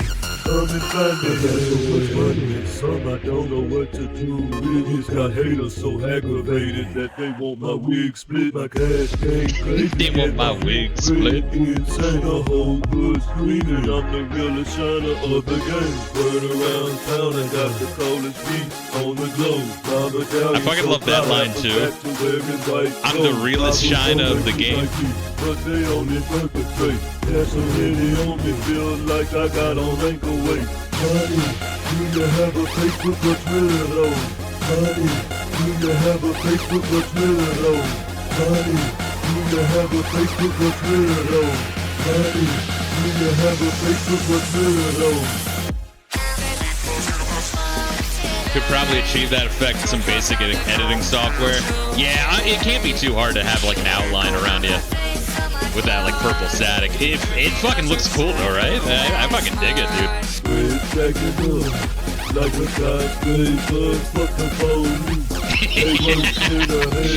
come and find me. I got so much money and some I don't know what to do with. It's got haters so aggravated that they want my wig split. My cash game crazy. They want my wig split. Insane, the whole hood screaming. I'm the realest shiner of the game. Burn around town and got the coldest beat on the globe. I fucking love that line too. I'm the realest shiner of the game. But they only perpetrate. There's so many on me, feel like I got on ankle weight. Honey, do you have a Facebook or Twitter though? Honey, do you have a Facebook or Twitter though? Honey, do you have a Facebook or Twitter though? Honey, do you have a Facebook or Twitter though? Could probably achieve that effect with some basic editing software. Yeah, it can't be too hard to have like an outline around you with that like purple static. It fucking looks cool though, right? I fucking dig it, dude.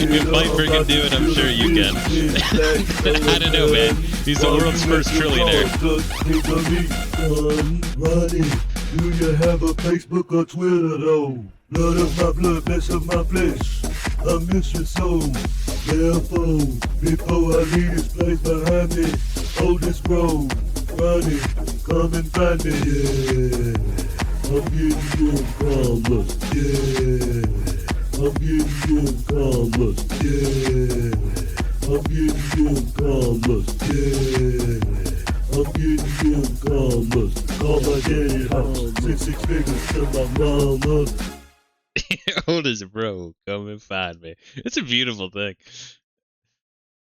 If I freaking do it, I'm sure you can. I don't know, man. He's the world's first trillionaire. Do you have a Facebook or Twitter though? Blood of my blood, flesh of my flesh. I miss your soul. Therefore, before I leave this place behind me, hold this road. Ronnie, come and find me. Yeah, I'm getting good commas. Yeah, I'm getting good commas. Yeah, I'm getting good commas. Yeah. I'm getting good commas. Call my daddy home. Six figures to my mama. Old as bro, come and find me. It's a beautiful thing.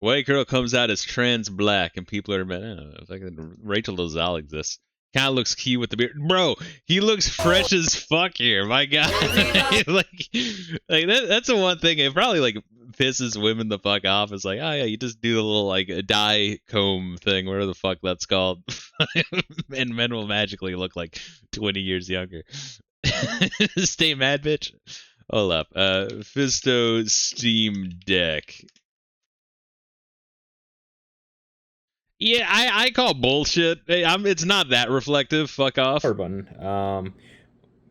White girl comes out as trans black, and people are mad. I don't know, fucking Rachel Dolezal exists. Kind of looks cute with the beard, bro. He looks fresh as fuck here. My God, like that's the one thing. It probably like pisses women the fuck off. It's like, oh yeah, you just do the little like dye comb thing, whatever the fuck that's called, and men will magically look like 20 years younger. Stay mad, bitch. Hold up. Fisto Steam Deck. Yeah, I call bullshit. It's not that reflective. Fuck off. Power button.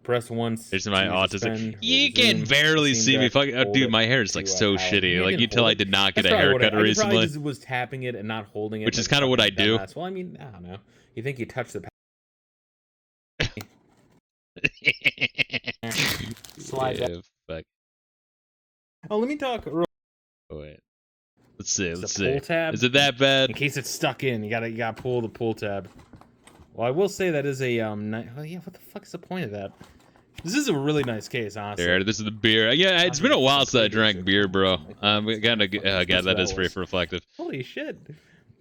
Press once. There's my autism. You can barely see me. Fucking, oh, dude, my hair is like so shitty. Like you tell I did not get a haircut recently. I just was tapping it and not holding it. Which is kind of what I do. Well, I mean, I don't know. You think you touch the slide that. Fuck. Oh, let me talk. Oh, wait. Let's see. Let's see. Pull tab. Is it that bad? In case it's stuck in, you gotta pull the pull tab. Well, I will say that is a oh yeah. What the fuck is the point of that? This is a really nice case, honestly. There, this is the beer. Yeah, it's been a while since I drank beer, bro. Kind of, God, that is very reflective. Holy shit.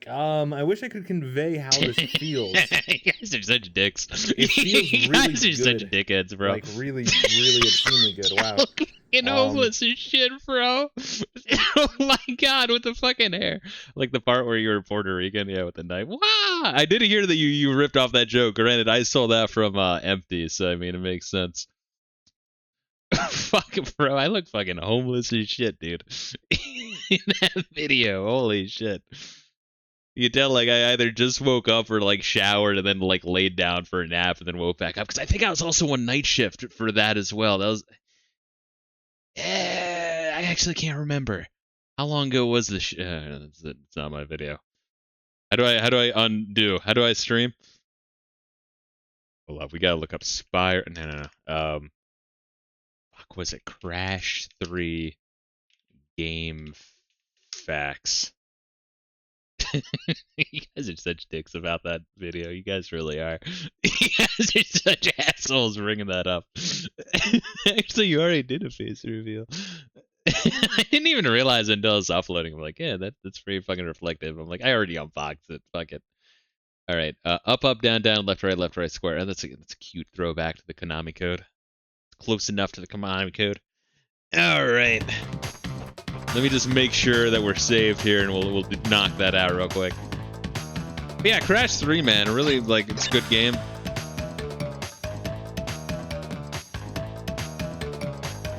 I wish I could convey how this feels. You guys are such dicks. It feels really you guys are good. such dickheads, bro. Like really extremely good. Wow. Fucking homeless as shit, bro. Oh my God, with the fucking hair. Like the part where you were Puerto Rican, yeah, with the knife. Wow. I did hear that you ripped off that joke. Granted, I saw that from Empty, so I mean, it makes sense. Fucking bro, I look fucking homeless as shit, dude. In that video, holy shit. You tell like I either just woke up or like showered and then like laid down for a nap and then woke back up because I think I was also on night shift for that as well. That was, I actually can't remember how long ago was this. It's not my video. How do I undo? How do I stream? Hold up, we gotta look up Spire. No. Fuck, was it Crash 3 game facts? You guys are such dicks about that video. You guys really are. You guys are such assholes bringing that up. Actually, you already did a face reveal. I didn't even realize until I was uploading. I'm like, yeah, that's pretty fucking reflective. I'm like, I already unboxed it. Fuck it. All right. Up, down, left, right, square. And that's a cute throwback to the Konami code. It's close enough to the Konami code. All right. Let me just make sure that we're saved here, and we'll knock that out real quick. But yeah, Crash 3, man, really, like, it's a good game.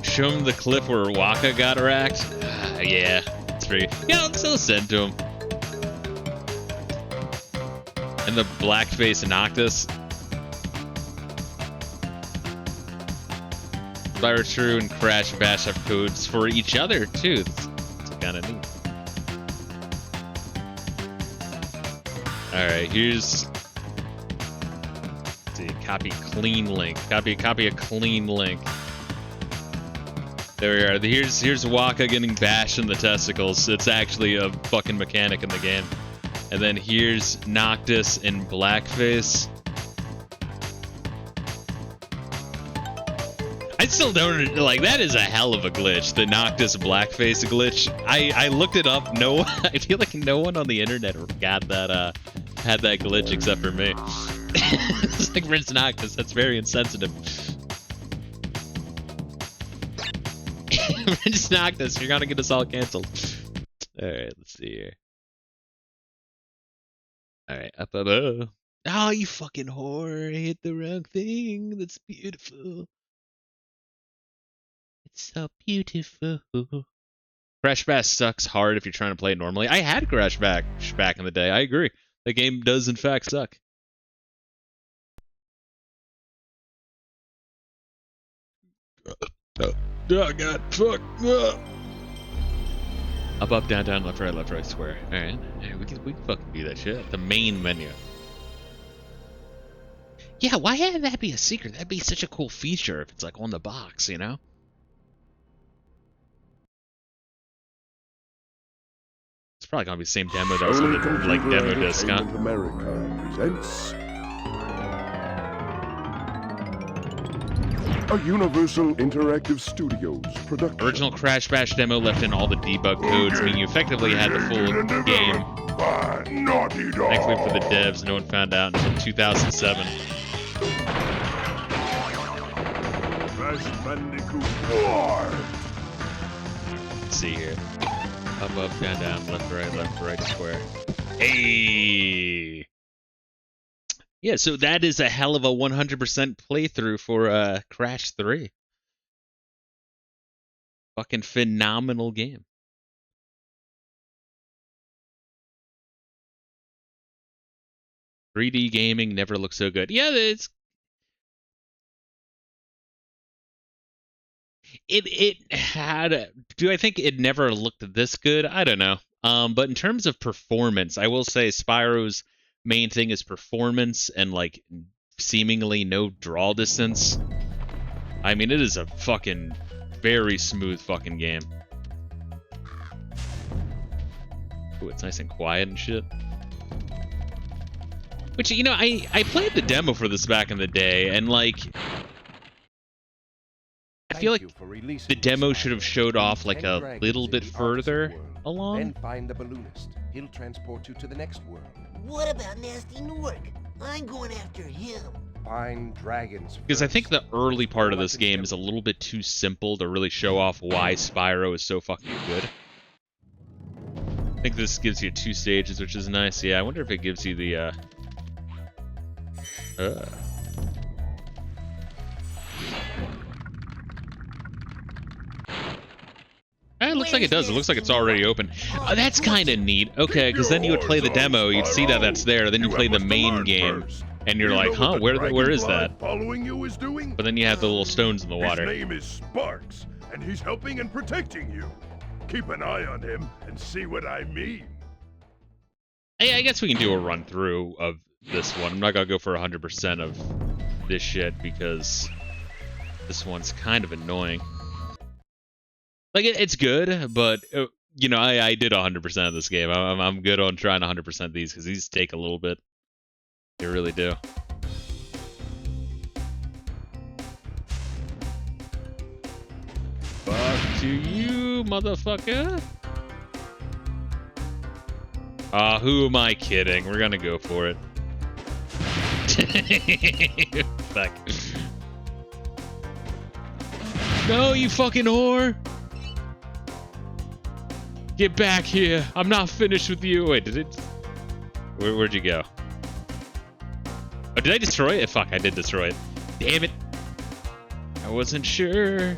Show him the clip where Waka got racked. Yeah, it's pretty. Yeah, let's send to him. And the blackface Noctis. Spyro True and Crash Bash have codes for each other too. That's kind of neat. All right, here's. Let's see, copy clean link. Copy a clean link. There we are. Here's Waka getting bashed in the testicles. It's actually a fucking mechanic in the game. And then here's Noctis in blackface. I still don't like. That is a hell of a glitch. The Noctis blackface glitch. I looked it up. No, I feel like no one on the internet got that. Had that glitch except for me. It's like Prince Noctis. That's very insensitive. Prince Noctis, you're gonna get us all canceled. All right, let's see here. All right, up. Oh, you fucking whore! I hit the wrong thing. That's beautiful. It's so beautiful. Crash Bash sucks hard if you're trying to play it normally. I had Crash Bash back in the day. I agree. The game does in fact suck. Oh god, fuck. Up, down, left, right, square. Alright, we can fucking do that shit. The main menu. Yeah, why had that be a secret? That'd be such a cool feature if it's like on the box, you know? It's probably gonna be the same demo that was on the like demo disc, huh? America presents a Universal Interactive Studios production. Original Crash Bash demo left in all the debug codes, meaning you effectively had the full game. Thankfully for the devs, no one found out until 2007. Crash Bandicoot 4. Let's see here. Up, down, left, right, square. Hey! Yeah, so that is a hell of a 100% playthrough for Crash 3. Fucking phenomenal game. "3D gaming never looked so good." Yeah, it had. Do I think it never looked this good? I don't know. But in terms of performance, I will say Spyro's main thing is performance and like seemingly no draw distance. I mean, it is a fucking very smooth fucking game. Ooh, it's nice and quiet and shit. Which, you know, I played the demo for this back in the day, and like I feel like the demo should have showed off like a little bit further along. Then find the balloonist. He'll transport you to the next world. What about Nasty Nork? I'm going after him. Find dragons. Because I think the early part of this game is a little bit too simple to really show off why Spyro is so fucking good. I think this gives you 2 stages, which is nice. Yeah, I wonder if it gives you the it looks like it does. It looks like it's already open. That's kind of neat. Okay, because then you would play the demo, you'd see that that's there, then you play the main game, and you're like, huh, where is that? Following you is doing? But then you have the little stones in the water. His name is Sparks, and he's helping and protecting you. Keep an eye on him and see what I mean. Hey, I guess we can do a run through of this one. I'm not gonna go for 100% of this shit because this one's kind of annoying. Like, it's good, but, you know, I did 100% of this game. I'm good on trying 100% these, because these take a little bit. They really do. Fuck to you, motherfucker. Who am I kidding? We're gonna go for it. Fuck. No, you fucking whore! Get back here! I'm not finished with you! Wait, did it... Where'd you go? Oh, did I destroy it? Fuck, I did destroy it. Damn it! I wasn't sure.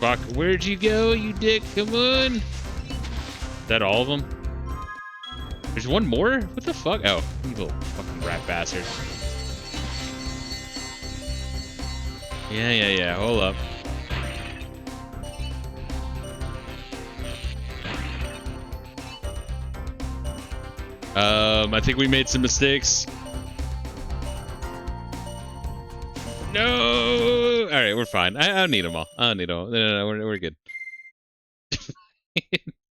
Fuck, where'd you go, you dick? Come on. Is that all of them? There's one more? What the fuck? Oh, you little fucking rat bastard. Yeah. Hold up. I think we made some mistakes. No! Alright, we're fine. I don't need them all. I don't need them all. No, we're good. This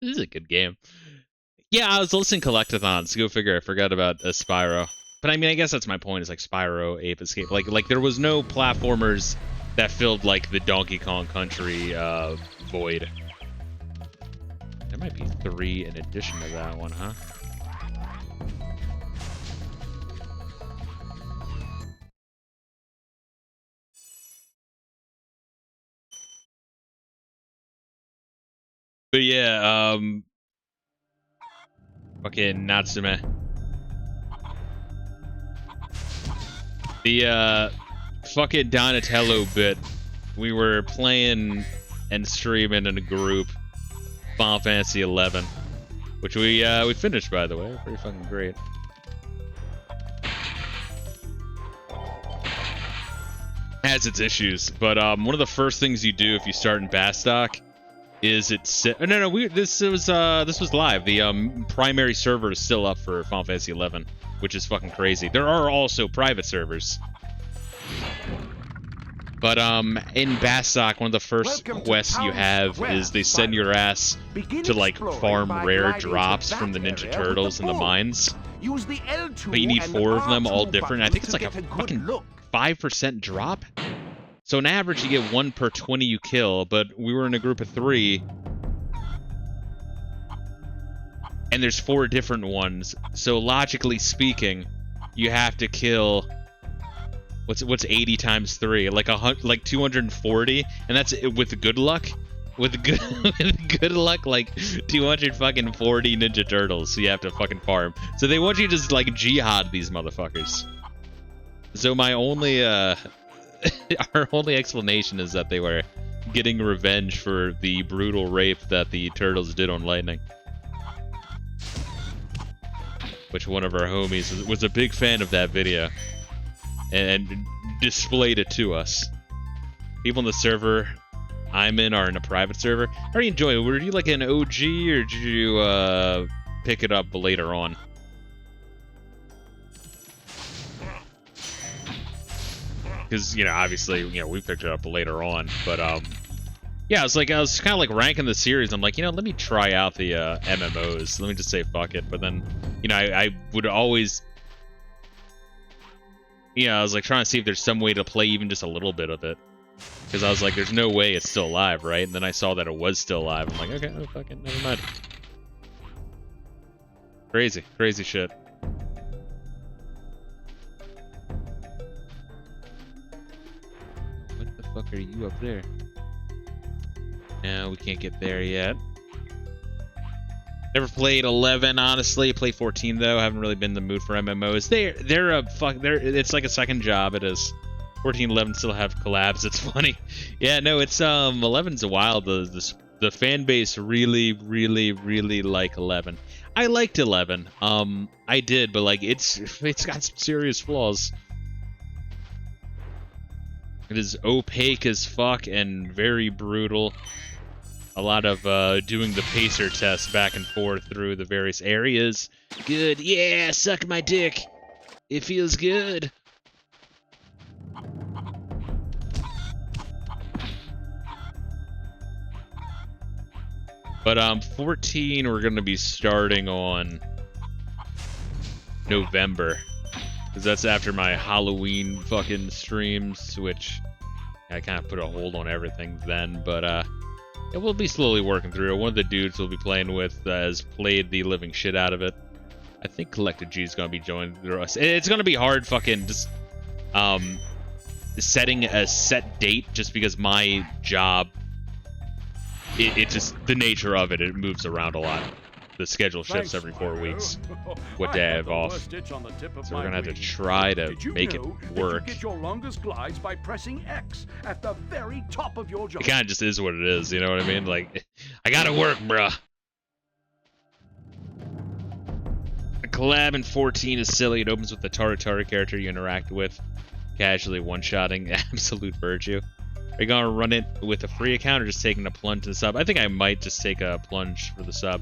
is a good game. Yeah, I was listening to Collectathons. Go figure, I forgot about Spyro. But I mean, I guess that's my point, is like Spyro, Ape Escape. Like there was no platformers that filled like the Donkey Kong Country void. There might be 3 in addition to that one, huh? But yeah, fucking Natsume. The fucking Donatello bit. We were playing and streaming in a group Final Fantasy 11, which we finished, by the way. Pretty fucking great. Has its issues, but one of the first things you do if you start in Bastock is this was live. The primary server is still up for Final Fantasy 11, which is fucking crazy. There are also private servers. But in Bastock, one of the first quests you have is they send your ass to like farm rare drops from the Ninja Turtles in the mines. But you need 4 of them, all different. I think it's like a fucking 5% drop. So on average, you get 1 per 20 you kill, but we were in a group of 3. And there's 4 different ones. So logically speaking, you have to kill... What's 80 times 3? Like 240, and that's with good luck. With good luck, like 240 Ninja Turtles. So you have to fucking farm. So they want you to just like jihad these motherfuckers. So my only our only explanation is that they were getting revenge for the brutal rape that the turtles did on Lightning. Which one of our homies was a big fan of that video. And displayed it to us. People in the server I'm in are in a private server. How do you enjoy it? Were you like an OG, or did you pick it up later on? Because, you know, obviously, you know, we picked it up later on. But, yeah, I was kind of like ranking the series. I'm like, you know, let me try out the MMOs. Let me just say fuck it. But then, you know, I would always... Yeah, I was like trying to see if there's some way to play even just a little bit of it. Because I was like, there's no way it's still live, right? And then I saw that it was still live. I'm like, okay, oh, fucking, never mind. Crazy, crazy shit. What the fuck are you up there? No, we can't get there yet. Never played 11, honestly. Play 14 though. Haven't really been in the mood for MMOs. It's like a second job. It is. 14, 11 still have collabs. It's funny. Yeah, no, it's 11's a while. The fan base really like 11. I liked 11. I did, but like it's got some serious flaws. It is opaque as fuck and very brutal. A lot of doing the pacer test back and forth through the various areas. Good. Yeah, suck my dick. It feels good. But 14 we're going to be starting on November. Because that's after my Halloween fucking streams, which I kind of put a hold on everything then. But yeah, we'll be slowly working through it. One of the dudes we'll be playing with has played the living shit out of it. I think Collected G is going to be joining us. It's going to be hard fucking just setting a set date just because my job, it just, the nature of it moves around a lot. the schedule shifts every 4 weeks. What day I have off. So we're gonna have to try to make it work. Get your longest glides by pressing X at the very top of your jump. It kind of just is what it is, you know what I mean? Like, I gotta work, bruh. A collab in 14 is silly. It opens with the Taru character you interact with, casually one-shotting absolute virtue. Are you gonna run it with a free account or just taking a plunge to the sub? I think I might just take a plunge for the sub.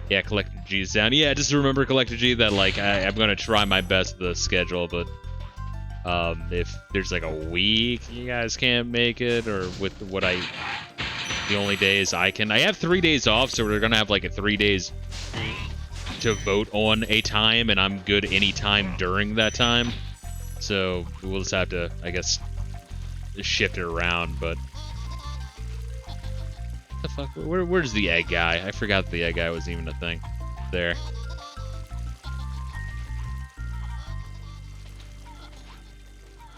Yeah, Collector G's down. Yeah, just remember, Collector G, that like I'm gonna try my best with the schedule, but if there's like a week you guys can't make it, or with the only days I have 3 days off, so we're gonna have like 3 days to vote on a time, and I'm good any time during that time. So we'll just have to, I guess, shift it around. But what the fuck? Where's the egg guy? I forgot the egg guy was even a thing. There.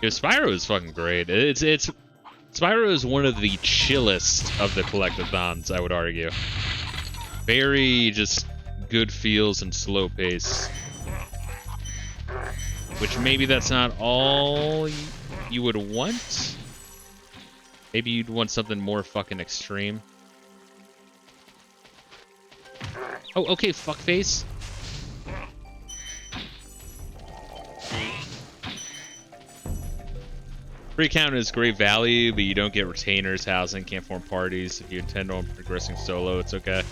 Yo, Spyro is fucking great. Spyro is one of the chillest of the collectathons, I would argue. Very just good feels and slow pace. Which maybe that's not all you would want. Maybe you'd want something more fucking extreme. Oh, okay, fuckface. Free account is great value, but you don't get retainers, housing, can't form parties. If you intend on progressing solo, it's okay.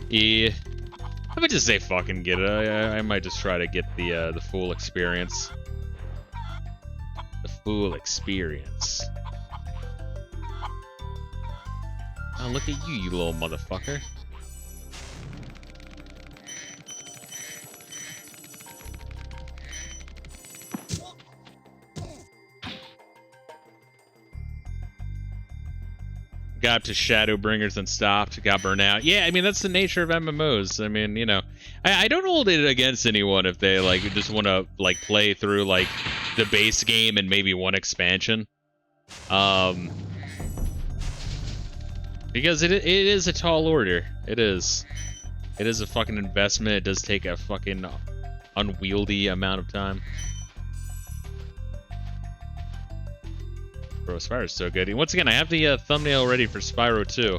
Yeah. I might just say fucking get it. I might just try to get the full experience. The full experience. Oh, look at you, you little motherfucker. Got up to Shadowbringers and stopped, got burnt out. Yeah, I mean, that's the nature of MMOs. I mean, you know, I don't hold it against anyone if they, like, just want to, like, play through, like, the base game and maybe one expansion. Because it is a tall order. It is. It is a fucking investment. It does take a fucking unwieldy amount of time. Bro, Spyro's so good. Once again, I have the thumbnail ready for Spyro 2.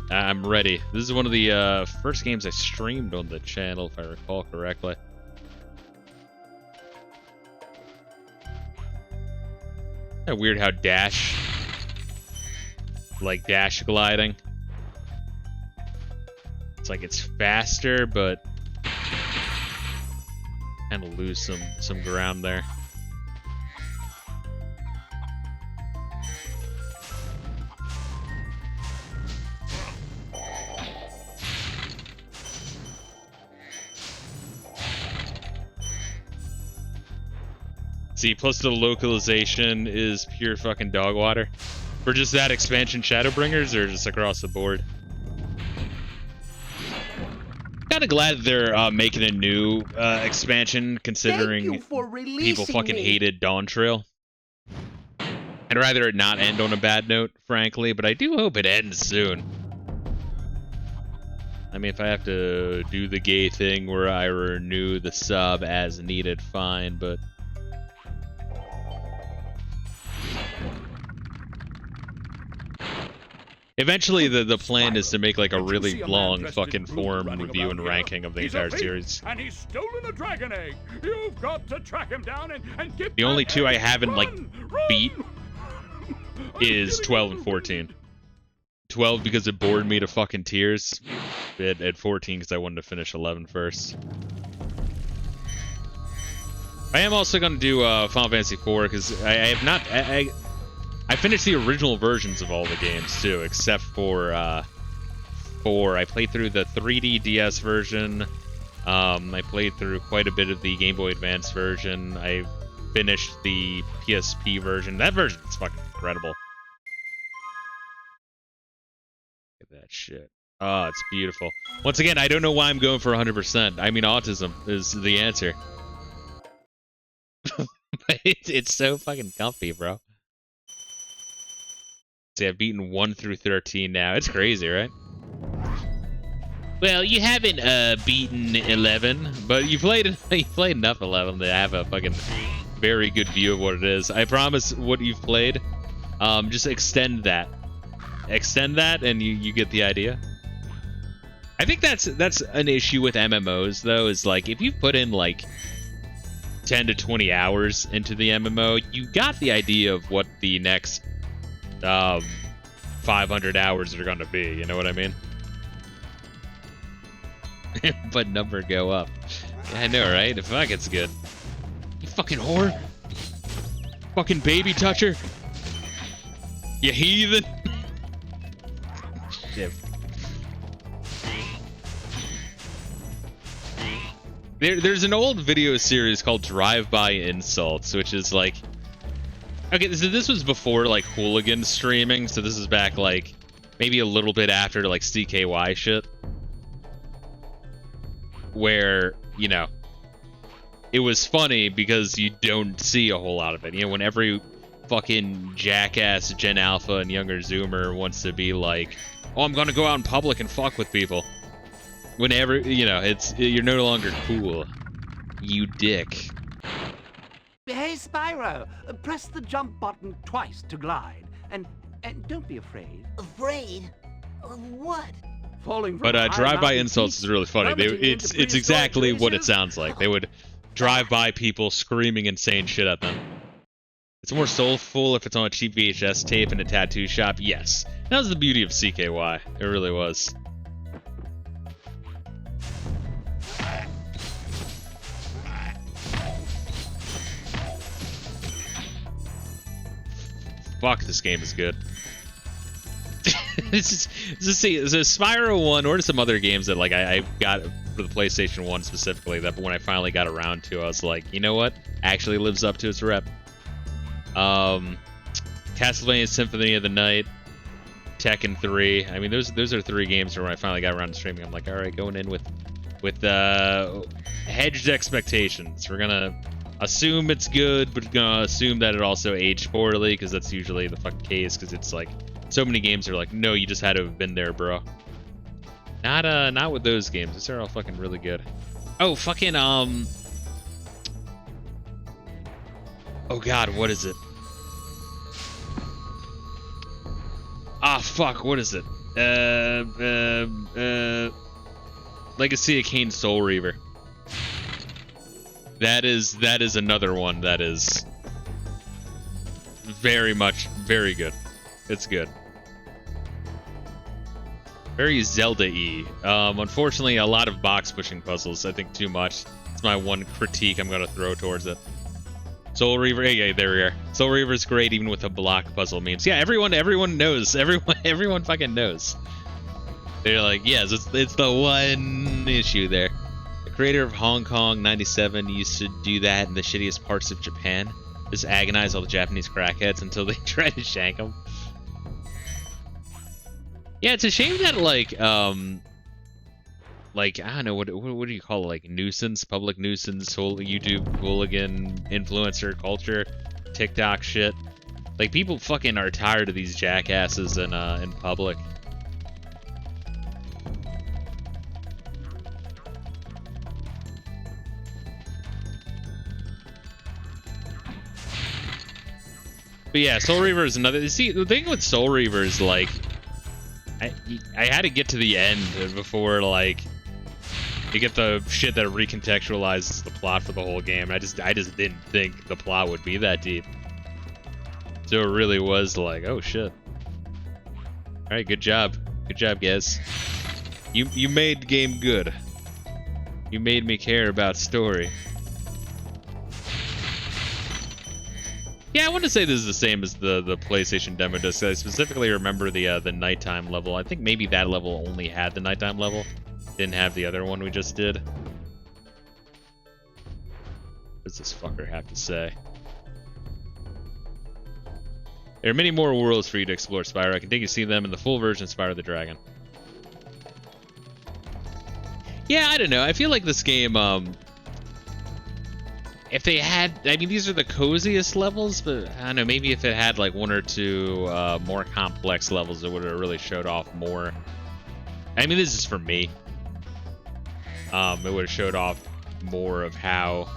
I'm ready. This is one of the first games I streamed on the channel, if I recall correctly. Isn't that weird how dash gliding? It's like it's faster, but kind of lose some ground there. See, plus the localization is pure fucking dog water. For just that expansion Shadowbringers, or just across the board? Kinda glad they're making a new expansion, considering people fucking hated Dawn Trail. I'd rather it not end on a bad note, frankly, but I do hope it ends soon. I mean, if I have to do the gay thing where I renew the sub as needed, fine, but... Eventually, the plan is to make like a really long fucking form review and ranking of the entire series. And he's stolen a dragon egg. You've got to track him down and get the only two I haven't like beat is 12 and 14. 12 because it bored me to fucking tears. At 14 because I wanted to finish 11 first. I am also going to do Final Fantasy IV because I have not... I finished the original versions of all the games too, except for 4. I played through the 3D DS version. I played through quite a bit of the Game Boy Advance version. I finished the PSP version. That version is fucking incredible. Look at that shit. Oh, it's beautiful. Once again, I don't know why I'm going for 100%. I mean, autism is the answer. But it's so fucking comfy, bro. See, I've beaten 1 through 13 now. It's crazy, right? Well, you haven't beaten 11, but you played enough 11 to have a fucking very good view of what it is. I promise what you've played, just extend that. Extend that and you get the idea. I think that's an issue with MMOs though, is like if you put in like 10 to 20 hours into the MMO, you got the idea of what the next 500 hours are gonna be, you know what I mean? But number go up. Yeah, I know, right? Fuck, it's good. You fucking whore. Fucking baby toucher. You heathen. Shit. There's an old video series called Drive-By Insults, which is like... Okay, so this was before, like, hooligan streaming, so this is back, like, maybe a little bit after, like, CKY shit. Where, you know, it was funny because you don't see a whole lot of it. You know, when every fucking jackass Gen Alpha and younger Zoomer wants to be like, oh, I'm gonna go out in public and fuck with people. Whenever, you know, you're no longer cool. You dick. Hey, Spyro, press the jump button twice to glide. And don't be afraid. Afraid? Of what? Falling from But drive-by insults is really funny. It's exactly what it sounds like. They would drive by people screaming insane shit at them. It's more soulful if it's on a cheap VHS tape in a tattoo shop. Yes. That was the beauty of CKY. It really was. Fuck, this game is good. It's Spyro 1 or some other games that like I got for the PlayStation 1 specifically, that when I finally got around to, I was like, you know what? Actually lives up to its rep. Castlevania Symphony of the Night, Tekken 3. I mean, those are 3 games where when I finally got around to streaming, I'm like, all right, going in with hedged expectations. We're gonna assume it's good, but gonna assume that it also aged poorly, because that's usually the fucking case, because it's like so many games are like, no, you just had to have been there, bro. Not with those games. These are all fucking really good. Oh, fucking oh god, what is it? Ah, fuck, what is it? Legacy of Kain Soul Reaver. That is another one that is very good. It's good. Very Zelda-y. Unfortunately, a lot of box pushing puzzles. I think too much. It's my one critique I'm gonna throw towards it. Soul Reaver, yeah, there we are. Soul Reaver's great even with the block puzzle memes. Yeah, everyone knows. Everyone fucking knows. They're like, yes, it's the one issue there. The creator of Hong Kong 97 used to do that in the shittiest parts of Japan. Just agonize all the Japanese crackheads until they try to shank them. Yeah, it's a shame that like I don't know, what do you call it, like nuisance, public nuisance, whole YouTube hooligan influencer culture, TikTok shit. Like people fucking are tired of these jackasses in public. But yeah, Soul Reaver is another. See, the thing with Soul Reaver is like, I had to get to the end before like you get the shit that recontextualizes the plot for the whole game. I just didn't think the plot would be that deep. So it really was like, oh shit. All right, good job, guys. You made the game good. You made me care about story. Yeah, I want to say this is the same as the PlayStation demo disc. I specifically remember the nighttime level. I think maybe that level only had the nighttime level. Didn't have the other one we just did. What does this fucker have to say? There are many more worlds for you to explore, Spyro. I can take you to see them in the full version of Spyro the Dragon. Yeah, I don't know. I feel like this game, if they had, I mean, these are the coziest levels, but I don't know, maybe if it had like 1 or 2 more complex levels, it would have really showed off more. I mean, this is for me. It would have showed off more of how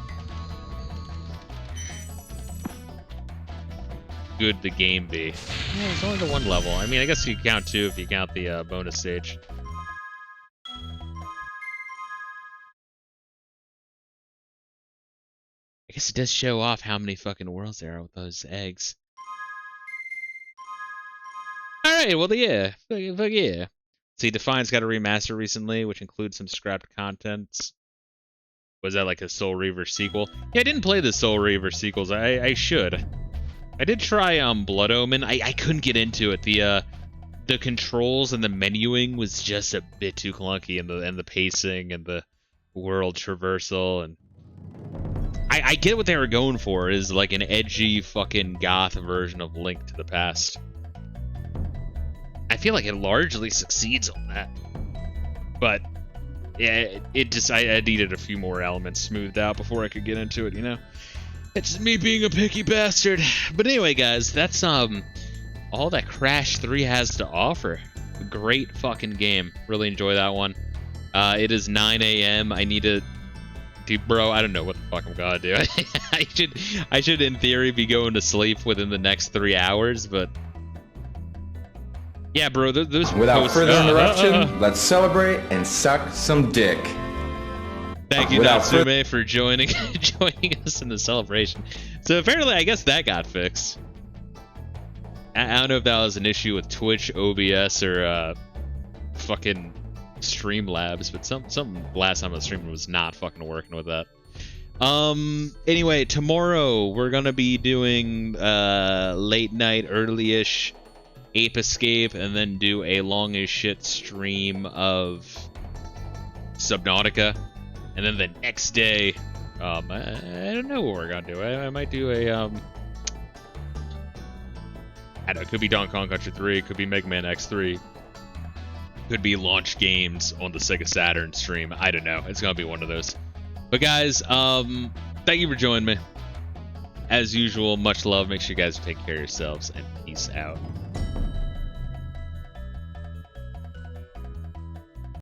good the game be. Yeah, it's only the one level. I mean, I guess you count two if you count the bonus stage. I guess it does show off how many fucking worlds there are with those eggs. Alright, well, yeah. Fuck yeah. See, Defiant's got a remaster recently, which includes some scrapped contents. Was that like a Soul Reaver sequel? Yeah, I didn't play the Soul Reaver sequels. I should. I did try Blood Omen. I couldn't get into it. The controls and the menuing was just a bit too clunky, and the pacing and the world traversal, and I get what they were going for, is like an edgy fucking goth version of Link to the Past. I feel like it largely succeeds on that. But yeah, it just I needed a few more elements smoothed out before I could get into it, you know? It's just me being a picky bastard. But anyway, guys, that's all that Crash 3 has to offer. A great fucking game. Really enjoy that one. It is 9 a.m. I need to... Dude, bro, I don't know what the fuck I'm gonna do. I should in theory be going to sleep within the next 3 hours, but yeah, bro, those Without further interruption, let's celebrate and suck some dick. Thank you, Natsume, for joining us in the celebration. So apparently, I guess that got fixed. I don't know if that was an issue with Twitch, OBS, or fucking Streamlabs, but some last time I was streaming was not fucking working with that. Anyway, tomorrow we're gonna be doing late night, early-ish Ape Escape, and then do a long as shit stream of Subnautica, and then the next day, I don't know what we're gonna do. I might do a I don't know, it could be Donkey Kong Country 3, it could be Mega Man X3. Could be launch games on the Sega Saturn stream. I don't know. It's gonna be one of those. But guys, thank you for joining me. As usual, much love. Make sure you guys take care of yourselves, and peace out.